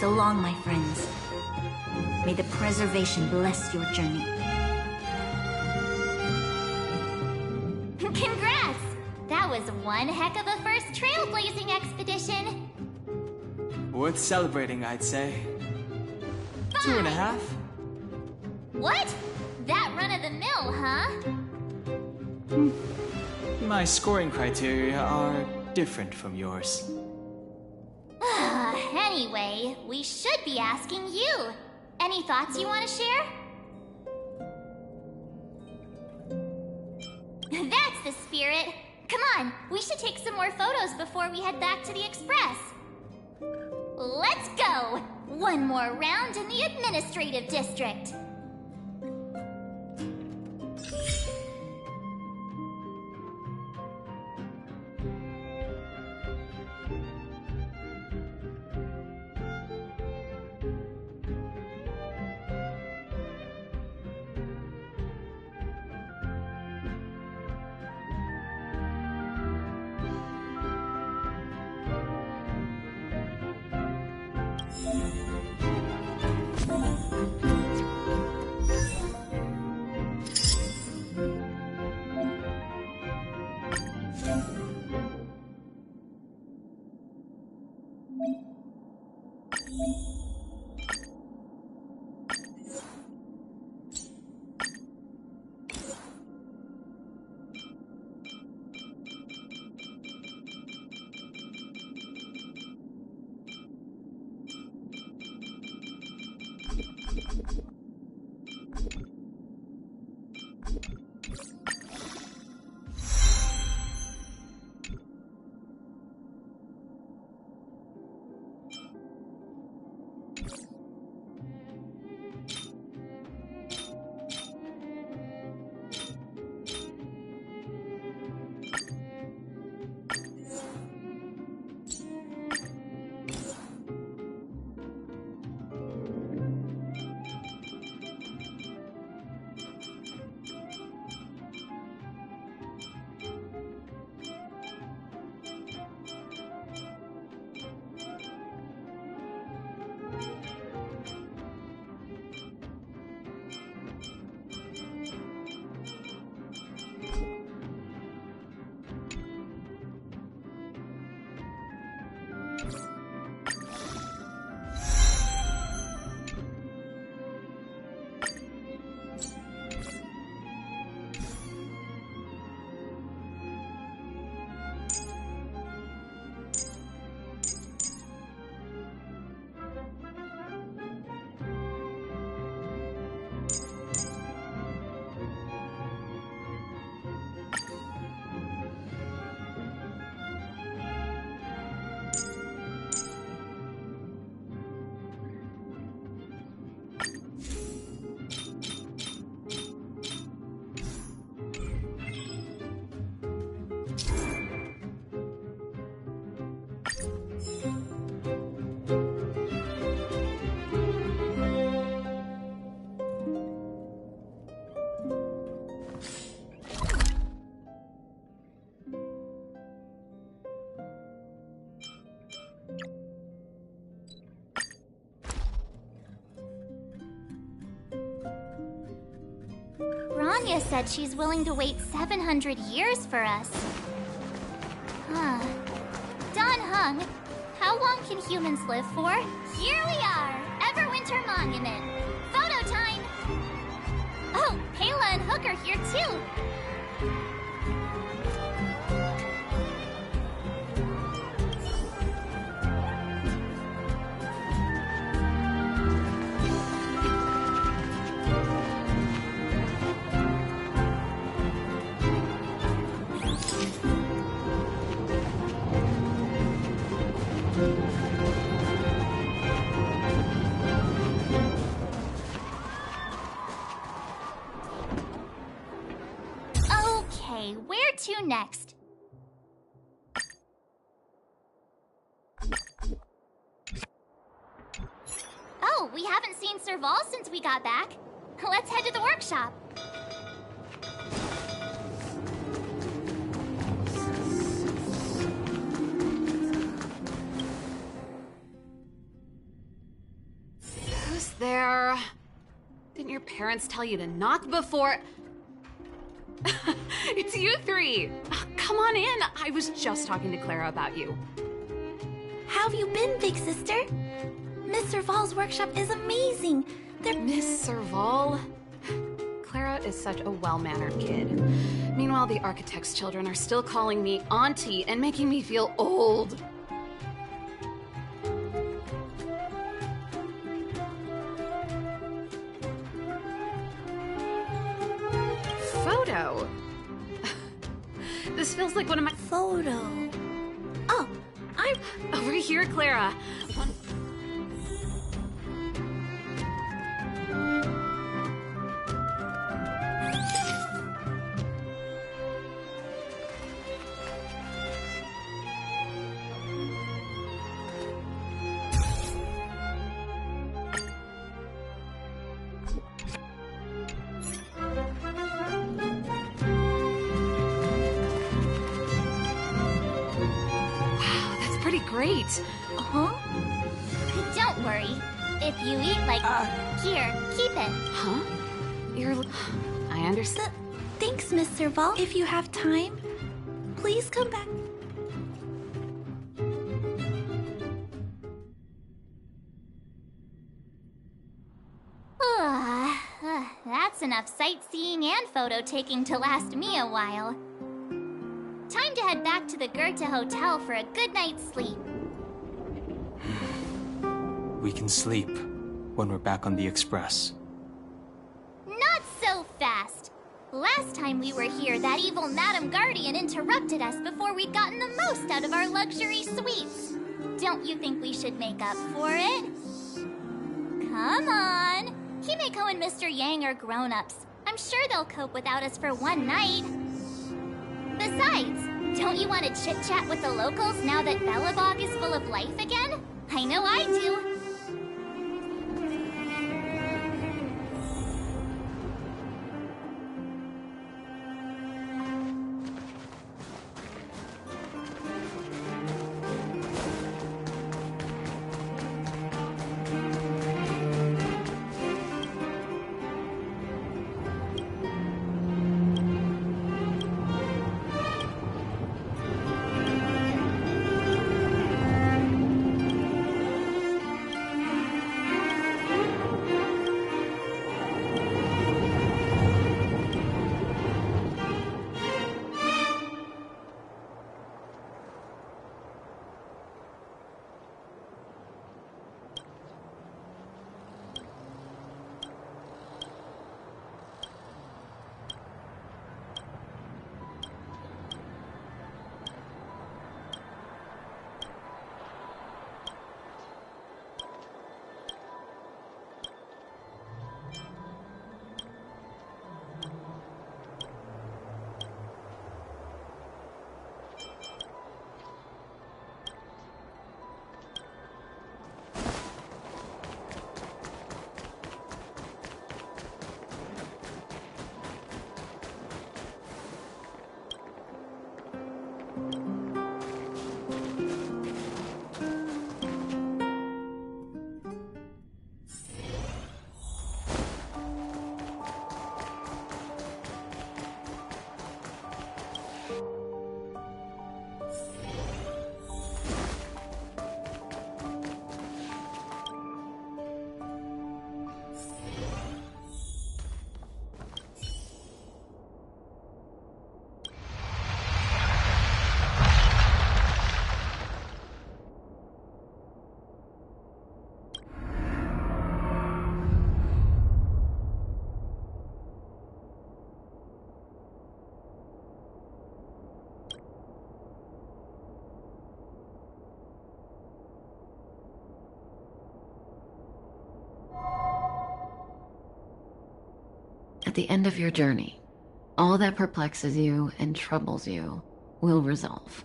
[SPEAKER 18] So long, my friends. May the preservation bless your journey.
[SPEAKER 4] Congrats! That was one heck of a first trailblazing expedition.
[SPEAKER 3] Worth celebrating, I'd say. 2.5?
[SPEAKER 4] What? That run-of-the-mill, huh?
[SPEAKER 3] My scoring criteria are different from yours.
[SPEAKER 4] Anyway, we should be asking you. Any thoughts you want to share? That's the spirit. Come on, we should take some more photos before we head back to the Express. Let's go! One more round in the administrative district. Bronya said she's willing to wait 700 years for us. Huh. Don Hung, how long can humans live for? Here we are, Everwinter Monument. Photo time! Oh, Payla and Hook are here too. Okay, where to next? Oh, we haven't seen Serval since we got back. Let's head to the workshop.
[SPEAKER 20] Who's there? Didn't your parents tell you to knock before... It's you three! Come on in! I was just talking to Clara about you.
[SPEAKER 14] How have you been, big sister? Miss Serval's workshop is amazing.
[SPEAKER 20] Miss Serval? Clara is such a well-mannered kid. Meanwhile, the architect's children are still calling me auntie and making me feel old. Photo? This feels like one of my...
[SPEAKER 14] Photo. Oh, I'm...
[SPEAKER 20] Over here, Clara. Great.
[SPEAKER 4] Huh? Don't worry. If you eat like... Here, keep it.
[SPEAKER 20] Huh? I understand.
[SPEAKER 14] Thanks, Miss Serval. If you have time, please come back.
[SPEAKER 4] That's enough sightseeing and photo taking to last me a while. Time to head back to the Goethe Hotel for a good night's sleep.
[SPEAKER 3] We can sleep when we're back on the Express.
[SPEAKER 4] Not so fast. Last time we were here, that evil Madam Guardian interrupted us before we'd gotten the most out of our luxury suites. Don't you think we should make up for it? Come on. Himeko and Mr. Yang are grown-ups. I'm sure they'll cope without us for one night. Besides, don't you want to chit-chat with the locals now that Belobog is full of life again? I know I do.
[SPEAKER 21] the end of your journey, all that perplexes you and troubles you will resolve.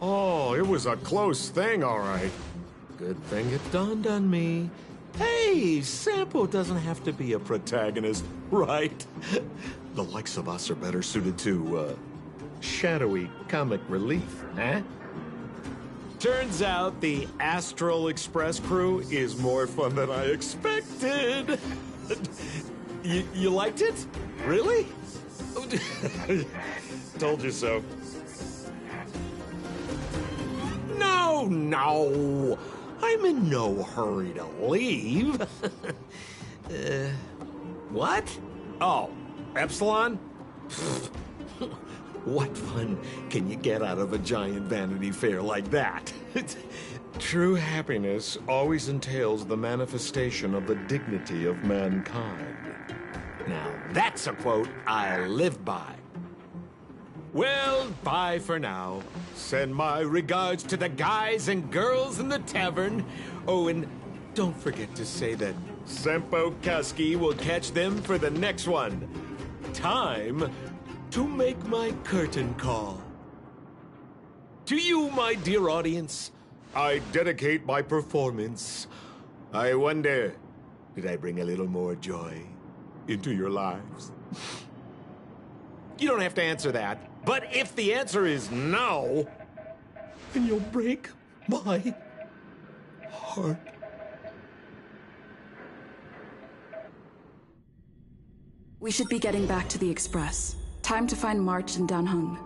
[SPEAKER 22] Oh, it was a close thing, all right. Good thing it dawned on me. Hey, Sampo doesn't have to be a protagonist, right? The likes of us are better suited to, shadowy comic relief, eh? Turns out the Astral Express crew is more fun than I expected. You liked it? Really? Told you so. No! I'm in no hurry to leave. What? Oh, Epsilon? What fun can you get out of a giant Vanity Fair like that? True happiness always entails the manifestation of the dignity of mankind. Now, that's a quote I live by. Well, bye for now. Send my regards to the guys and girls in the tavern. Oh, and don't forget to say that Sempo Kaski will catch them for the next one. Time to make my curtain call. To you, my dear audience, I dedicate my performance. I wonder, did I bring a little more joy into your lives? You don't have to answer that. But if the answer is no, then you'll break my heart.
[SPEAKER 23] We should be getting back to the Express. Time to find March and Danheng.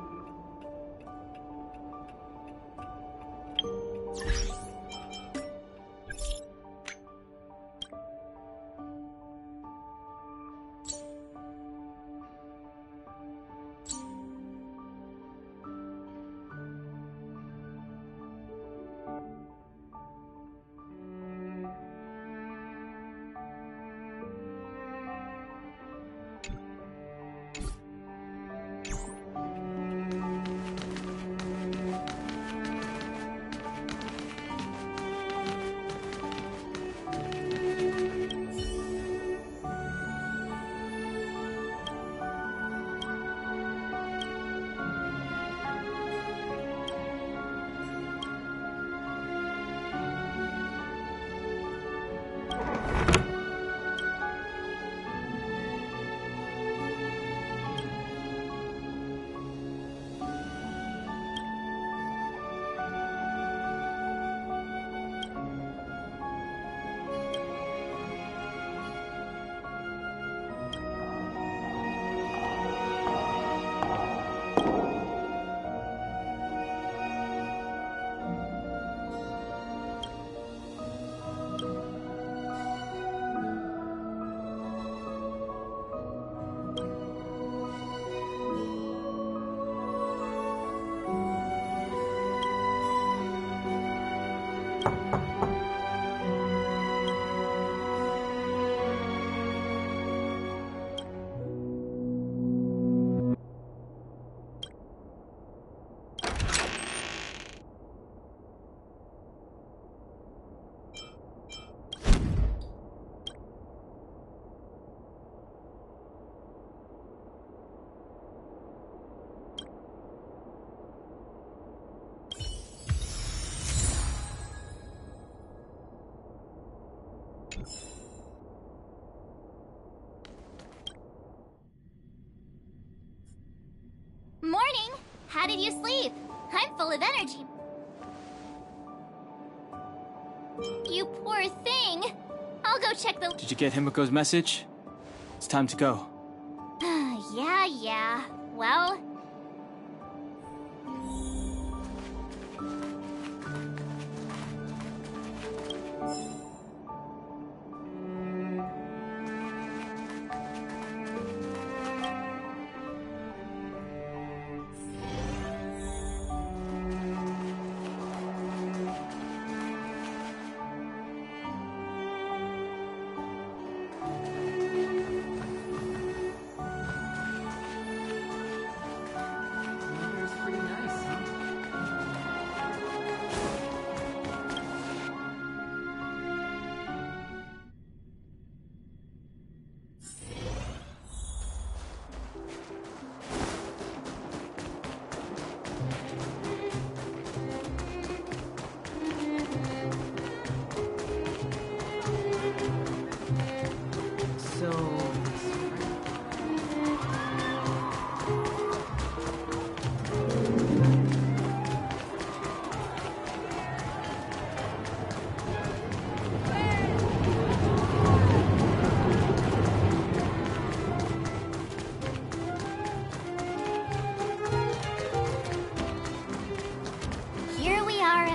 [SPEAKER 4] Morning! How did you sleep? I'm full of energy. You poor thing. I'll go check the...
[SPEAKER 3] Did you get Himiko's message? It's time to go.
[SPEAKER 4] Yeah. Well...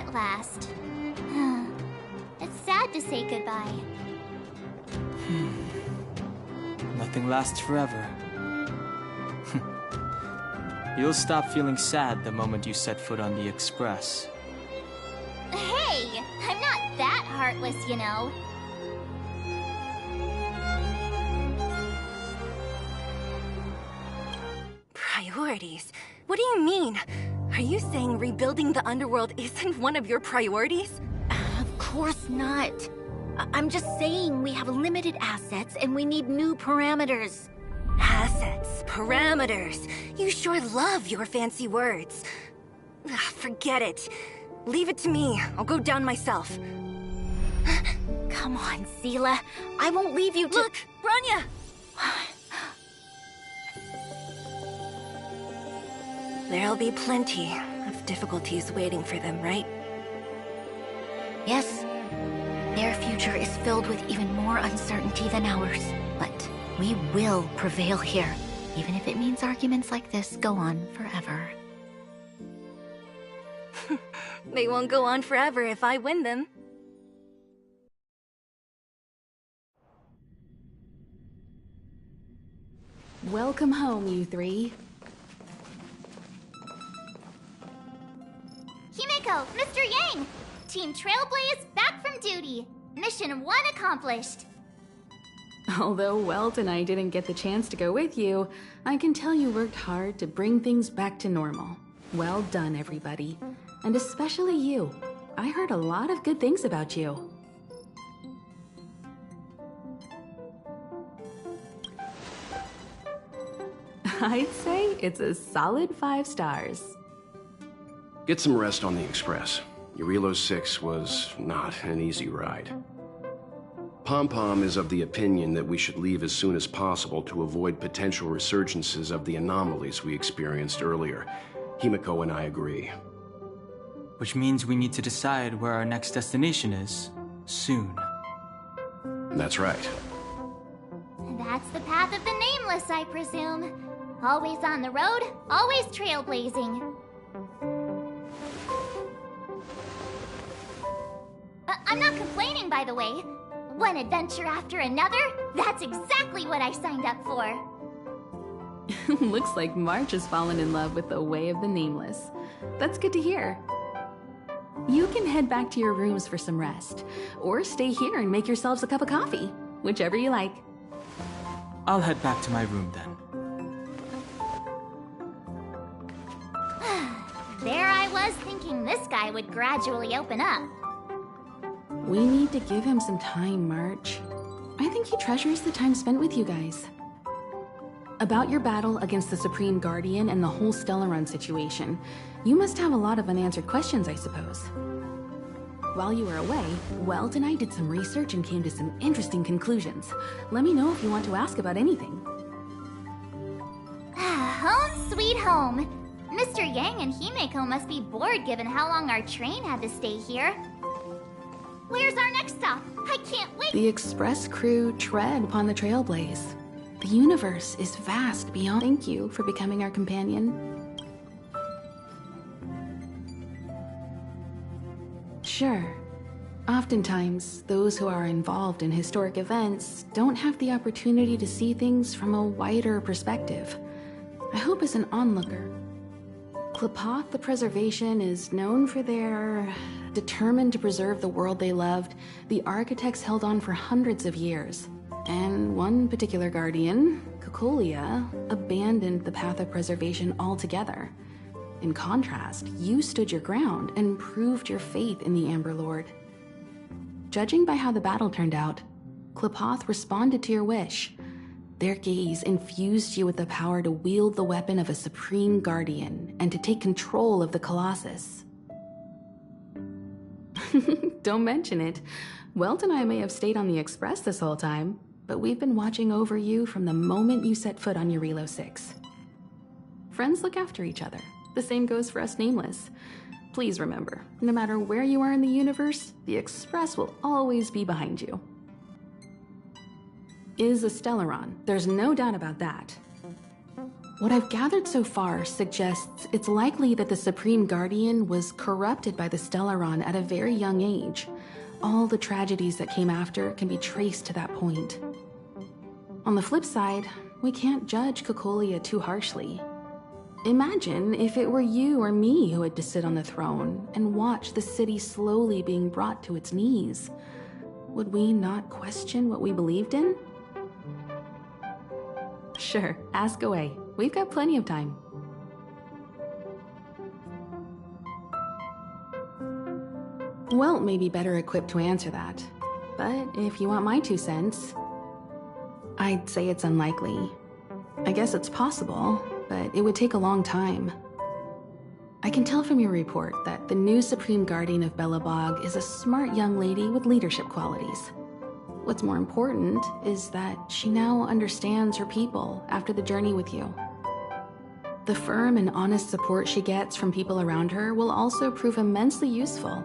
[SPEAKER 4] at last. It's sad to say goodbye.
[SPEAKER 3] Nothing lasts forever. You'll stop feeling sad the moment you set foot on the Express.
[SPEAKER 4] Hey, I'm not that heartless, you know.
[SPEAKER 6] Priorities? What do you mean? Are you saying rebuilding the underworld isn't one of your priorities?
[SPEAKER 18] Of course not. I'm just saying we have limited assets and we need new parameters.
[SPEAKER 6] Assets, parameters. You sure love your fancy words. Forget it. Leave it to me. I'll go down myself.
[SPEAKER 18] Come on, Seela. I won't leave you to—
[SPEAKER 6] Look, Bronya! There'll be plenty of difficulties waiting for them, right?
[SPEAKER 18] Yes. Their future is filled with even more uncertainty than ours. But we will prevail here, even if it means arguments like this go on forever.
[SPEAKER 6] They won't go on forever if I win them.
[SPEAKER 9] Welcome home, you three.
[SPEAKER 4] Himeko, Mr. Yang! Team Trailblaze back from duty. Mission 1 accomplished.
[SPEAKER 9] Although Welt and I didn't get the chance to go with you, I can tell you worked hard to bring things back to normal. Well done, everybody. And especially you. I heard a lot of good things about you. I'd say it's a solid 5 stars.
[SPEAKER 8] Get some rest on the Express. Urilo 6 was not an easy ride. Pom-Pom is of the opinion that we should leave as soon as possible to avoid potential resurgences of the anomalies we experienced earlier. Himeko and I agree.
[SPEAKER 3] Which means we need to decide where our next destination is, soon.
[SPEAKER 8] That's right.
[SPEAKER 4] That's the path of the Nameless, I presume. Always on the road, always trailblazing. I'm not complaining, by the way. One adventure after another, that's exactly what I signed up for.
[SPEAKER 9] Looks like March has fallen in love with the way of the Nameless. That's good to hear. You can head back to your rooms for some rest, or stay here and make yourselves a cup of coffee, whichever you like.
[SPEAKER 3] I'll head back to my room then.
[SPEAKER 4] There I was thinking this guy would gradually open up.
[SPEAKER 9] We need to give him some time, March. I think he treasures the time spent with you guys. About your battle against the Supreme Guardian and the whole Stellaron situation, you must have a lot of unanswered questions, I suppose. While you were away, Welt and I did some research and came to some interesting conclusions. Let me know if you want to ask about anything.
[SPEAKER 4] Home sweet home. Mr. Yang and Himeko must be bored given how long our train had to stay here. Where's our next stop? I can't wait!
[SPEAKER 9] The Express crew tread upon the Trailblaze. The universe is vast beyond— Thank you for becoming our companion. Sure. Oftentimes, those who are involved in historic events don't have the opportunity to see things from a wider perspective. I hope as an onlooker. Klapoth the Preservation is known for their— determined to preserve the world they loved, the architects held on for hundreds of years. And one particular guardian, Cocolia, abandoned the path of preservation altogether. In contrast, you stood your ground and proved your faith in the Amber Lord. Judging by how the battle turned out, Klapoth responded to your wish. Their gaze infused you with the power to wield the weapon of a supreme guardian and to take control of the Colossus. Don't mention it. Welt and I may have stayed on the Express this whole time, but we've been watching over you from the moment you set foot on Urilo 6. Friends look after each other. The same goes for us Nameless. Please remember, no matter where you are in the universe, the Express will always be behind you. Is a Stellaron, there's no doubt about that. What I've gathered so far suggests it's likely that the Supreme Guardian was corrupted by the Stellaron at a very young age. All the tragedies that came after can be traced to that point. On the flip side, we can't judge Cocolia too harshly. Imagine if it were you or me who had to sit on the throne and watch the city slowly being brought to its knees. Would we not question what we believed in? Sure, ask away. We've got plenty of time. Welt may be better equipped to answer that, but if you want my 2 cents, I'd say it's unlikely. I guess it's possible, but it would take a long time. I can tell from your report that the new Supreme Guardian of Belobog is a smart young lady with leadership qualities. What's more important is that she now understands her people after the journey with you. The firm and honest support she gets from people around her will also prove immensely useful.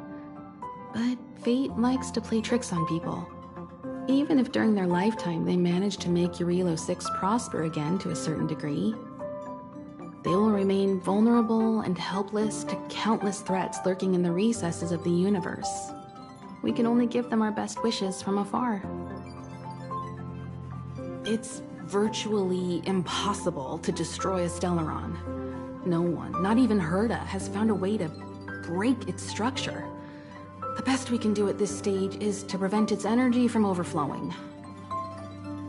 [SPEAKER 9] But fate likes to play tricks on people. Even if during their lifetime they manage to make Eurilo 6 prosper again to a certain degree, they will remain vulnerable and helpless to countless threats lurking in the recesses of the universe. We can only give them our best wishes from afar. It's virtually impossible to destroy a Stellaron. No one, not even Herta, has found a way to break its structure. The best we can do at this stage is to prevent its energy from overflowing.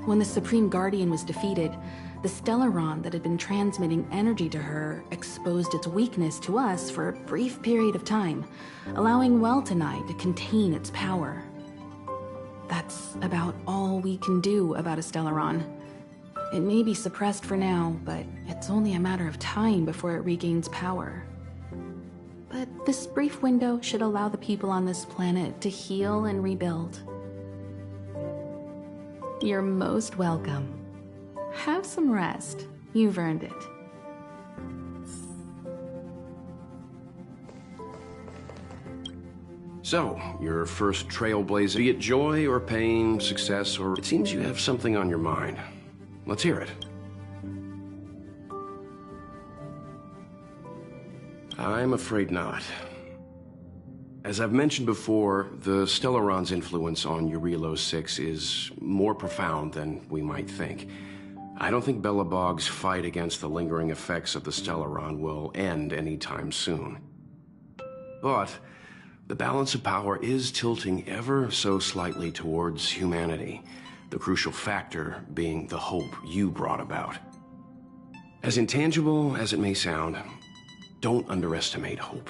[SPEAKER 9] When the Supreme Guardian was defeated, the Stellaron that had been transmitting energy to her exposed its weakness to us for a brief period of time, allowing Welt and I to contain its power. That's about all we can do about a Stellaron. It may be suppressed for now, but it's only a matter of time before it regains power. But this brief window should allow the people on this planet to heal and rebuild. You're most welcome. Have some rest. You've earned it.
[SPEAKER 8] So, your first trailblazer, be it joy or pain, success, or it seems you have something on your mind. Let's hear it. I'm afraid not. As I've mentioned before, the Stellaron's influence on Eurilo 6 is more profound than we might think. I don't think Belobog's fight against the lingering effects of the Stellaron will end anytime soon. But the balance of power is tilting ever so slightly towards humanity, the crucial factor being the hope you brought about. As intangible as it may sound, don't underestimate hope,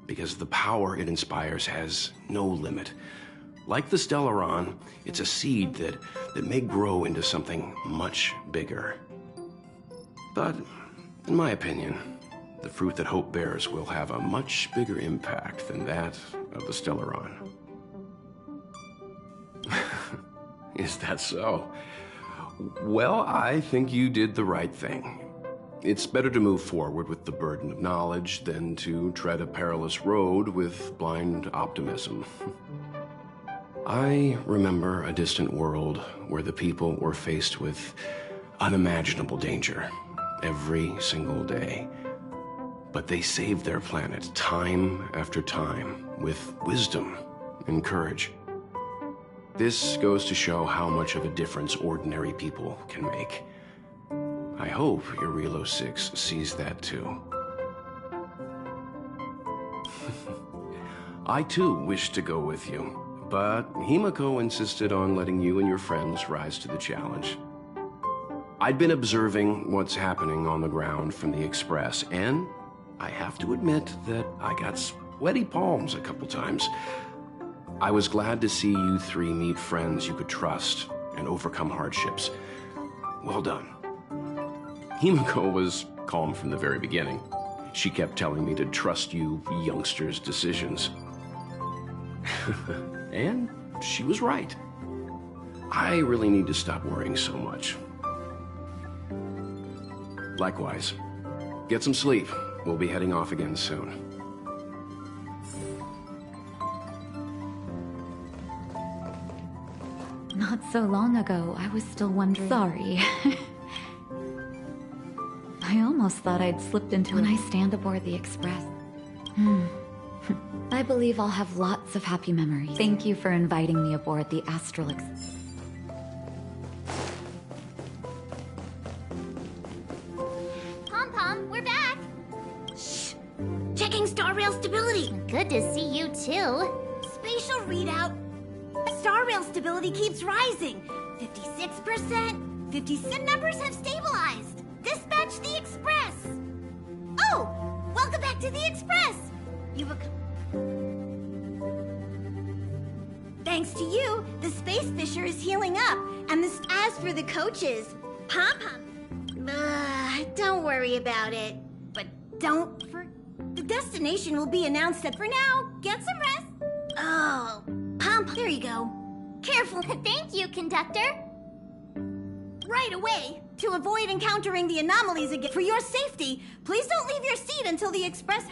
[SPEAKER 8] because the power it inspires has no limit. Like the Stellaron, it's a seed that may grow into something much bigger. But, in my opinion, the fruit that hope bears will have a much bigger impact than that of the Stellaron. Is that so? Well, I think you did the right thing. It's better to move forward with the burden of knowledge than to tread a perilous road with blind optimism. I remember a distant world where the people were faced with unimaginable danger every single day. But they saved their planet time after time with wisdom and courage. This goes to show how much of a difference ordinary people can make. I hope Eurilo 6 sees that too. I too wish to go with you, but Himiko insisted on letting you and your friends rise to the challenge. I'd been observing what's happening on the ground from the Express, and I have to admit that I got sweaty palms a couple times. I was glad to see you three meet friends you could trust and overcome hardships. Well done. Himiko was calm from the very beginning. She kept telling me to trust you youngsters' decisions. And she was right. I really need to stop worrying so much. Likewise. Get some sleep. We'll be heading off again soon.
[SPEAKER 1] Not so long ago, I was still wondering. Sorry. almost thought I'd slipped into when I stand aboard the Express. I believe I'll have lots of happy memories. Thank you for inviting me aboard the Astral Express.
[SPEAKER 4] Pom-Pom, we're back!
[SPEAKER 5] Shh! Checking star rail stability!
[SPEAKER 4] Good to see you too.
[SPEAKER 5] Spatial readout. Star rail stability keeps rising. 56%. 57 numbers have stabilized. Dispatch the Express. Oh! Welcome back to the Express! You've Thanks to you, the space fissure is healing up. And as for the coaches, Pom-Pom, don't worry about it. But the destination will be announced for now. Get some rest. Oh, Pom, there you go. Careful.
[SPEAKER 4] Thank you, conductor.
[SPEAKER 5] Right away. To avoid encountering the anomalies again. For your safety, please don't leave your seat until the Express...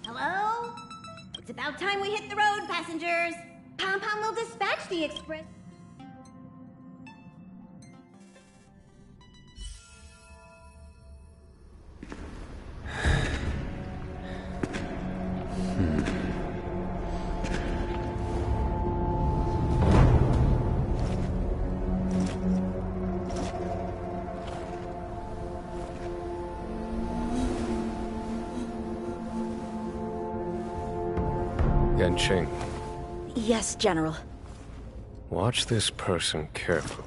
[SPEAKER 5] Hello? It's about time we hit the road, passengers. Pom-Pom will dispatch the Express.
[SPEAKER 7] Yanqing,
[SPEAKER 6] Yes, General.
[SPEAKER 7] watch this person carefully.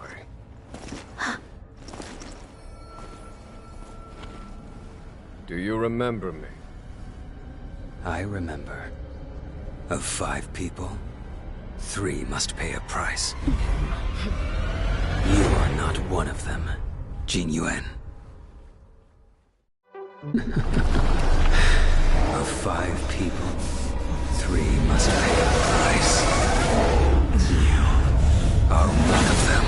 [SPEAKER 7] Do you remember me?
[SPEAKER 11] I remember.
[SPEAKER 10] Of 5 people, 3 must pay a price. You are not one of them, Jin Yuan. Of 5 people, 3 must pay a price. You are one of them.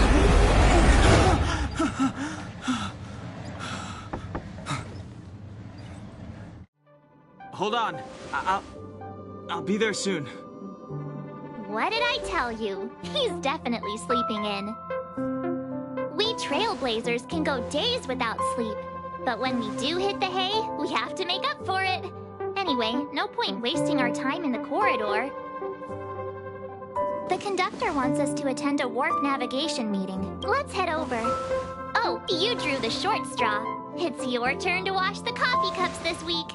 [SPEAKER 3] Hold on. I'll be there soon.
[SPEAKER 4] What did I tell you? He's definitely sleeping in. We trailblazers can go days without sleep, but when we do hit the hay, we have to make up for it. Anyway, no point wasting our time in the corridor. The conductor wants us to attend a warp navigation meeting. Let's head over. Oh, you drew the short straw. It's your turn to wash the coffee cups this week.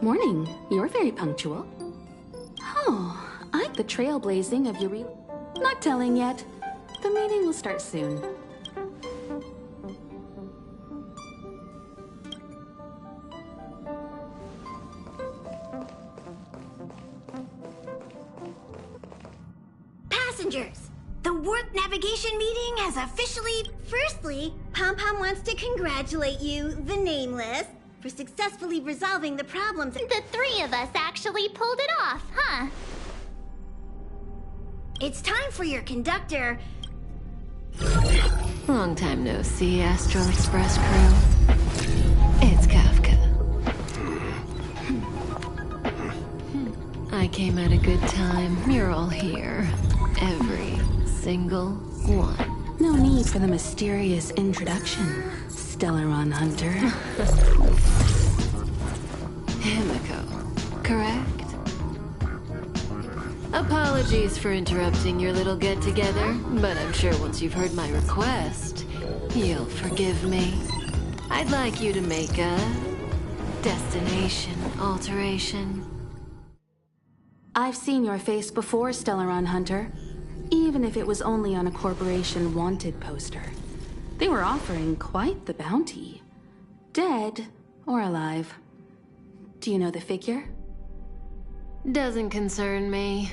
[SPEAKER 9] Morning. You're very punctual. Oh, I'm the trailblazing of your Not telling yet. The meeting will start soon.
[SPEAKER 5] Passengers, the warp navigation meeting has officially... Firstly, Pom-Pom wants to congratulate you, the Nameless, for successfully resolving the problems.
[SPEAKER 4] The 3 of us actually pulled it off, huh?
[SPEAKER 5] It's time for your conductor.
[SPEAKER 21] Long time no see, Astral Express crew. It's Kafka. I came at a good time. You're all here. Every single one.
[SPEAKER 9] No need for the mysterious introduction, Stellaron Hunter.
[SPEAKER 21] Himiko, correct? Apologies for interrupting your little get-together, but I'm sure once you've heard my request, you'll forgive me. I'd like you to make a destination alteration.
[SPEAKER 9] I've seen your face before, Stellaron Hunter. Even if it was only on a corporation wanted poster. They were offering quite the bounty. Dead or alive. Do you know the figure?
[SPEAKER 21] Doesn't concern me.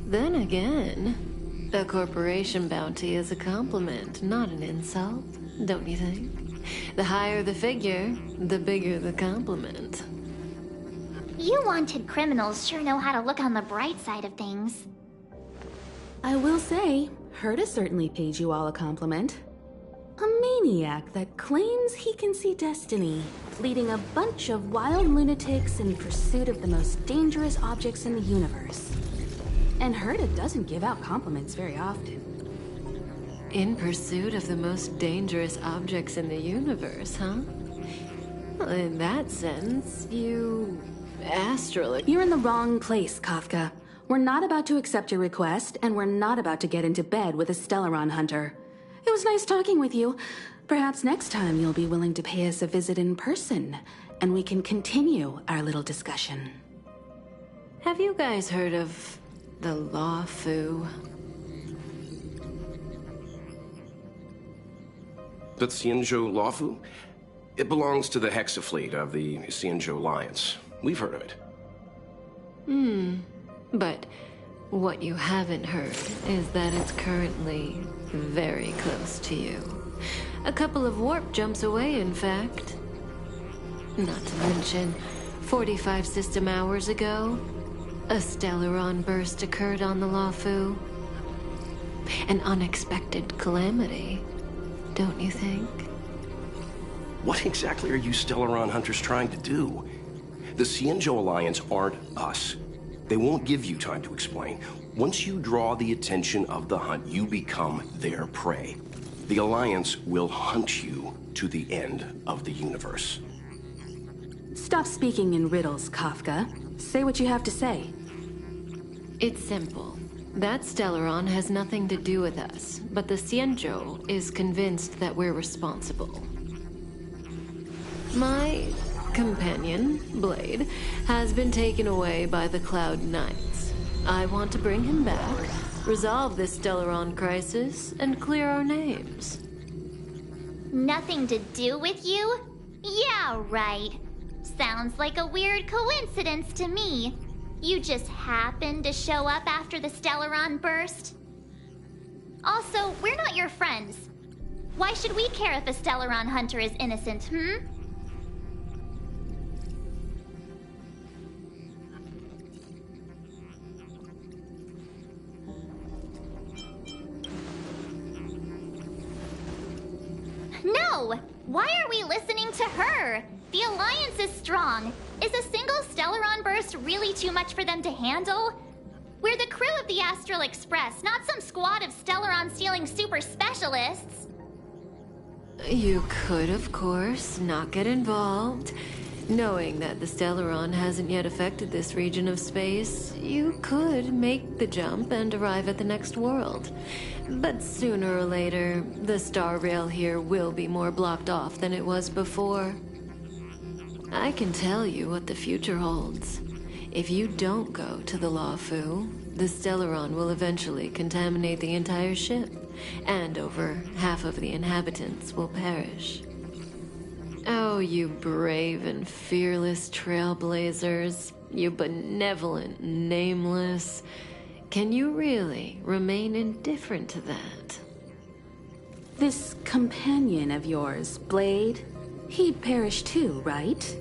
[SPEAKER 21] Then again, a corporation bounty is a compliment, not an insult, don't you think? The higher the figure, the bigger the compliment.
[SPEAKER 4] You wanted criminals sure know how to look on the bright side of things.
[SPEAKER 9] I will say, Herta certainly paid you all a compliment. A maniac that claims he can see destiny, leading a bunch of wild lunatics in pursuit of the most dangerous objects in the universe. And Herta doesn't give out compliments very often.
[SPEAKER 21] In pursuit of the most dangerous objects in the universe, huh? Well, in that sense, you... astral...
[SPEAKER 9] You're in the wrong place, Kafka. We're not about to accept your request, and we're not about to get into bed with a Stellaron Hunter. It was nice talking with you. Perhaps next time you'll be willing to pay us a visit in person, and we can continue our little discussion.
[SPEAKER 21] Have you guys heard of the Law Fu?
[SPEAKER 8] The Xianzhou Lawfu? It belongs to the Hexafleet of the Xianzhou Alliance. We've heard of it.
[SPEAKER 21] But what you haven't heard is that it's currently very close to you. A couple of warp jumps away, in fact. Not to mention 45 system hours ago, a Stellaron burst occurred on the Luofu. An unexpected calamity, don't you think?
[SPEAKER 8] What exactly are you Stellaron hunters trying to do? The Xianzhou Alliance aren't us. They won't give you time to explain. Once you draw the attention of the hunt, you become their prey. The Alliance will hunt you to the end of the universe.
[SPEAKER 23] Stop speaking in riddles, Kafka. Say what you have to say.
[SPEAKER 21] It's simple. That Stellaron has nothing to do with us, but the Xianzhou is convinced that we're responsible. My companion, Blade, has been taken away by the Cloud Knights. I want to bring him back, resolve this Stellaron crisis, and clear our names.
[SPEAKER 4] Nothing to do with you? Yeah, right. Sounds like a weird coincidence to me. You just happened to show up after the Stellaron burst? Also, we're not your friends. Why should we care if a Stellaron hunter is innocent, No! Why are we listening to her? The Alliance is strong. Is a single Stellaron burst really too much for them to handle? We're the crew of the Astral Express, not some squad of Stellaron-stealing super specialists.
[SPEAKER 21] You could, of course, not get involved. Knowing that the Stellaron hasn't yet affected this region of space, you could make the jump and arrive at the next world. But sooner or later, the star rail here will be more blocked off than it was before. I can tell you what the future holds. If you don't go to the Luofu, the Stellaron will eventually contaminate the entire ship, and over half of the inhabitants will perish. Oh, you brave and fearless trailblazers, you benevolent nameless. Can you really remain indifferent to that?
[SPEAKER 23] This companion of yours, Blade, he'd perish too, right?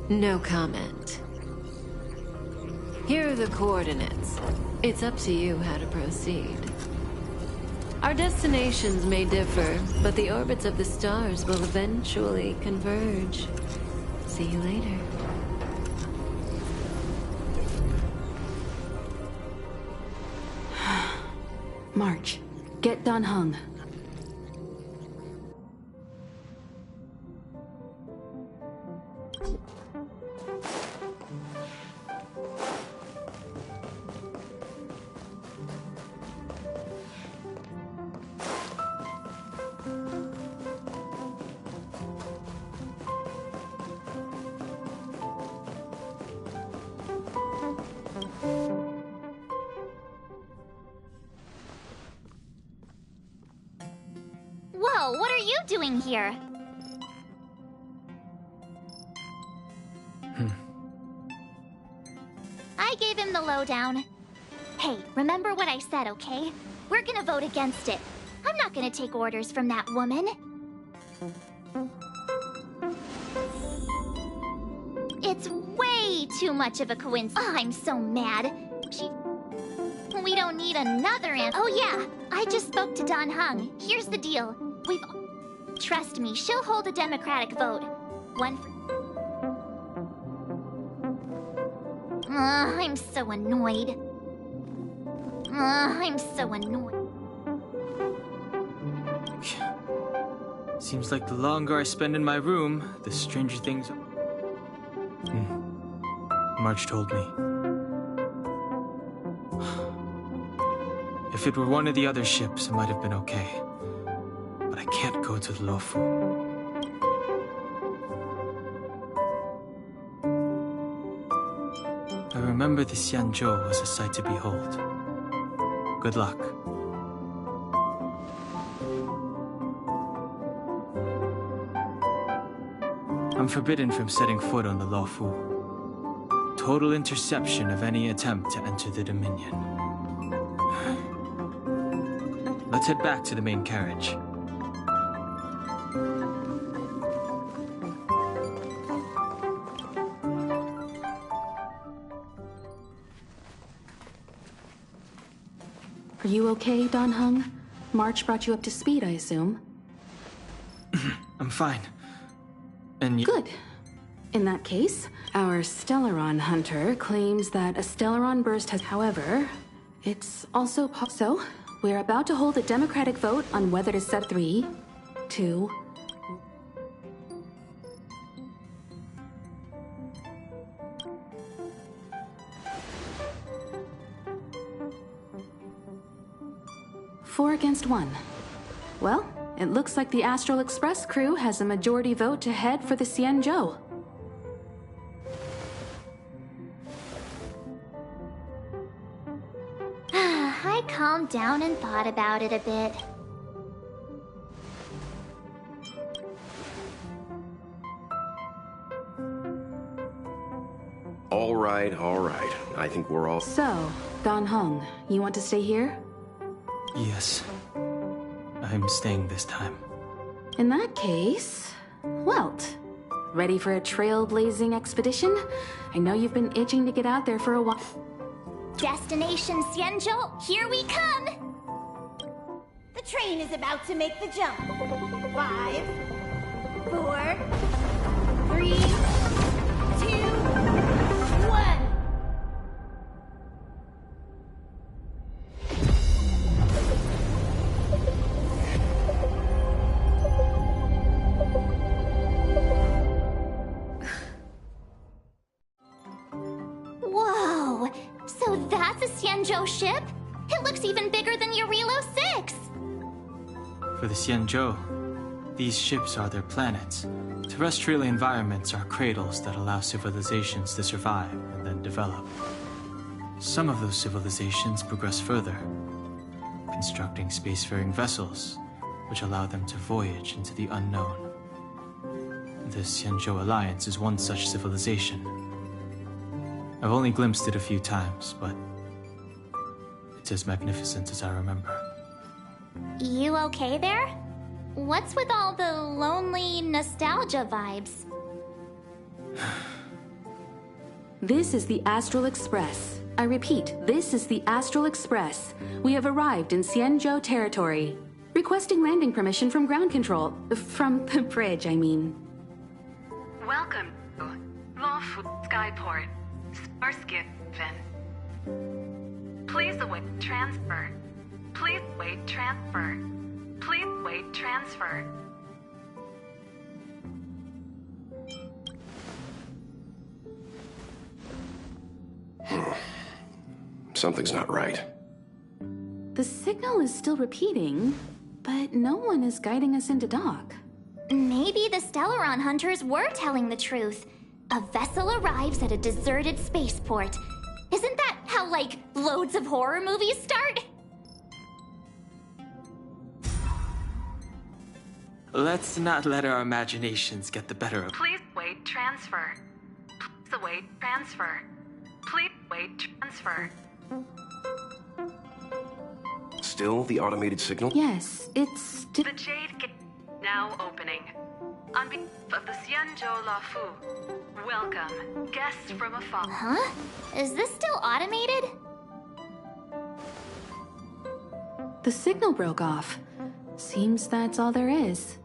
[SPEAKER 21] No comment. Here are the coordinates. It's up to you how to proceed. Our destinations may differ, but the orbits of the stars will eventually converge. See you later.
[SPEAKER 23] March. Get Dan Heng.
[SPEAKER 4] Whoa, what are you doing here? I gave him the lowdown. Hey, remember what I said, okay? We're gonna vote against it. I'm not gonna take orders from that woman. It's way too much of a coincidence. Oh, I'm so mad. We don't need another Oh yeah, I just spoke to Dan Heng. Here's the deal. Trust me, she'll hold a democratic vote. One for... I'm so annoyed. I'm so annoyed.
[SPEAKER 3] Seems like the longer I spend in my room, the stranger things... March told me. If it were one of the other ships, it might have been okay. But I can't go to the Luofu. I remember the Xianzhou was a sight to behold. Good luck. I'm forbidden from setting foot on the Luofu. Total interception of any attempt to enter the Dominion. Let's head back to the main carriage.
[SPEAKER 9] okay, Don Hung? March brought you up to speed, I assume?
[SPEAKER 3] I'm fine. And you...
[SPEAKER 9] Good. In that case, our Stellaron hunter claims that a Stellaron burst has... However, it's also... So, we're about to hold a democratic vote on whether to set 3, 2... Four against 1. Well, it looks like the Astral Express crew has a majority vote to head for the Xianzhou.
[SPEAKER 4] I calmed down and thought about it a bit.
[SPEAKER 8] All right, all right. I think we're all...
[SPEAKER 9] So, Don Hung, you want to stay here?
[SPEAKER 3] Yes. I'm staying this time.
[SPEAKER 9] In that case, Welt, ready for a trailblazing expedition? I know you've been itching to get out there for a while.
[SPEAKER 4] Destination Xianzhou, here we come!
[SPEAKER 19] The train is about to make the jump. 5, 4, 3, 2, 1.
[SPEAKER 4] Whoa! So that's a Xianzhou ship? It looks even bigger than Eurilo 6!
[SPEAKER 3] For the Xianzhou, these ships are their planets. Terrestrial environments are cradles that allow civilizations to survive and then develop. Some of those civilizations progress further, constructing spacefaring vessels, which allow them to voyage into the unknown. The Xianzhou Alliance is one such civilization. I've only glimpsed it a few times, but it's as magnificent as I remember.
[SPEAKER 4] You okay there? What's with all the lonely nostalgia vibes?
[SPEAKER 9] This is the Astral Express. I repeat, this is the Astral Express. We have arrived in Xianzhou territory. Requesting landing permission from ground control. From the bridge, I mean.
[SPEAKER 20] Welcome to Lawfu Skyport. Starsky Finn. Please await transfer. Please wait transfer. Please wait transfer.
[SPEAKER 8] Something's not right.
[SPEAKER 9] The signal is still repeating, but no one is guiding us into dock.
[SPEAKER 4] Maybe the Stellaron hunters were telling the truth. A vessel arrives at a deserted spaceport. Isn't that how, like, loads of horror movies start?
[SPEAKER 3] Let's not let our imaginations get the better of...
[SPEAKER 20] Please wait transfer. Please await transfer. Please wait transfer.
[SPEAKER 8] Still the automated signal?
[SPEAKER 9] Yes, it's...
[SPEAKER 20] The Jade Gate now opening. On behalf of the Xianzhou Lawfu, welcome, guests from afar.
[SPEAKER 4] Huh? Is this still automated?
[SPEAKER 9] The signal broke off. Seems that's all there is.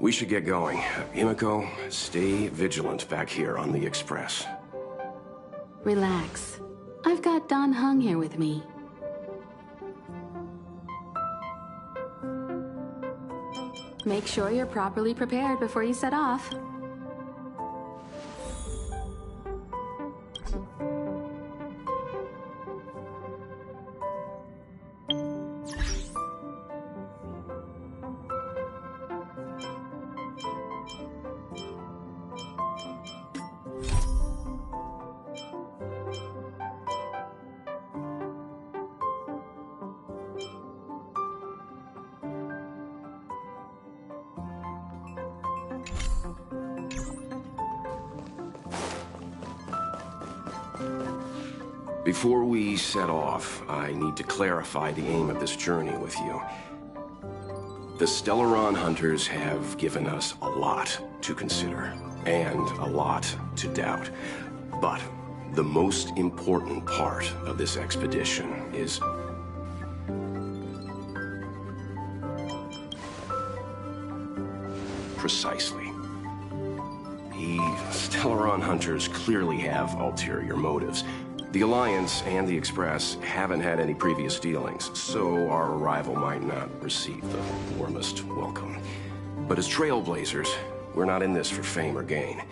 [SPEAKER 8] We should get going. Himiko, stay vigilant back here on the Express.
[SPEAKER 9] Relax. I've got Don Hung here with me. Make sure you're properly prepared before you set off.
[SPEAKER 8] Before we set off, I need to clarify the aim of this journey with you. The Stellaron hunters have given us a lot to consider, and a lot to doubt. But the most important part of this expedition is Precisely. The Stellaron hunters clearly have ulterior motives. The Alliance and the Express haven't had any previous dealings, so our arrival might not receive the warmest welcome. But as trailblazers, we're not in this for fame or gain.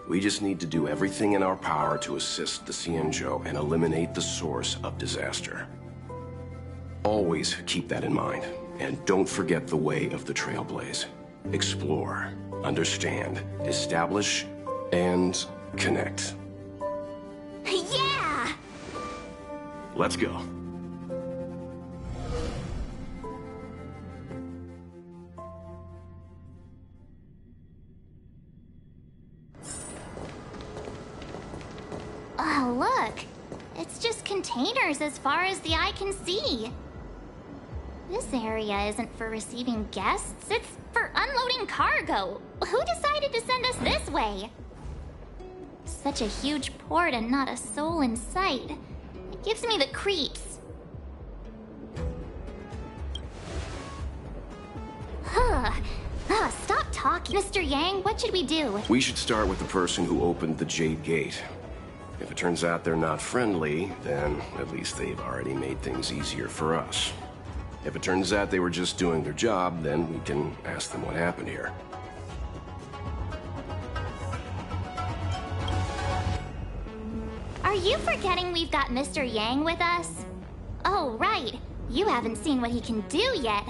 [SPEAKER 8] We just need to do everything in our power to assist the Xianzhou and eliminate the source of disaster. Always keep that in mind, and don't forget the way of the Trailblaze. Explore, understand, establish, and connect.
[SPEAKER 4] Yeah!
[SPEAKER 8] Let's go.
[SPEAKER 4] Oh, look. It's just containers as far as the eye can see. This area isn't for receiving guests, it's for unloading cargo. Who decided to send us this way? Such a huge port and not a soul in sight. It gives me the creeps. Stop talking. Mr. Yang, what should we do?
[SPEAKER 8] We should start with the person who opened the Jade Gate. If it turns out they're not friendly, then at least they've already made things easier for us. If it turns out they were just doing their job, then we can ask them what happened here.
[SPEAKER 4] Are you forgetting we've got Mr. Yang with us? Oh, right. You haven't seen what he can do yet.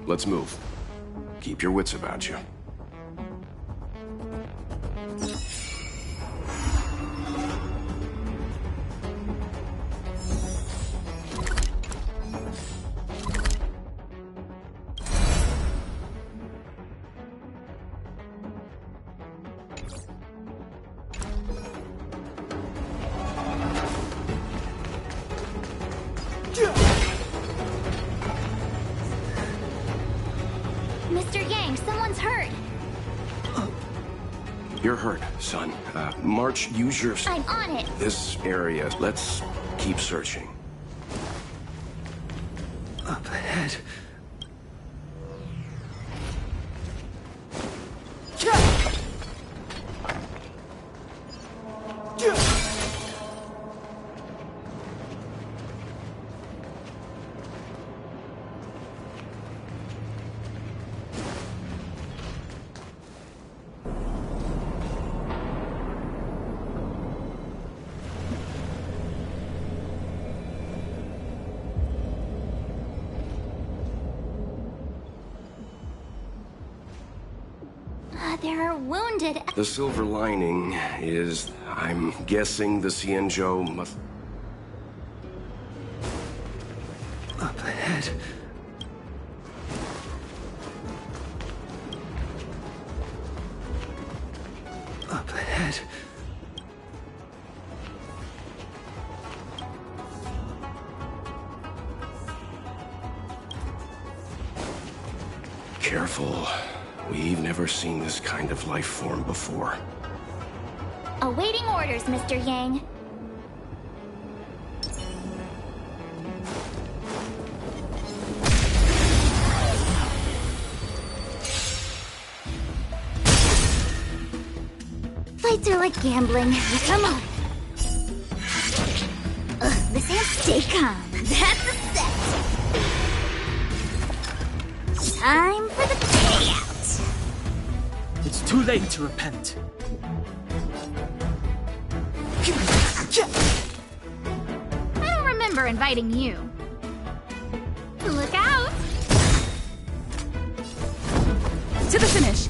[SPEAKER 8] Let's move. Keep your wits about you.
[SPEAKER 4] Mr. Yang, someone's hurt.
[SPEAKER 8] You're hurt, son. March, use your...
[SPEAKER 4] I'm on it.
[SPEAKER 8] This area. Let's keep searching.
[SPEAKER 10] Up ahead.
[SPEAKER 4] They're wounded.
[SPEAKER 8] The silver lining is, I'm guessing the Xianzhou must...
[SPEAKER 10] Up ahead. Up ahead.
[SPEAKER 8] Careful. We've never seen this kind of life form before.
[SPEAKER 4] Awaiting orders, Mr. Yang. Fights are like gambling. Come on. This ain't stay calm. That's a set. Time for the payout.
[SPEAKER 3] It's too late to repent.
[SPEAKER 4] I don't remember inviting you. Look out!
[SPEAKER 23] To the finish.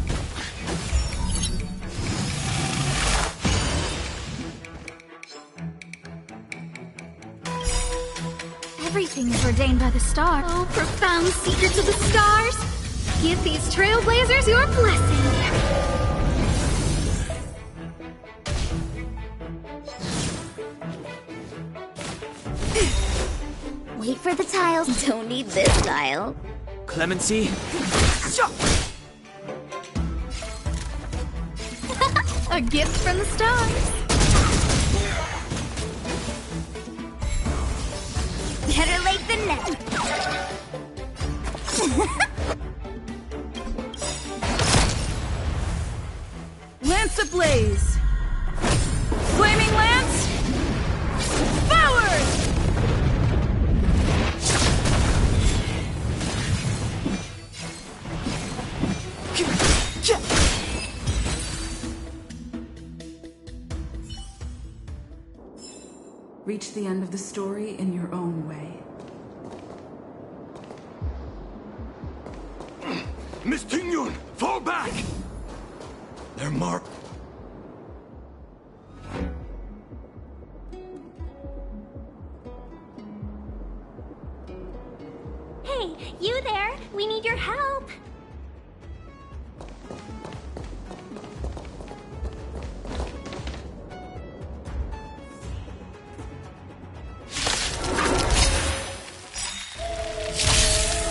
[SPEAKER 4] Everything is ordained by the stars. Oh, profound secrets of the stars! Give these trailblazers your blessing! Wait for the tiles. Don't need this tile.
[SPEAKER 3] Clemency?
[SPEAKER 4] A gift from the stars. Better late than never.
[SPEAKER 23] Reach the end of the story in your own way.
[SPEAKER 22] Miss Tingyun, fall back! They're marked.
[SPEAKER 4] Hey, you there? We need your help.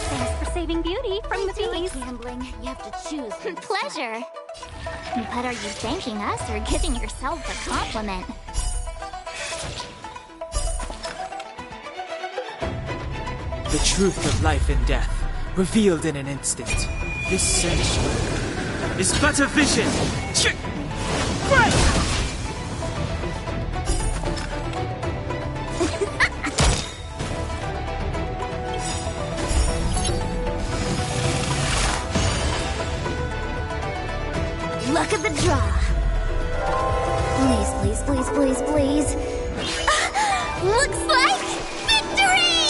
[SPEAKER 4] Thanks for saving Beauty from the bees.
[SPEAKER 5] Gambling, you have to choose.
[SPEAKER 4] Pleasure. But are you thanking us or giving yourself a compliment?
[SPEAKER 3] The truth of life and death, revealed in an instant. This sanctuary is but a vision.
[SPEAKER 4] Luck of the draw. Please, please, please, please, please. Looks like victory!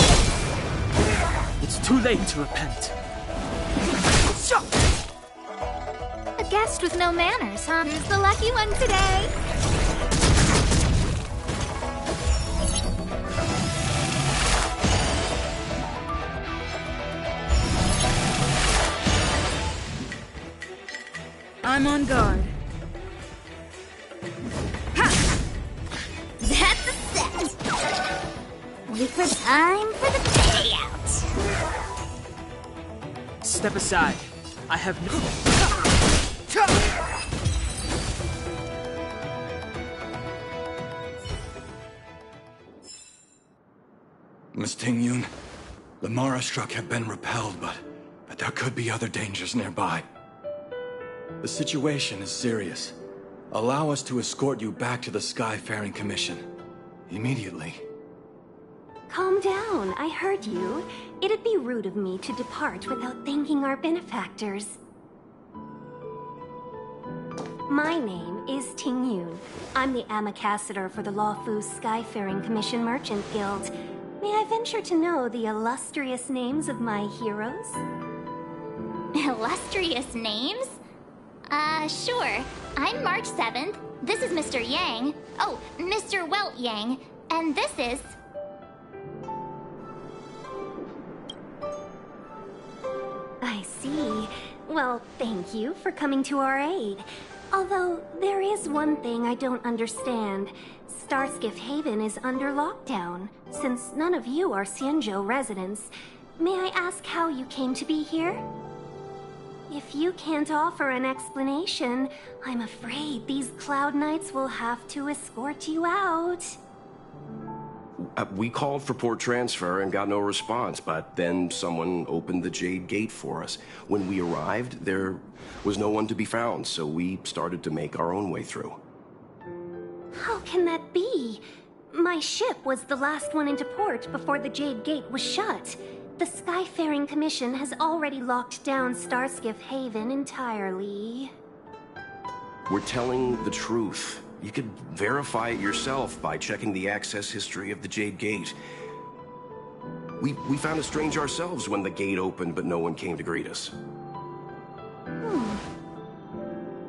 [SPEAKER 3] It's too late to repent.
[SPEAKER 4] A guest with no manners, huh? Who's the lucky one today?
[SPEAKER 2] I'm on guard.
[SPEAKER 4] That's a set. Wait for time for the payout.
[SPEAKER 3] Step aside. I have no...
[SPEAKER 22] Miss Tingyun, the Mara struck have been repelled, but there could be other dangers nearby. The situation is serious. Allow us to escort you back to the Skyfaring Commission. Immediately.
[SPEAKER 6] Calm down, I heard you. It'd be rude of me to depart without thanking our benefactors. My name is Tingyun. I'm the ambassador for the Lawfu Skyfaring Commission Merchant Guild. May I venture to know the illustrious names of my heroes?
[SPEAKER 4] Illustrious names? Sure. I'm March 7th. This is Mr. Yang. Oh, Mr. Welt Yang. And this is...
[SPEAKER 6] I see. Well, thank you for coming to our aid. Although, there is one thing I don't understand. Starskiff Haven is under lockdown. Since none of you are Xianzhou residents, may I ask how you came to be here? If you can't offer an explanation, I'm afraid these Cloud Knights will have to escort you out.
[SPEAKER 8] We called for port transfer and got no response, but then someone opened the Jade Gate for us. When we arrived, there was no one to be found, so we started to make our own way through.
[SPEAKER 6] How can that be? My ship was the last one into port before the Jade Gate was shut. The Skyfaring Commission has already locked down Starskiff Haven entirely.
[SPEAKER 8] We're telling the truth. You could verify it yourself by checking the access history of the Jade Gate. We found it strange ourselves when the gate opened, but no one came to greet us.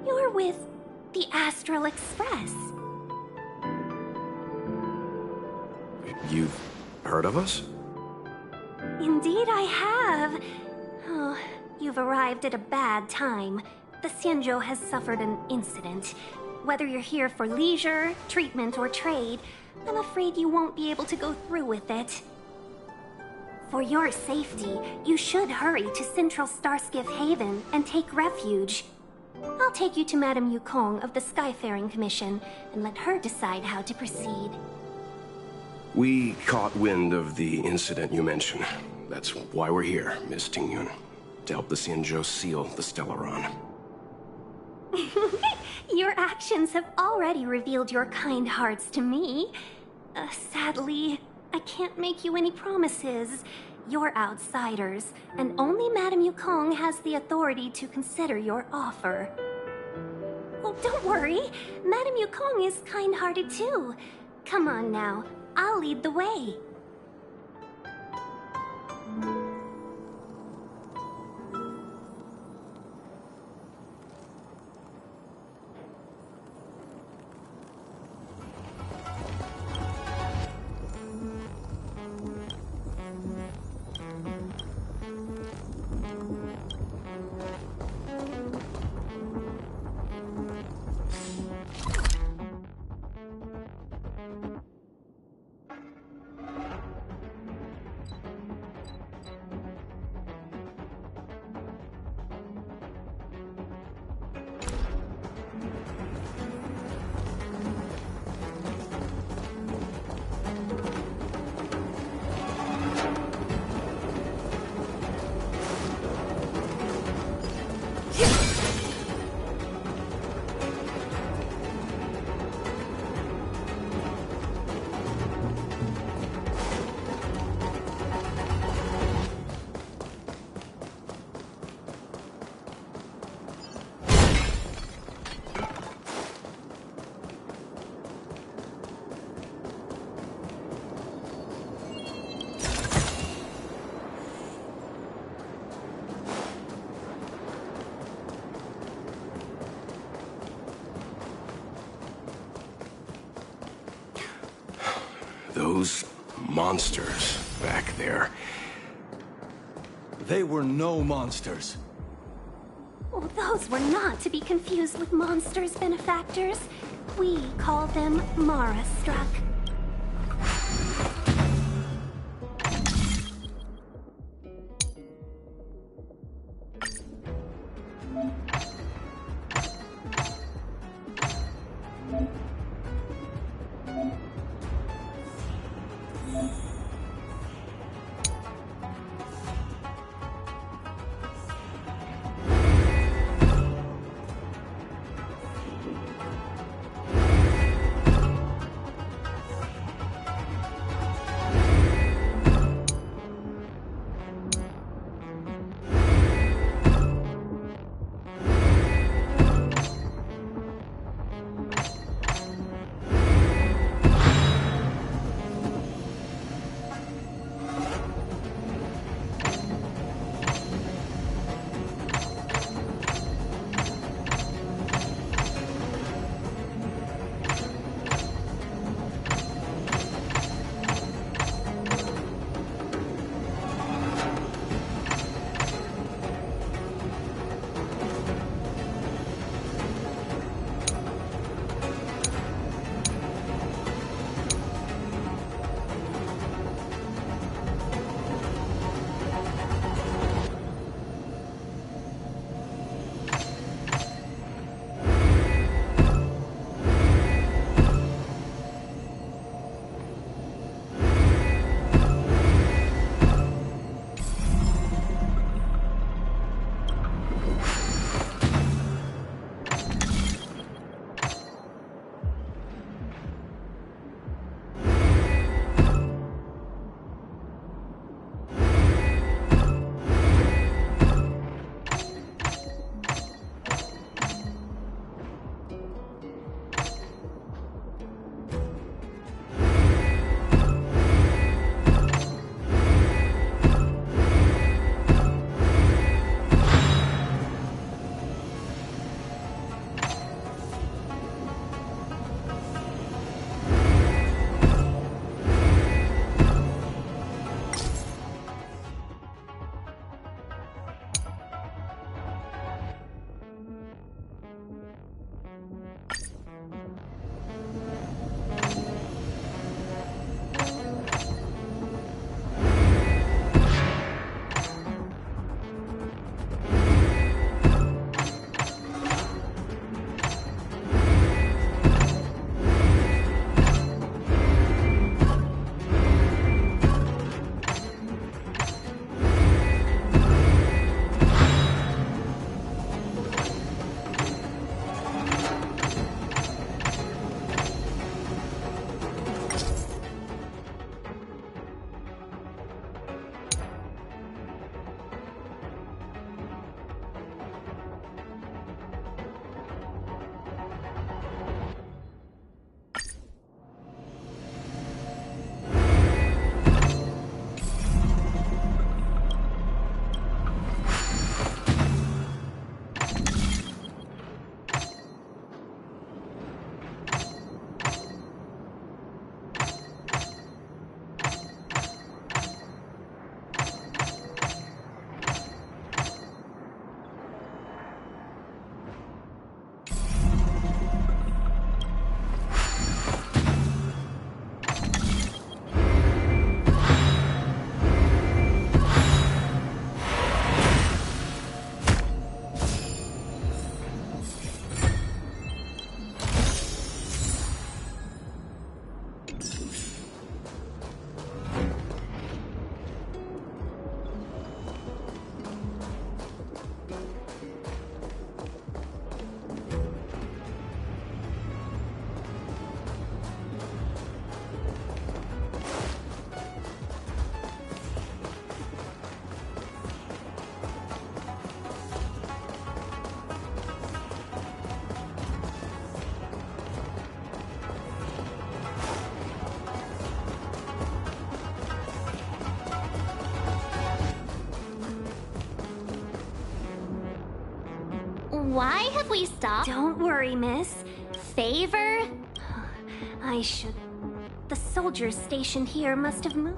[SPEAKER 6] You're with the Astral Express.
[SPEAKER 8] You've heard of us?
[SPEAKER 6] Indeed I have. Oh, you've arrived at a bad time. The Xianzhou has suffered an incident. Whether you're here for leisure, treatment, or trade, I'm afraid you won't be able to go through with it. For your safety, you should hurry to Central Starskiff Haven and take refuge. I'll take you to Madame Yukong of the Skyfaring Commission and let her decide how to proceed.
[SPEAKER 8] We caught wind of the incident you mentioned. That's why we're here, Miss Tingyun. To help the Xianzhou seal the Stellaron.
[SPEAKER 6] Your actions have already revealed your kind hearts to me. Sadly, I can't make you any promises. You're outsiders, and only Madame Yukong has the authority to consider your offer. Oh, don't worry. Madame Yukong is kind-hearted too. Come on now. I'll lead the way.
[SPEAKER 8] Those monsters back there.
[SPEAKER 2] They were no monsters.
[SPEAKER 6] Oh, those were not to be confused with monsters, benefactors. We call them Mara-struck.
[SPEAKER 4] Why have we stopped?
[SPEAKER 6] Don't worry, miss.
[SPEAKER 4] Favor?
[SPEAKER 6] I should... The soldiers stationed here must have moved.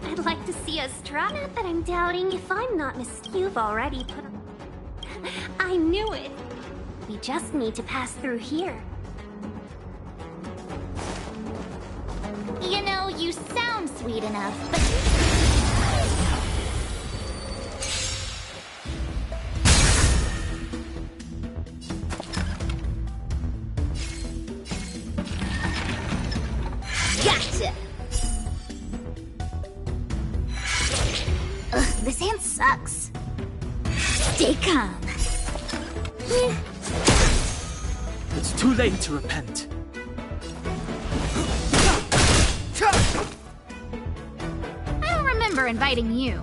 [SPEAKER 6] I'd like to see us try. Not that I'm doubting. If I'm not mistaken, you've already put up... I knew it. We just need to pass through here.
[SPEAKER 4] You know, you sound sweet enough, but... Gotcha! Ugh, this hand sucks. Stay calm.
[SPEAKER 3] It's too late to repent.
[SPEAKER 4] I don't remember inviting you.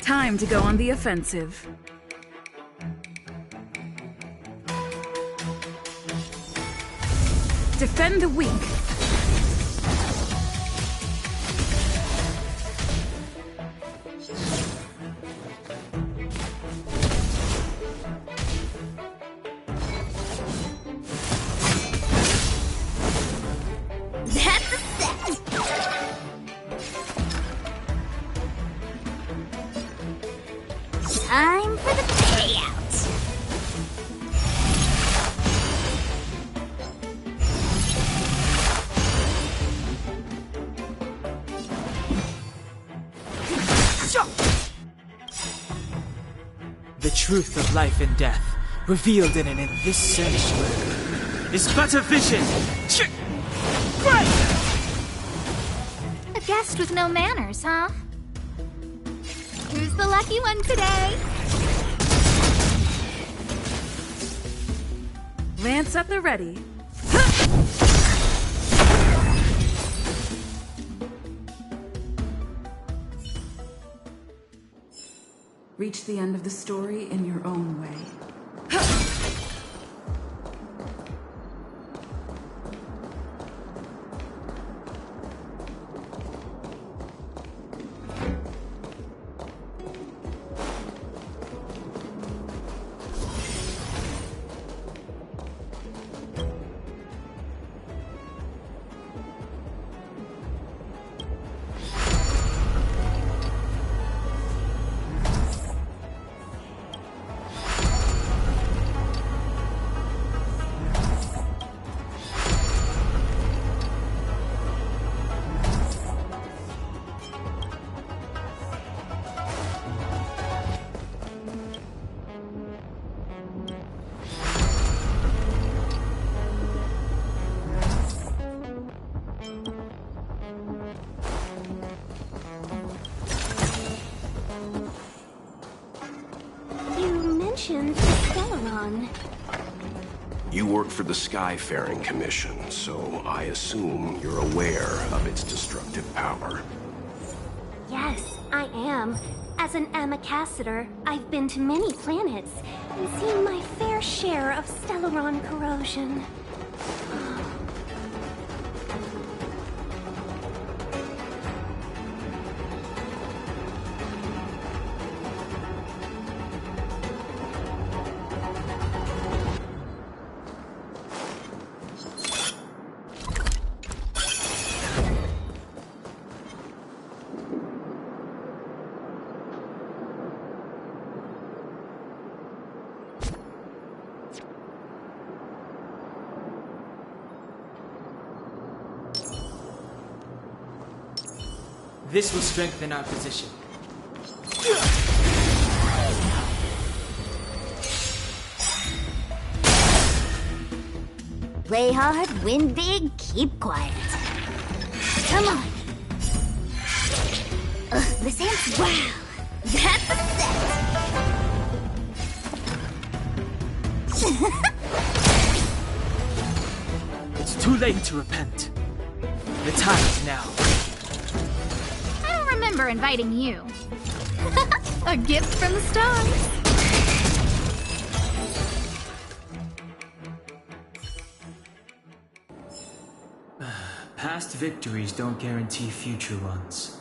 [SPEAKER 23] Time to go on the offensive. Defend the weak.
[SPEAKER 4] That's a set. Time for the payout.
[SPEAKER 3] The truth of life and death, revealed in this sanctuary, is but a vision.
[SPEAKER 4] A guest with no manners, huh? Who's the lucky one today?
[SPEAKER 23] Lance at the ready. Reach the end of the story in your own way.
[SPEAKER 8] You work for the Skyfaring Commission, so I assume you're aware of its destructive power.
[SPEAKER 6] Yes, I am. As an Amicassator, I've been to many planets and seen my fair share of Stellaron corrosion.
[SPEAKER 3] This will strengthen our position.
[SPEAKER 4] Play hard, win big, keep quiet. Come on. This hand's wow. That's a set.
[SPEAKER 3] It's too late to repent. The time is now.
[SPEAKER 4] I don't remember inviting you. A gift from the stars.
[SPEAKER 3] Past victories don't guarantee future ones.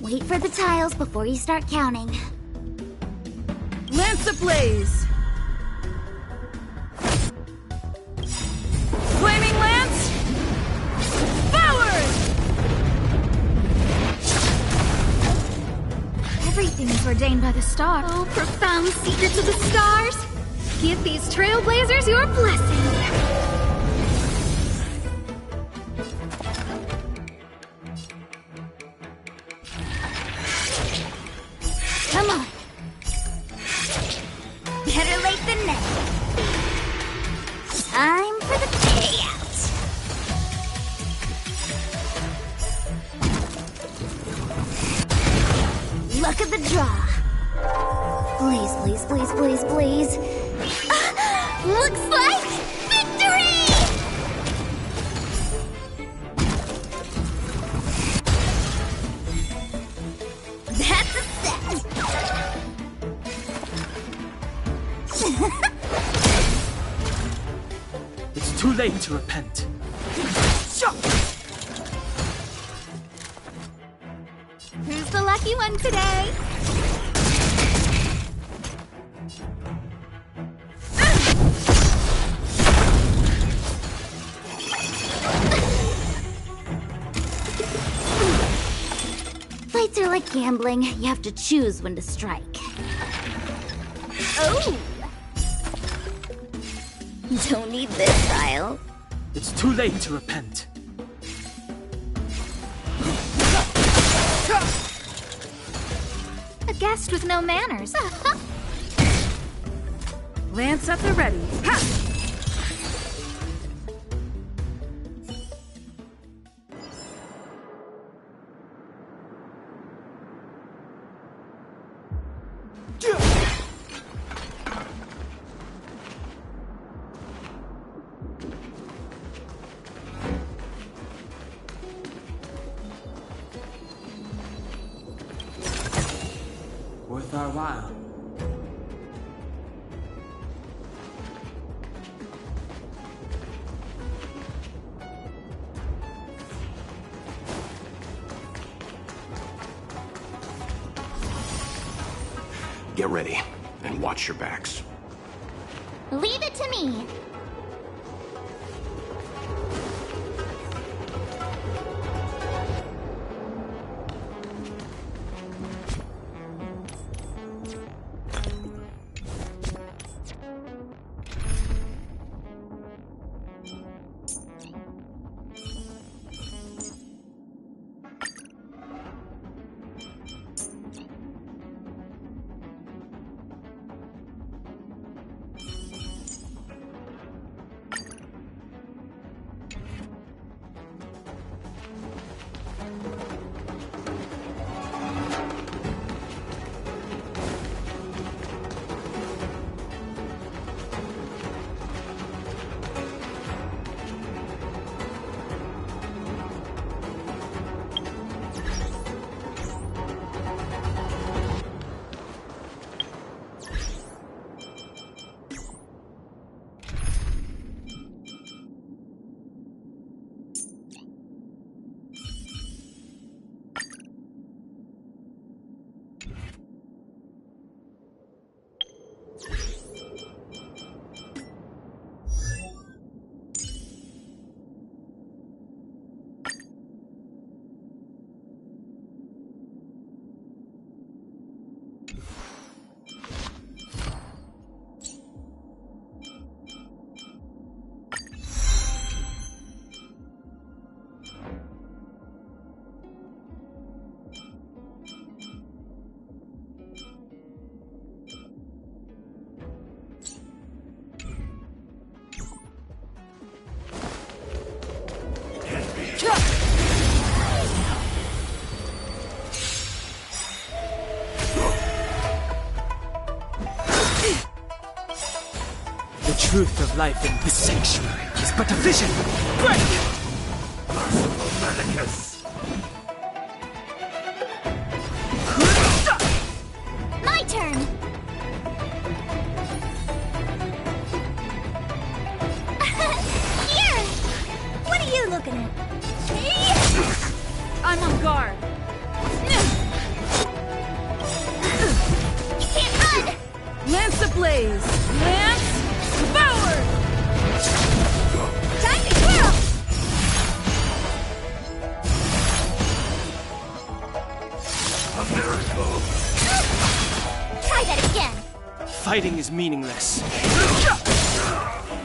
[SPEAKER 4] Wait for the tiles before you start counting.
[SPEAKER 11] Lance ablaze! Flaming Lance! Forward!
[SPEAKER 4] Everything is ordained by the stars.
[SPEAKER 6] Oh, profound secrets of the stars! Give these trailblazers your blessing!
[SPEAKER 4] Come on. Better late than never. Time for the payout. Luck of the draw. Please, please, please, please, please. Looks like victory! That's a set.
[SPEAKER 3] It's too late to repent.
[SPEAKER 4] Who's the lucky one today? Fights are like gambling. You have to choose when to strike. Oh! Don't need this tile.
[SPEAKER 3] It's too late to repent.
[SPEAKER 4] A guest with no manners.
[SPEAKER 11] Lance at the ready. Ha!
[SPEAKER 3] Worth our while.
[SPEAKER 8] Get ready, and watch your backs.
[SPEAKER 4] Leave it to me.
[SPEAKER 3] The truth of life in this sanctuary is but a vision. Break!
[SPEAKER 4] My turn! Here! What are you looking at?
[SPEAKER 11] I'm on guard.
[SPEAKER 4] You can't run!
[SPEAKER 11] Lance ablaze! Lance forward!
[SPEAKER 4] Time to twirl!
[SPEAKER 10] A miracle.
[SPEAKER 4] Try that again!
[SPEAKER 3] Fighting is meaningless.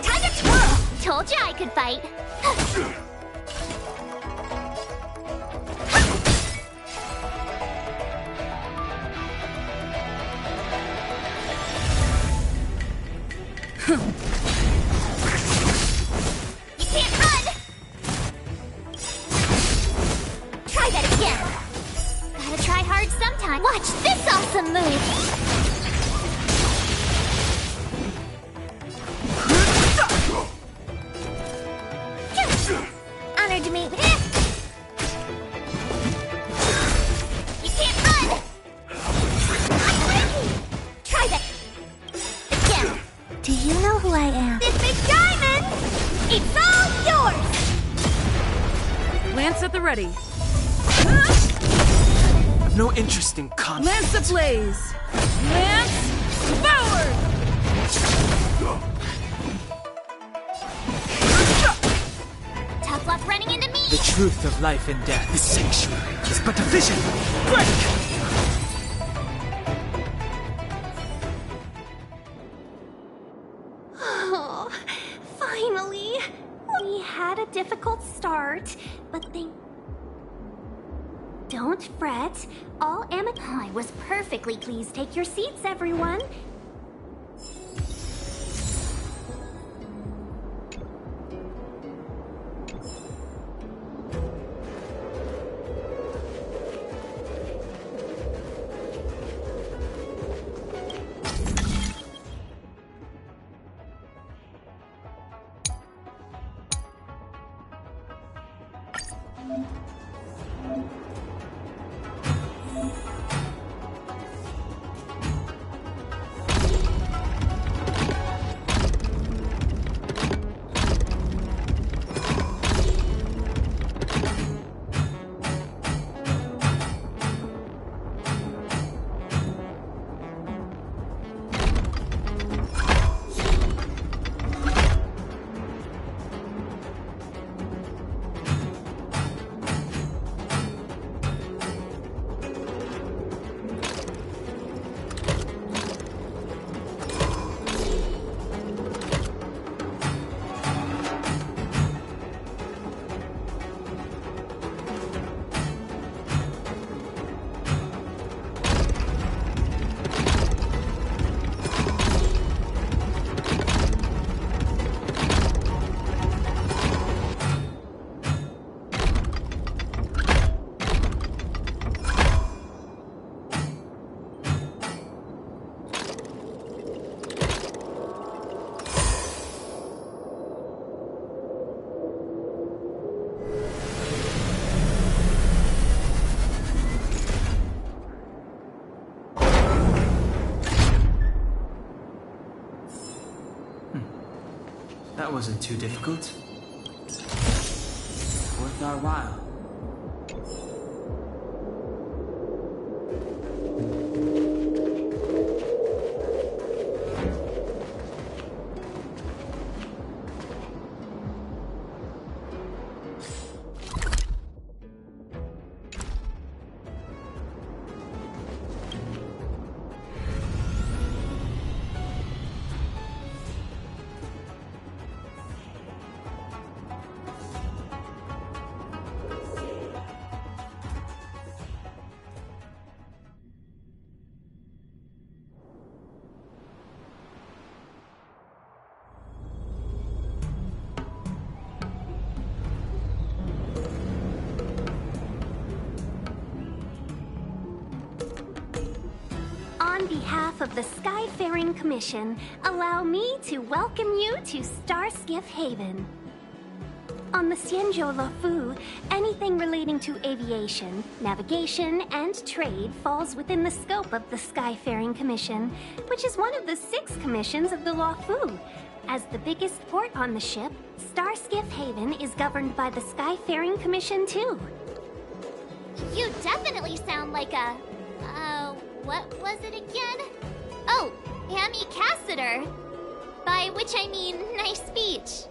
[SPEAKER 4] Time to twirl! Told you I could fight. You can't run! Try that again! Gotta try hard sometime. Watch this awesome move! Honored to meet. You can't run! Try that again. Do you know who I am? This big diamond! It's all yours!
[SPEAKER 11] Lance at the ready.
[SPEAKER 3] I've no interest in conflict.
[SPEAKER 11] Lance ablaze! Lance forward!
[SPEAKER 4] Tough luck running into me!
[SPEAKER 3] The truth of life and death. This sanctuary is but a vision. Break!
[SPEAKER 6] Oh, finally! We had a difficult start, but don't fret. All I was perfectly pleased. Take your seats, everyone.
[SPEAKER 3] That wasn't too difficult. Worth our while.
[SPEAKER 6] behalf of the Skyfaring Commission, allow me to welcome you to Starskiff Haven. On the Xianzhou Luofu, anything relating to aviation, navigation, and trade falls within the scope of the Skyfaring Commission, which is one of the 6 commissions of the Luofu. As the biggest port on the ship, Starskiff Haven is governed by the Skyfaring Commission too.
[SPEAKER 4] You definitely sound like a... what was it again? Oh, Amy Cassiter. By which I mean, nice speech.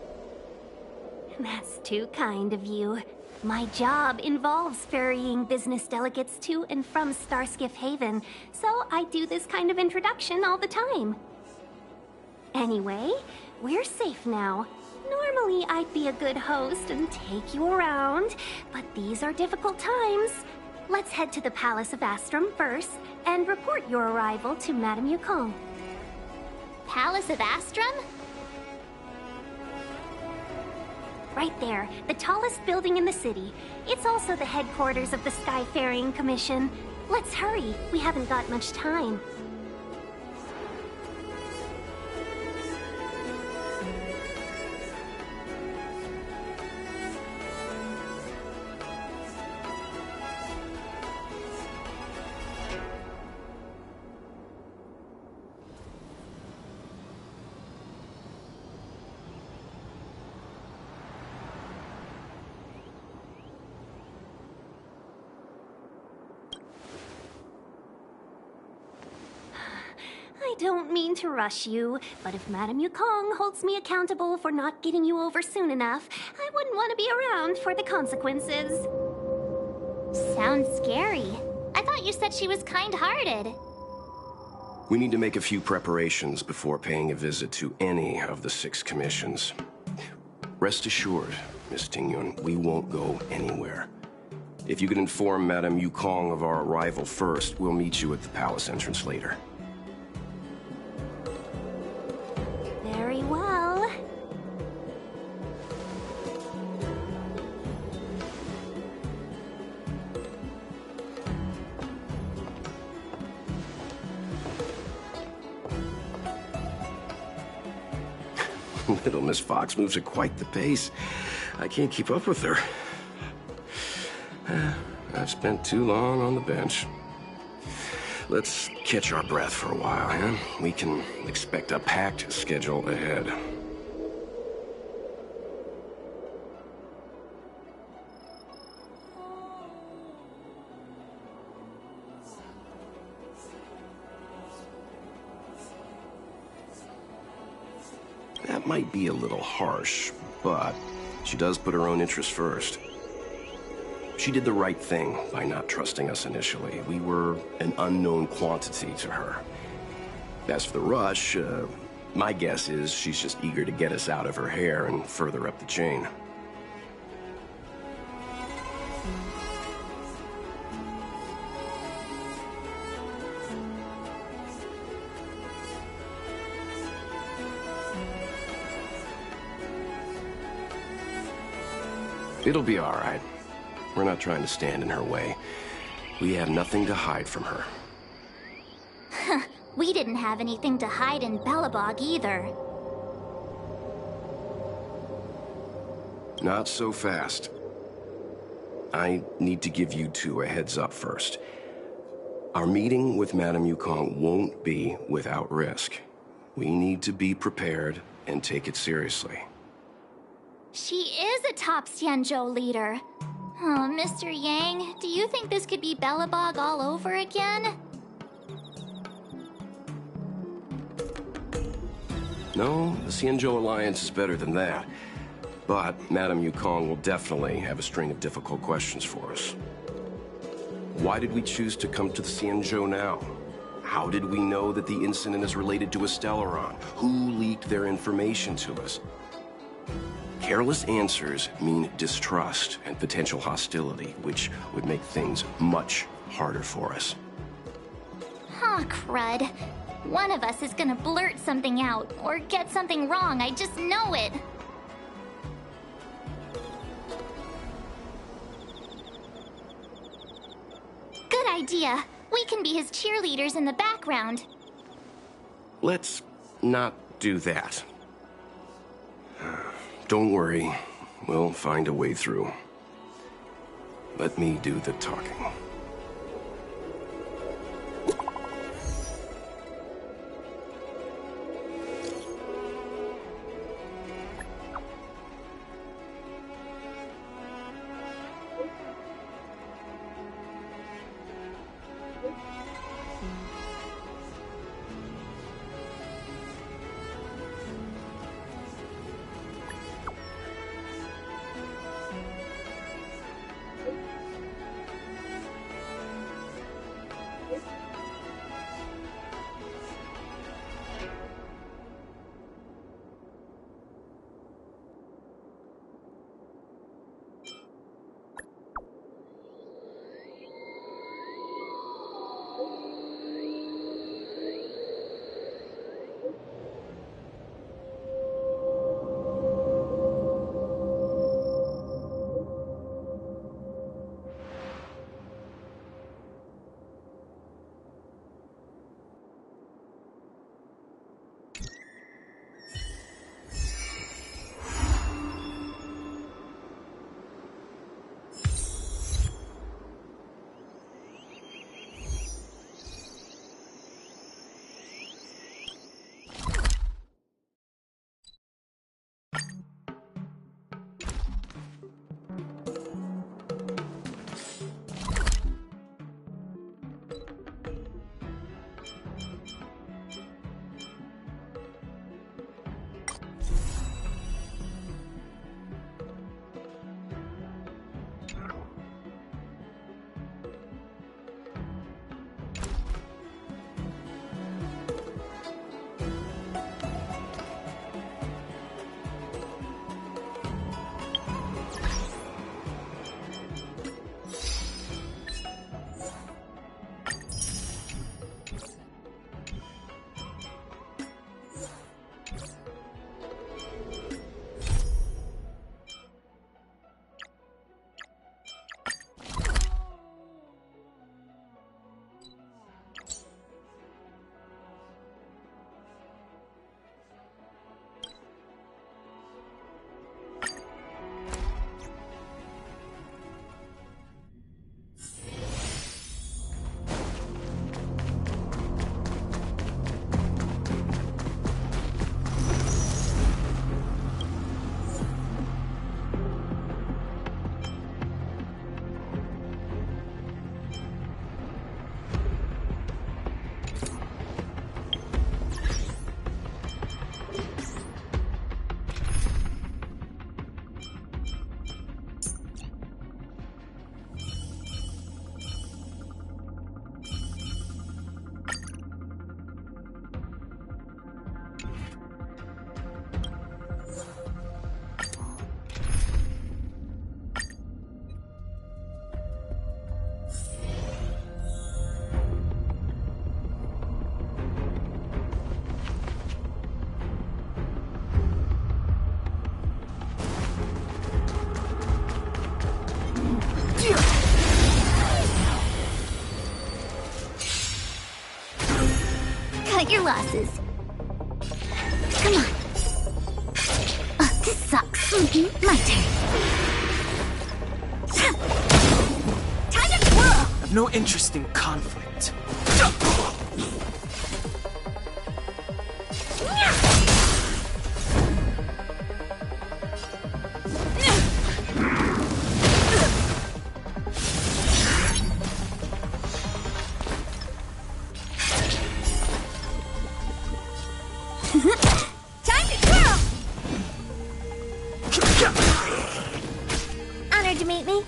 [SPEAKER 6] That's too kind of you. My job involves ferrying business delegates to and from Starskiff Haven, so I do this kind of introduction all the time. Anyway, we're safe now. Normally, I'd be a good host and take you around, but these are difficult times. Let's head to the Palace of Astrum first and report your arrival to Madame Yukong.
[SPEAKER 4] Palace of Astrum?
[SPEAKER 6] Right there, the tallest building in the city. It's also the headquarters of the Skyfaring Commission. Let's hurry, we haven't got much time. I don't mean to rush you, but if Madame Yukong holds me accountable for not getting you over soon enough, I wouldn't want to be around for the consequences.
[SPEAKER 4] Sounds scary. I thought you said she was kind-hearted.
[SPEAKER 8] We need to make a few preparations before paying a visit to any of the 6 commissions. Rest assured, Miss Tingyun, we won't go anywhere. If you could inform Madame Yukong of our arrival first, we'll meet you at the palace entrance later.
[SPEAKER 6] Very well.
[SPEAKER 8] Little Miss Fox moves at quite the pace. I can't keep up with her. I've spent too long on the bench. Let's catch our breath for a while, huh? We can expect a packed schedule ahead. That might be a little harsh, but she does put her own interests first. She did the right thing by not trusting us initially. We were an unknown quantity to her. As for the rush, my guess is she's just eager to get us out of her hair and further up the chain. It'll be all right. We're not trying to stand in her way. We have nothing to hide from her.
[SPEAKER 4] We didn't have anything to hide in Belobog either.
[SPEAKER 8] Not so fast. I need to give you two a heads up first. Our meeting with Madame Yukong won't be without risk. We need to be prepared and take it seriously.
[SPEAKER 4] She is a top Xianzhou leader. Oh, Mr. Yang, do you think this could be Belobog all over again?
[SPEAKER 8] No, the Xianzhou Alliance is better than that. But Madame Yukong will definitely have a string of difficult questions for us. Why did we choose to come to the Xianzhou now? How did we know that the incident is related to a Stellaron? Who leaked their information to us? Careless answers mean distrust and potential hostility, which would make things much harder for us.
[SPEAKER 4] Huh, crud. One of us is gonna blurt something out, or get something wrong, I just know it. Good idea. We We can be his cheerleaders in the background.
[SPEAKER 8] Let's not do that. Don't worry. We'll find a way through. Let me do the talking.
[SPEAKER 4] Cut your losses. Come on. This sucks. My turn. Time to twirl!
[SPEAKER 3] I have no interest in conflict.
[SPEAKER 4] Time to twirl! Honored to meet me.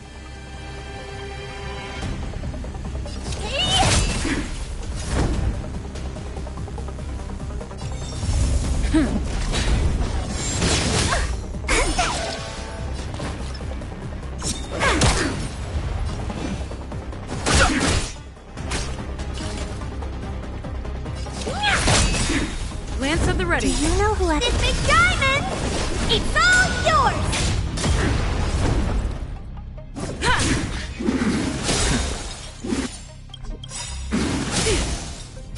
[SPEAKER 11] Lance at the ready.
[SPEAKER 4] Do you know who has this big diamond? It's all yours!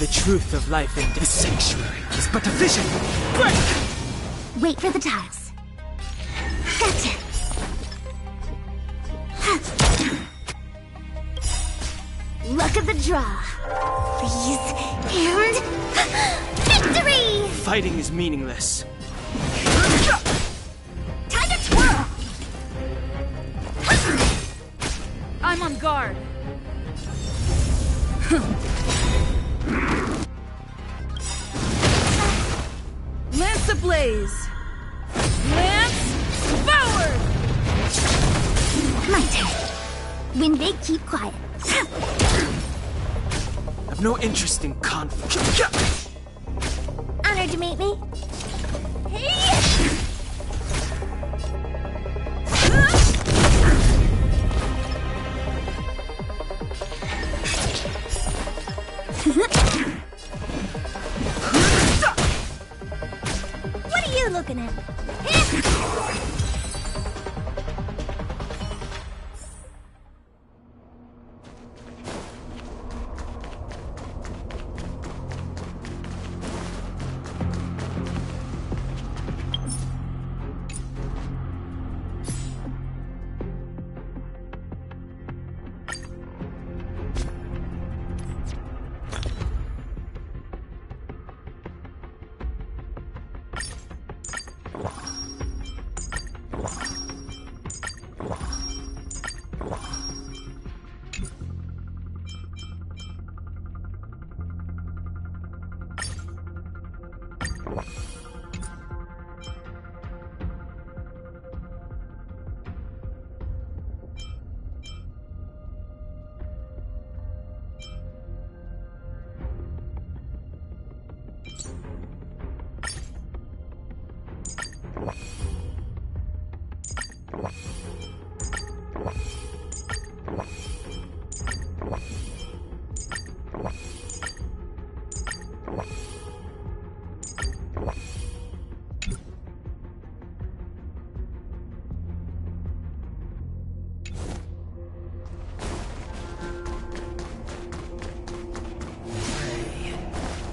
[SPEAKER 3] The truth of life in this sanctuary is but a vision. Break!
[SPEAKER 4] Wait for the tiles. Gotcha. Luck of the draw. Freeze and victory!
[SPEAKER 3] Fighting is meaningless.
[SPEAKER 4] Time to twirl!
[SPEAKER 11] I'm on guard. Lance ablaze! Lance forward!
[SPEAKER 4] My turn. Win big, keep quiet.
[SPEAKER 3] I've no interest in conflict.
[SPEAKER 4] Honored to meet me. What are you looking at?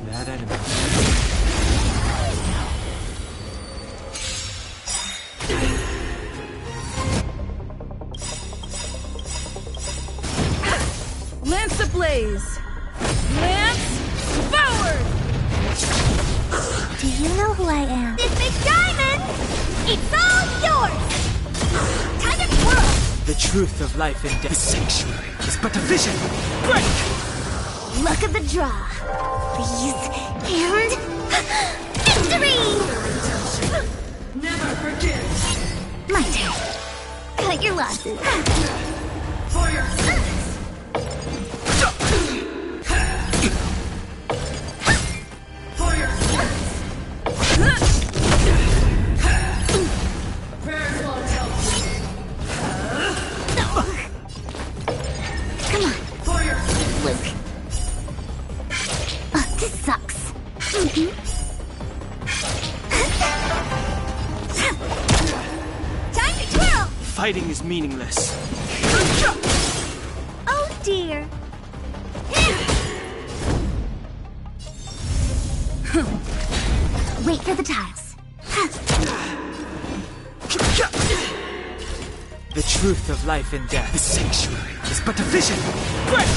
[SPEAKER 3] That enemy.
[SPEAKER 11] Lance ablaze! Lance forward!
[SPEAKER 4] Do you know who I am? This big diamond! It's all yours! Time to twirl!
[SPEAKER 3] The truth of life in death. The sanctuary is but a vision. Break!
[SPEAKER 4] Luck of the draw. Freeze and victory!
[SPEAKER 10] Never forget.
[SPEAKER 4] My turn. Cut your losses.
[SPEAKER 10] For your sins. For your sins. Prayers won't help you.
[SPEAKER 4] Come on.
[SPEAKER 10] For your sins.
[SPEAKER 4] Luke. Oh, this sucks. Time to twirl!
[SPEAKER 3] Fighting is meaningless.
[SPEAKER 4] Oh dear. Wait for the tiles.
[SPEAKER 3] The truth of life and death. The sanctuary is but a vision. Break!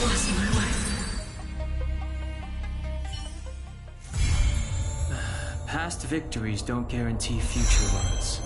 [SPEAKER 10] Lost my way.
[SPEAKER 3] Past victories don't guarantee future ones.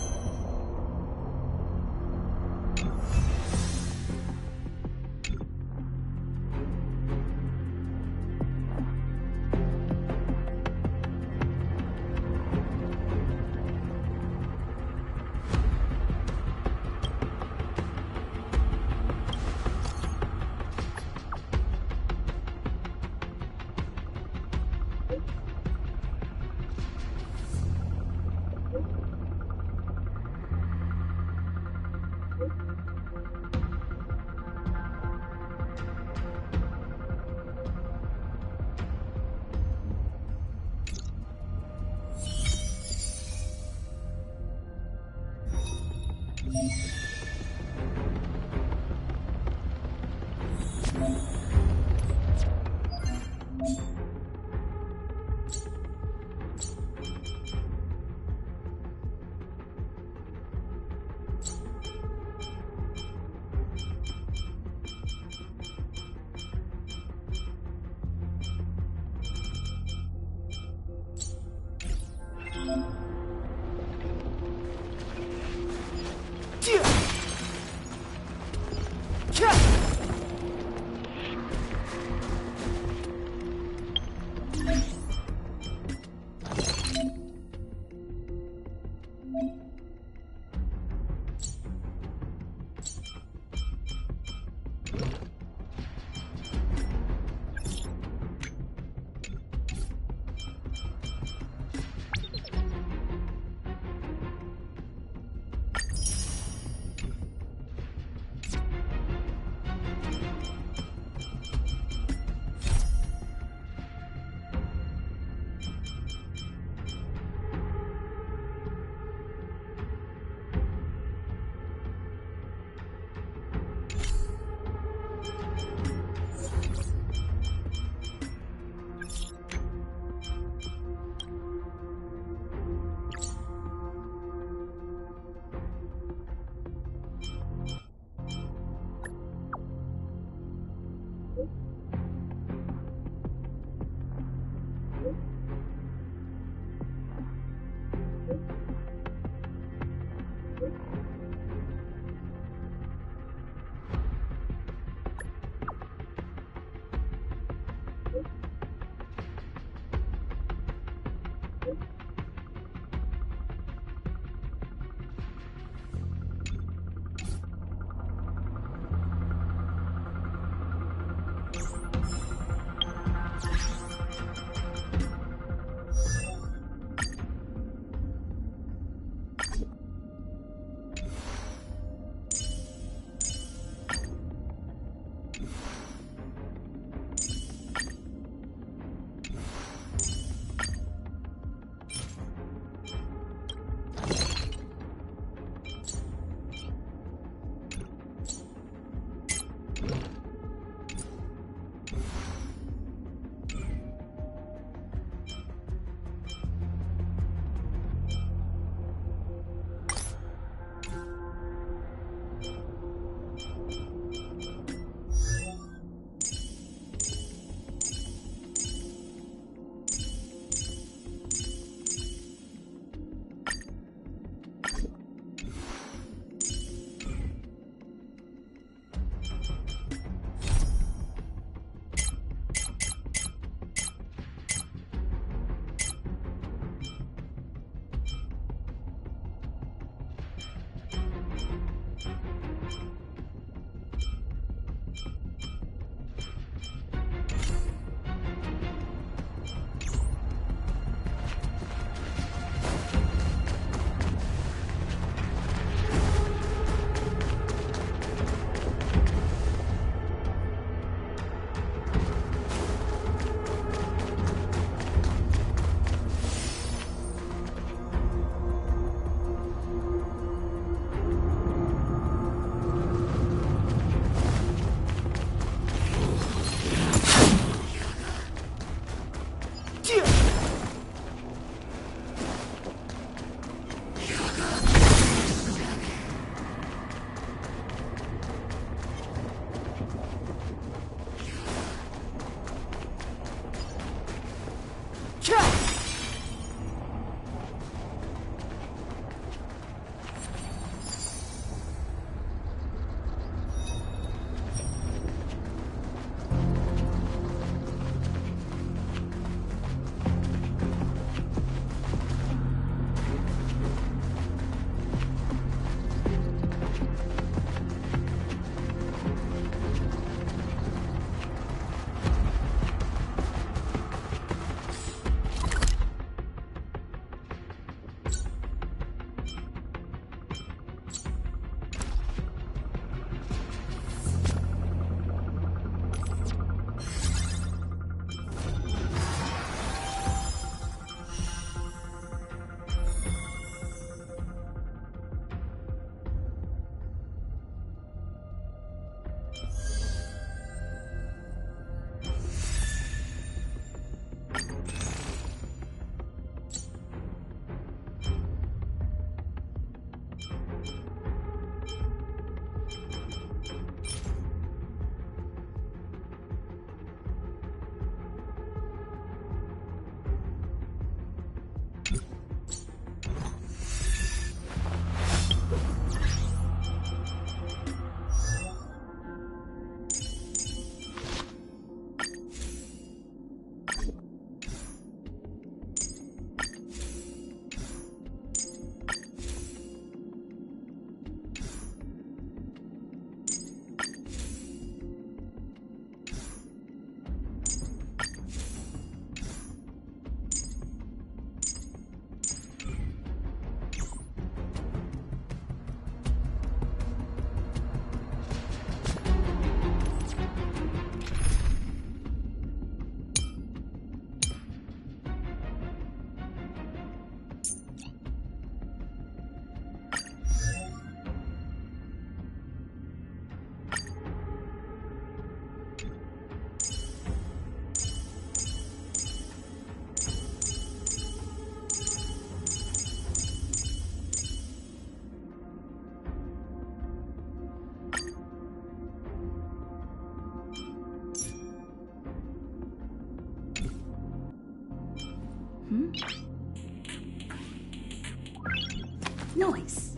[SPEAKER 23] Nice.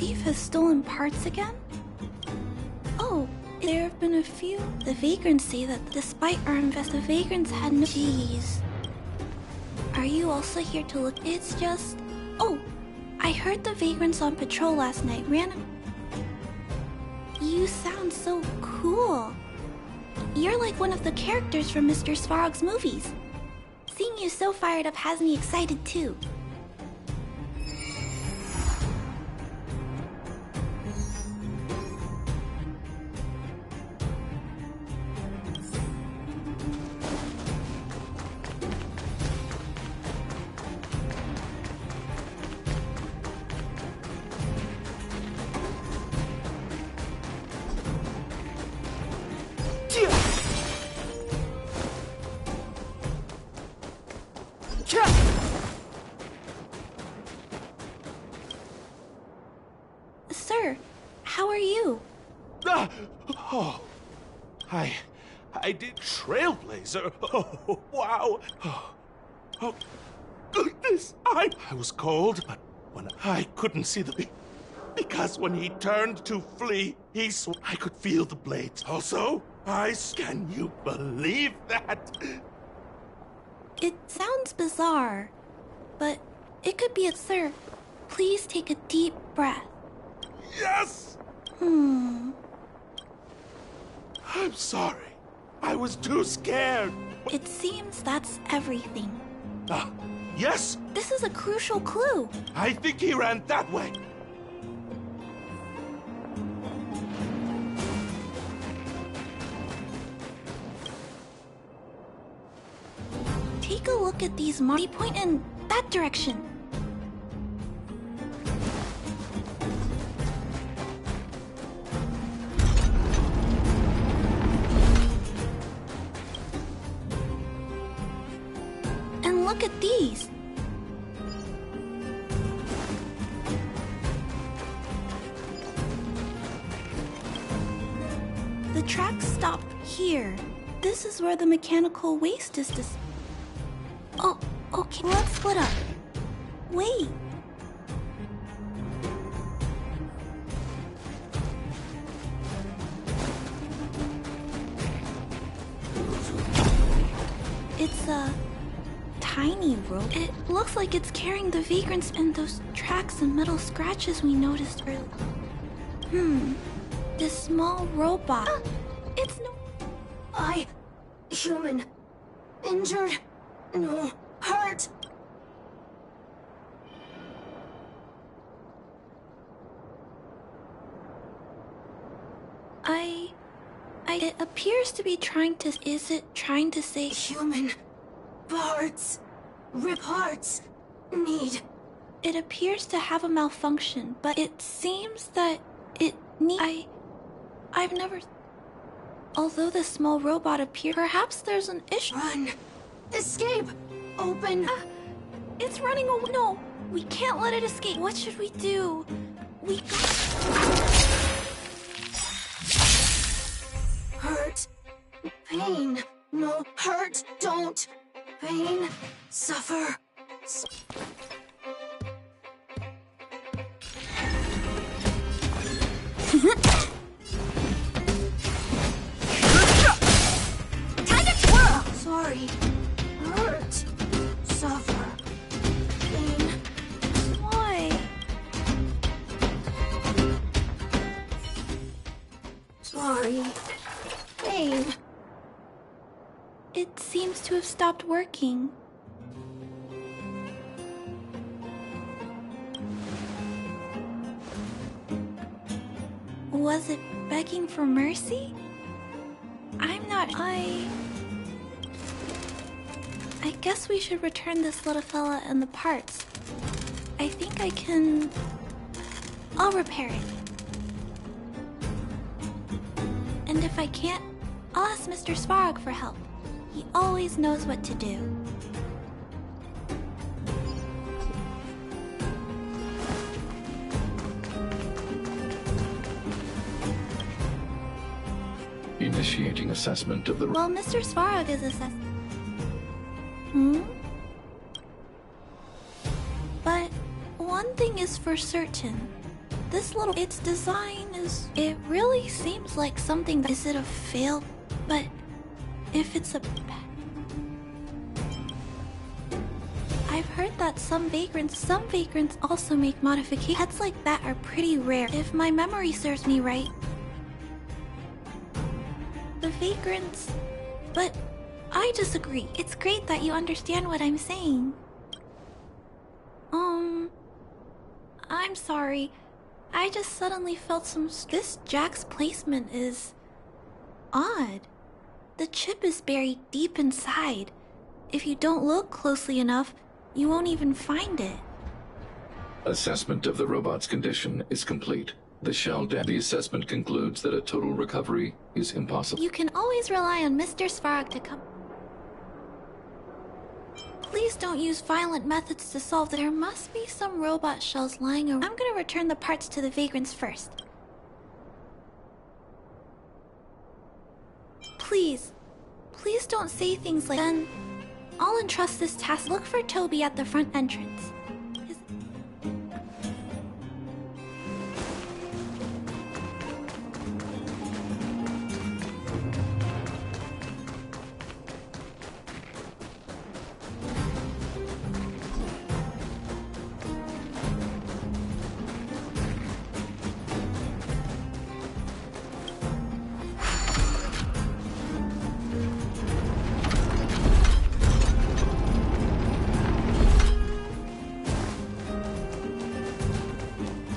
[SPEAKER 14] thief has stolen parts again? Oh, there have been a few. The vagrants say that despite our the vagrants had no. Jeez. Are you also here to look? It's just. Oh, I heard the vagrants on patrol last night ran. You sound so cool. You're like one of the characters from Mr. Svarog's movies. Seeing you so fired up has me excited too. Sir, how are you?
[SPEAKER 13] Oh, I did Trailblazer. Oh, wow. Oh, goodness. I was cold, but when I couldn't see the... Because when he turned to flee, I could feel the blades. Also, can you believe that?
[SPEAKER 14] It sounds bizarre, but it could be it, sir. Please take a deep breath.
[SPEAKER 13] Yes!
[SPEAKER 14] Hmm.
[SPEAKER 13] I'm sorry. I was too scared.
[SPEAKER 14] It seems that's everything.
[SPEAKER 13] Yes?
[SPEAKER 14] This is a crucial clue.
[SPEAKER 13] I think he ran that way.
[SPEAKER 14] Take a look at these marks. They point in that direction. And look at these. The tracks stop here. This is where the mechanical waste is Oh, okay, let's split up. Wait. It's a tiny rope. It looks like it's carrying the vagrants and those tracks and metal scratches we noticed earlier. This small robot. It's no...
[SPEAKER 6] Human. Injured. No. Hurt.
[SPEAKER 14] It appears to be trying to... Is it trying to say...
[SPEAKER 6] Human. Parts. Reparts. Need.
[SPEAKER 14] It appears to have a malfunction, but it seems that it need... I've never... Although the small robot appeared, perhaps there's an issue.
[SPEAKER 6] Run. Escape. Open.
[SPEAKER 14] It's running away. No, we can't let it escape. What should we do? We
[SPEAKER 6] Hurt. Pain. No. Hurt. Don't. Pain. Suffer.
[SPEAKER 14] Time to twirl!
[SPEAKER 6] Sorry. Hurt. Suffer. Pain.
[SPEAKER 14] Why?
[SPEAKER 6] Sorry. Pain.
[SPEAKER 14] It seems to have stopped working. Was it begging for mercy? I'm not... I guess we should return this little fella and the parts. I think I can... I'll repair it. And if I can't, I'll ask Mr. Svarog for help. He always knows what to do.
[SPEAKER 15] Initiating assessment of the...
[SPEAKER 14] Well, Mr. Svarog is assessing. But one thing is for certain. this little... Its design is... It really seems like something that... Is it a fail? But if it's a... I've heard that some vagrants also make modifications. Pets like that are pretty rare, if my memory serves me right. The vagrants... But I disagree. It's great that you understand what I'm saying. I'm sorry. I just suddenly felt some... This Jack's placement is... odd. The chip is buried deep inside. If you don't look closely enough, you won't even find it.
[SPEAKER 15] Assessment of the robot's condition is complete. The assessment concludes that a total recovery is impossible.
[SPEAKER 14] You can always rely on Mr. Svarog to come... Please don't use violent methods to solve that. There must be some robot shells lying around. I'm gonna return the parts to the vagrants first. Please don't say things like... Then, I'll entrust this task. Look for Toby at the front entrance.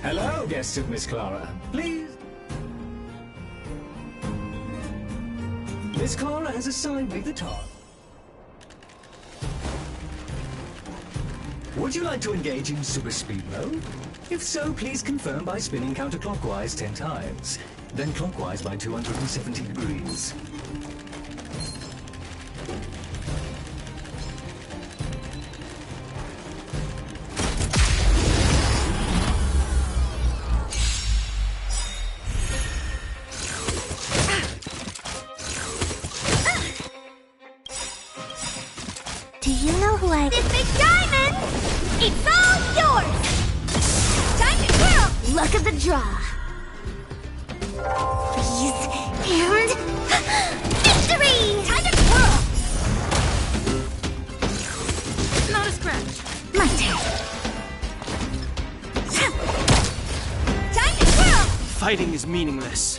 [SPEAKER 10] Hello, guests of Miss Clara. Please. Miss Clara has assigned me the task. Would you like to engage in super speed mode? If so, please confirm by spinning counterclockwise 10 times, then clockwise by 270 degrees.
[SPEAKER 4] Do you know who I... This big diamond! It's all yours! Time to twirl! Luck of the draw. Please, and... Victory! Time to twirl!
[SPEAKER 11] Not a scratch.
[SPEAKER 4] My turn. Time to twirl!
[SPEAKER 3] Fighting is meaningless.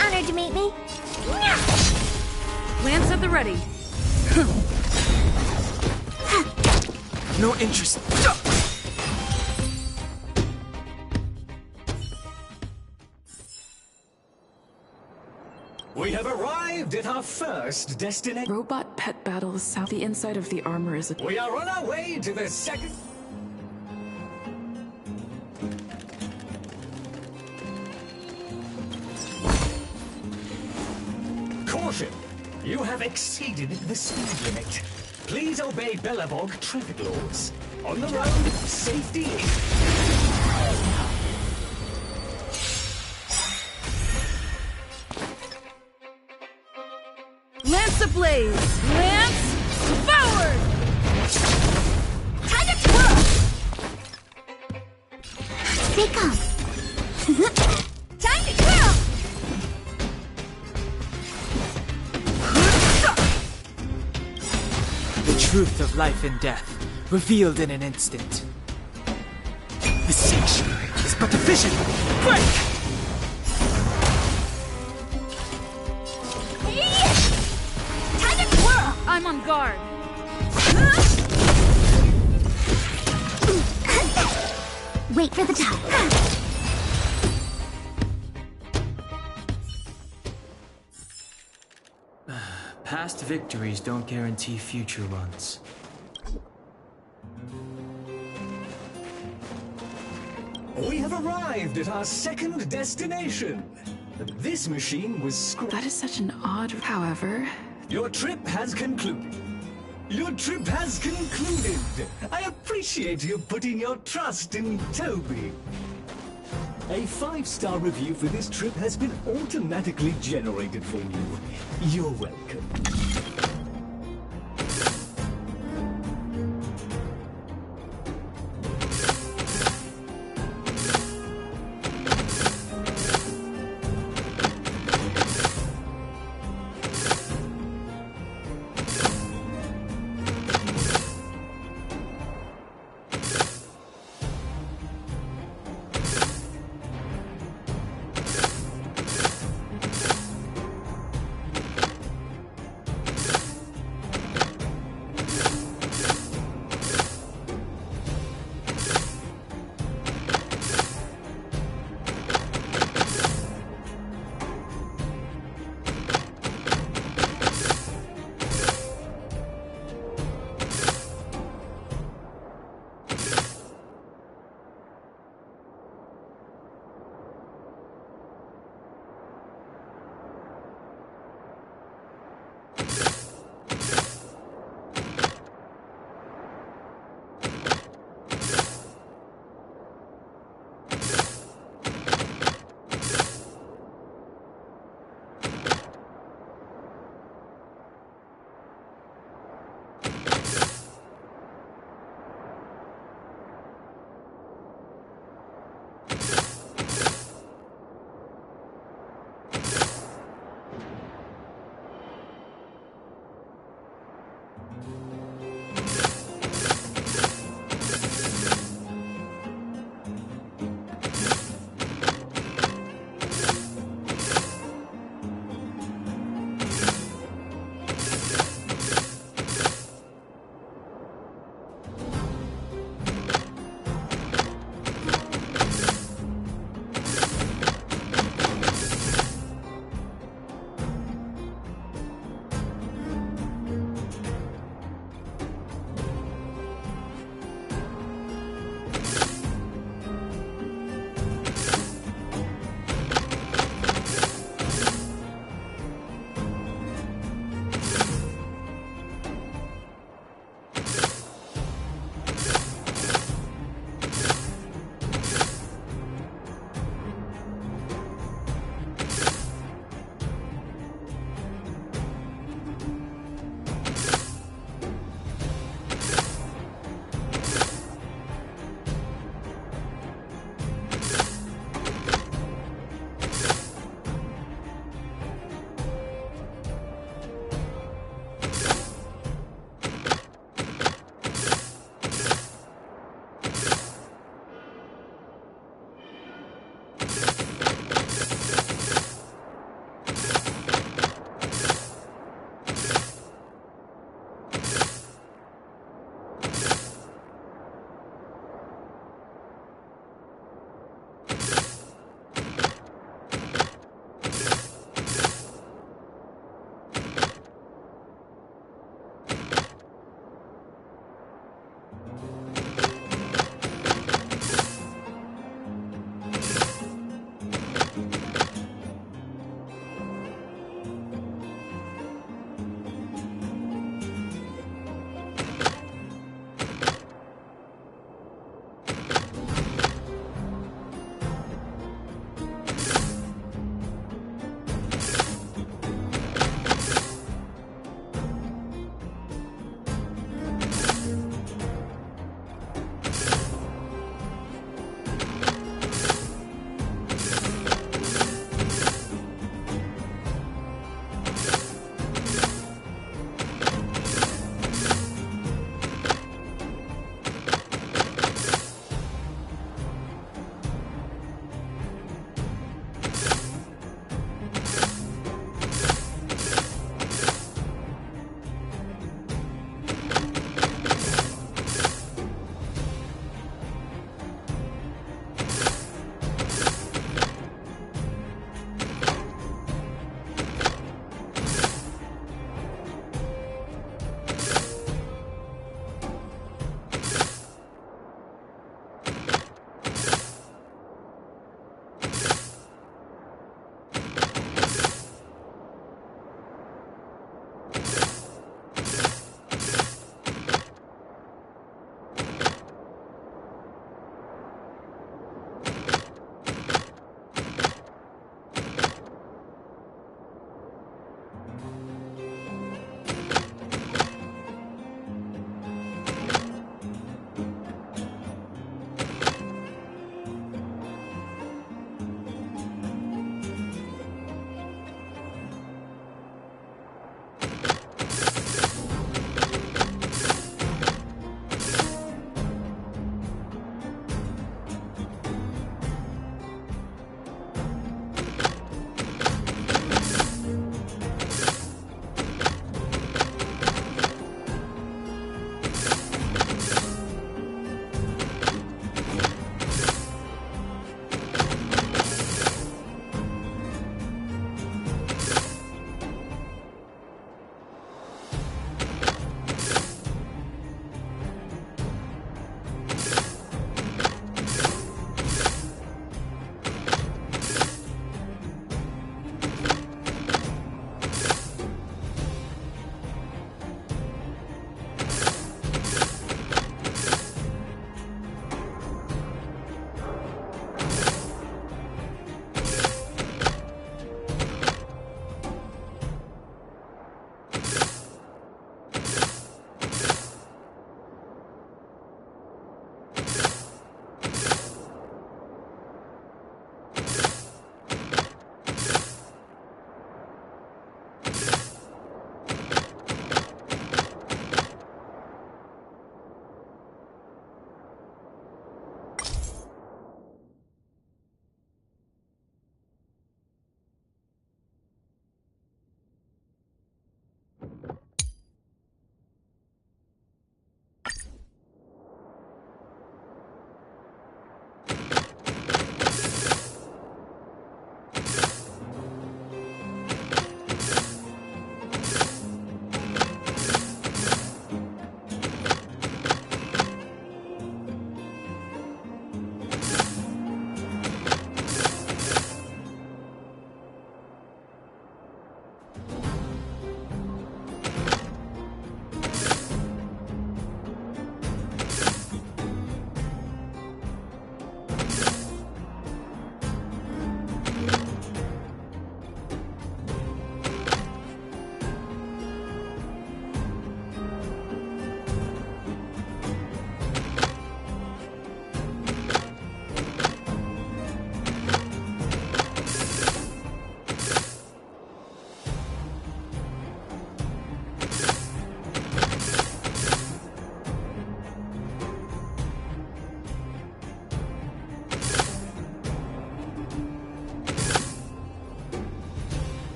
[SPEAKER 4] Honored to meet me.
[SPEAKER 11] Lance at the ready.
[SPEAKER 3] No interest.
[SPEAKER 10] We have arrived at our first destination.
[SPEAKER 23] Robot pet battles south. The inside of the armor is a...
[SPEAKER 10] We are on our way to the second... Caution! You have exceeded the speed limit. Please obey Bellabog traffic laws. On the road, safety is...
[SPEAKER 11] Lance ablaze! Lance forward!
[SPEAKER 4] Time to twirl! They come. Time to twirl!
[SPEAKER 3] The truth of life and death, revealed in an instant. The sanctuary is but a vision. Break!
[SPEAKER 4] Time to twirl!
[SPEAKER 11] I'm on guard.
[SPEAKER 4] Wait for the time.
[SPEAKER 3] Past victories don't guarantee future ones.
[SPEAKER 10] We have arrived at our second destination. This machine was scrapped.
[SPEAKER 23] That is such an odd... However...
[SPEAKER 10] Your trip has concluded. Your trip has concluded. I appreciate you putting your trust in Toby. A 5-star review for this trip has been automatically generated for you. You're welcome.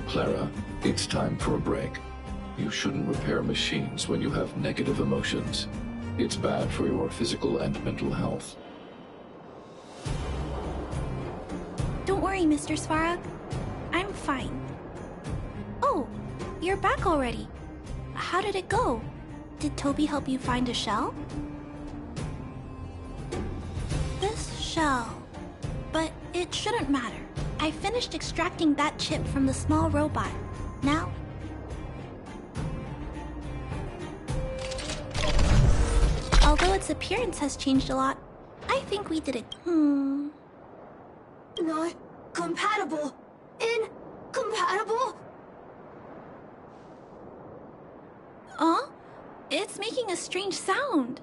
[SPEAKER 15] Clara, it's time for a break. You shouldn't repair machines when you have negative emotions. It's bad for your physical and mental health.
[SPEAKER 14] Don't worry, Mr. Svarog. I'm fine. Oh, you're back already. How did it go? Did Toby help you find a shell? This shell. But it shouldn't matter. I finished extracting that chip from the small robot. Now... although its appearance has changed a lot, I think we did it.
[SPEAKER 12] Not compatible. Incompatible?
[SPEAKER 14] Huh? It's making a strange sound.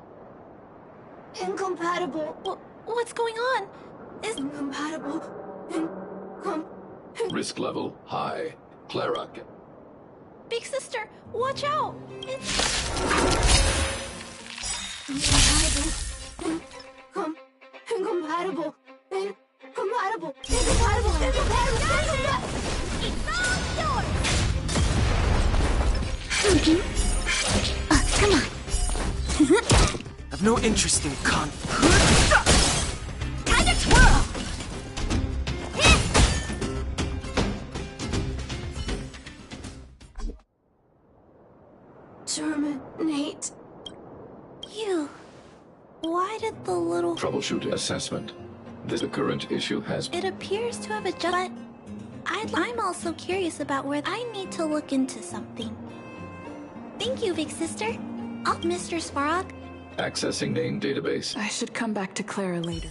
[SPEAKER 12] Incompatible.
[SPEAKER 14] What's going on? Is
[SPEAKER 12] incompatible.
[SPEAKER 15] Risk level high. Clara.
[SPEAKER 14] Big sister, watch out! It's...
[SPEAKER 12] Incompatible. Incompatible.
[SPEAKER 4] It's all yours!
[SPEAKER 14] Come on.
[SPEAKER 3] I've no interest in conflict.
[SPEAKER 4] Time to twirl!
[SPEAKER 12] Terminate.
[SPEAKER 14] You. Why did the little...
[SPEAKER 15] Troubleshooting assessment. The current issue has...
[SPEAKER 14] It appears to have adjusted, but I'm also curious about where I need to look into something. Thank you, big sister. Mr. Svarog.
[SPEAKER 15] Accessing name database.
[SPEAKER 23] I should come back to Clara later.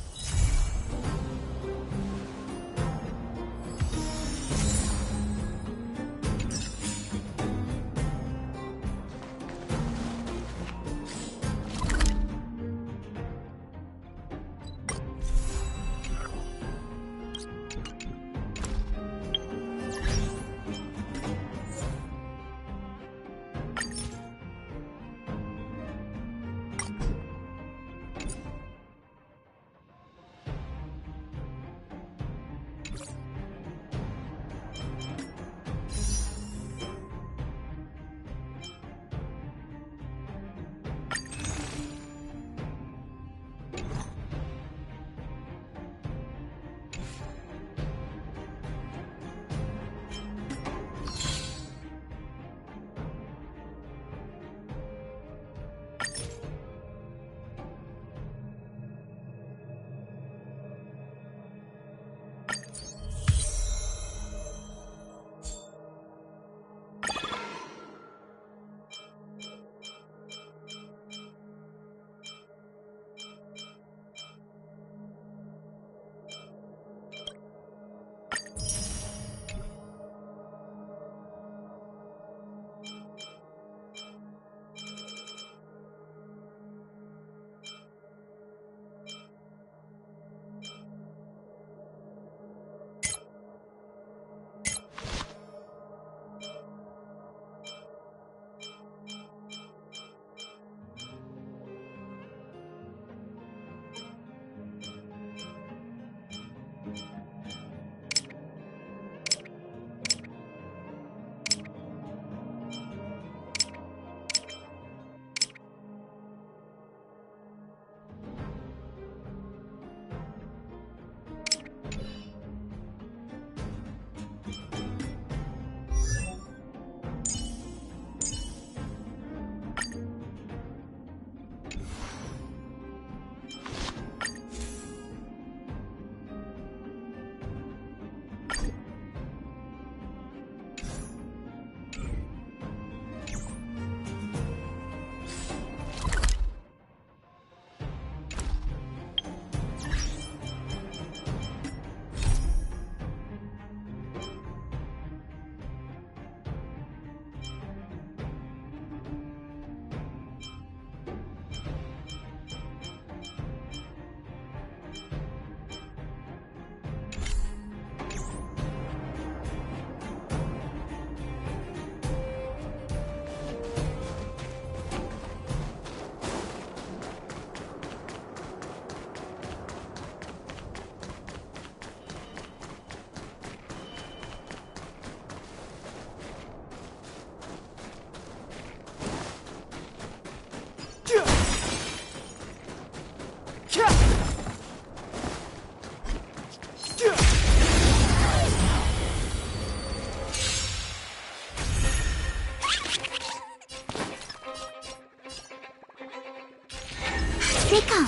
[SPEAKER 4] they come.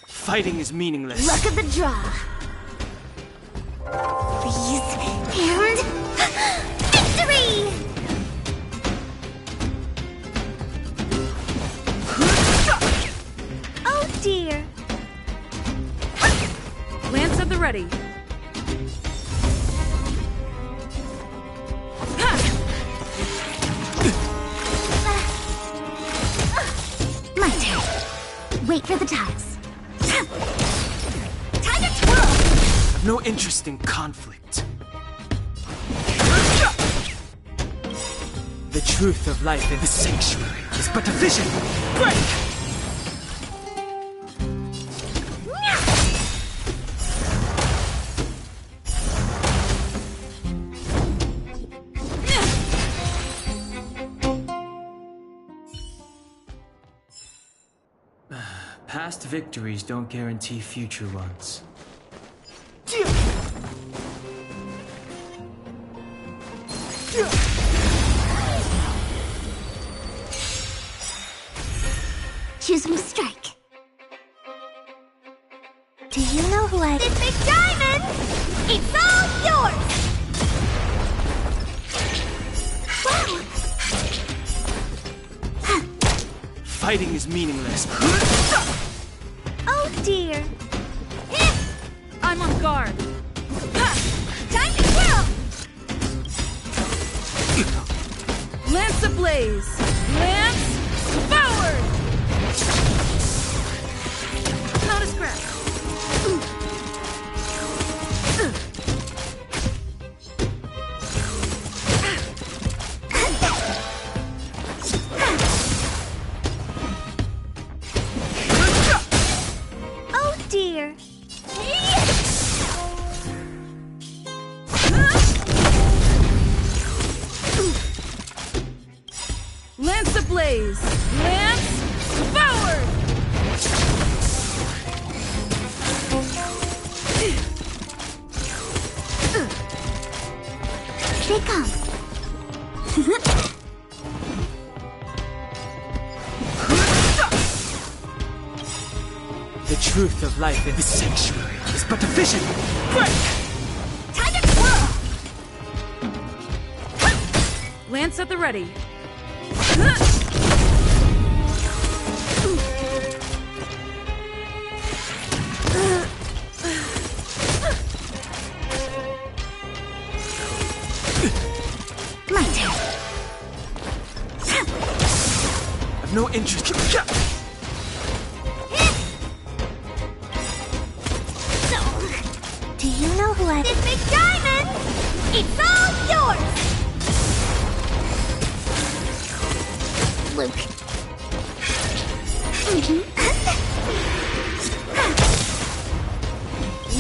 [SPEAKER 3] Fighting is meaningless.
[SPEAKER 4] Luck of the draw. Freeze and victory! Oh dear.
[SPEAKER 11] Lance at the ready.
[SPEAKER 4] My turn. Wait for the tiles. Time to twirl!
[SPEAKER 3] I've no interest in conflict. The truth of life in the sanctuary is but a vision. Break! Past victories don't guarantee future ones.
[SPEAKER 4] Choose my strike. Do you know who I... This big diamond! It's all yours! Wow!
[SPEAKER 3] Fighting is meaningless.
[SPEAKER 4] Oh dear.
[SPEAKER 11] I'm on guard.
[SPEAKER 4] Time to twirl!
[SPEAKER 11] Lance ablaze. Lance forward! Not a scratch.
[SPEAKER 4] Oh dear.
[SPEAKER 11] Lance ablaze. Lance forward!
[SPEAKER 4] They come.
[SPEAKER 3] The truth of life in the sanctuary is but a vision. Break!
[SPEAKER 4] Time to twirl!
[SPEAKER 11] Lance at the ready.
[SPEAKER 4] My turn.
[SPEAKER 3] I've no interest.
[SPEAKER 4] Do you know who I... This big diamond! It's all yours! Luke.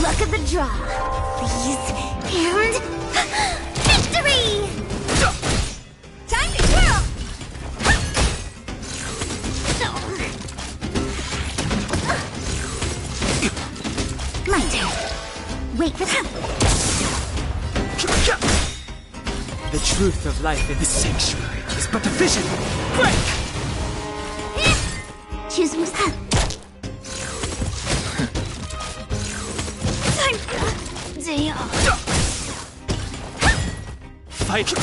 [SPEAKER 4] Luck of the draw. Freeze and victory! Time to twirl! My turn. Wait for them.
[SPEAKER 3] The truth of life in the sanctuary is but a vision. Break!
[SPEAKER 4] Choose my...
[SPEAKER 3] Fight!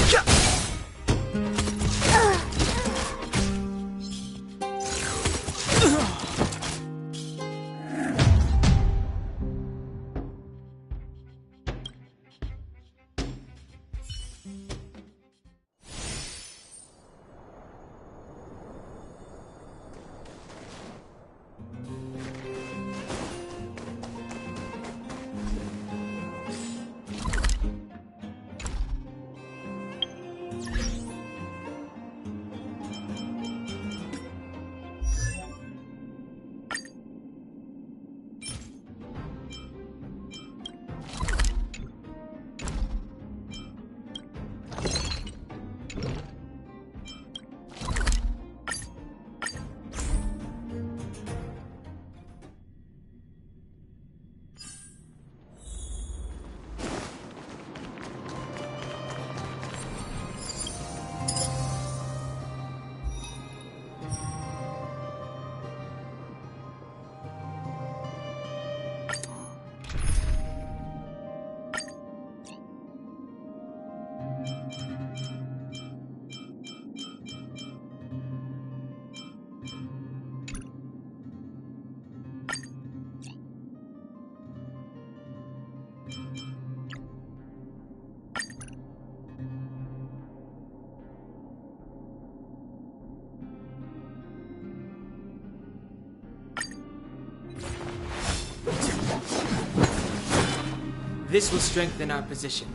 [SPEAKER 16] This will strengthen our position.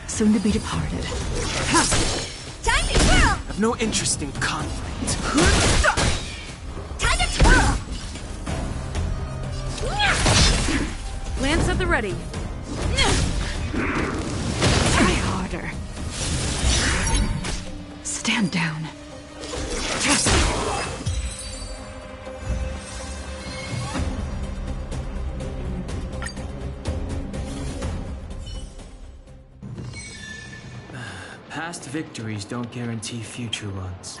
[SPEAKER 23] Soon to be departed.
[SPEAKER 19] Time to twirl!
[SPEAKER 3] I've no interest in conflict.
[SPEAKER 19] Time to twirl!
[SPEAKER 11] Lance at the ready.
[SPEAKER 23] Try harder. Stand down.
[SPEAKER 3] Past victories don't guarantee future ones.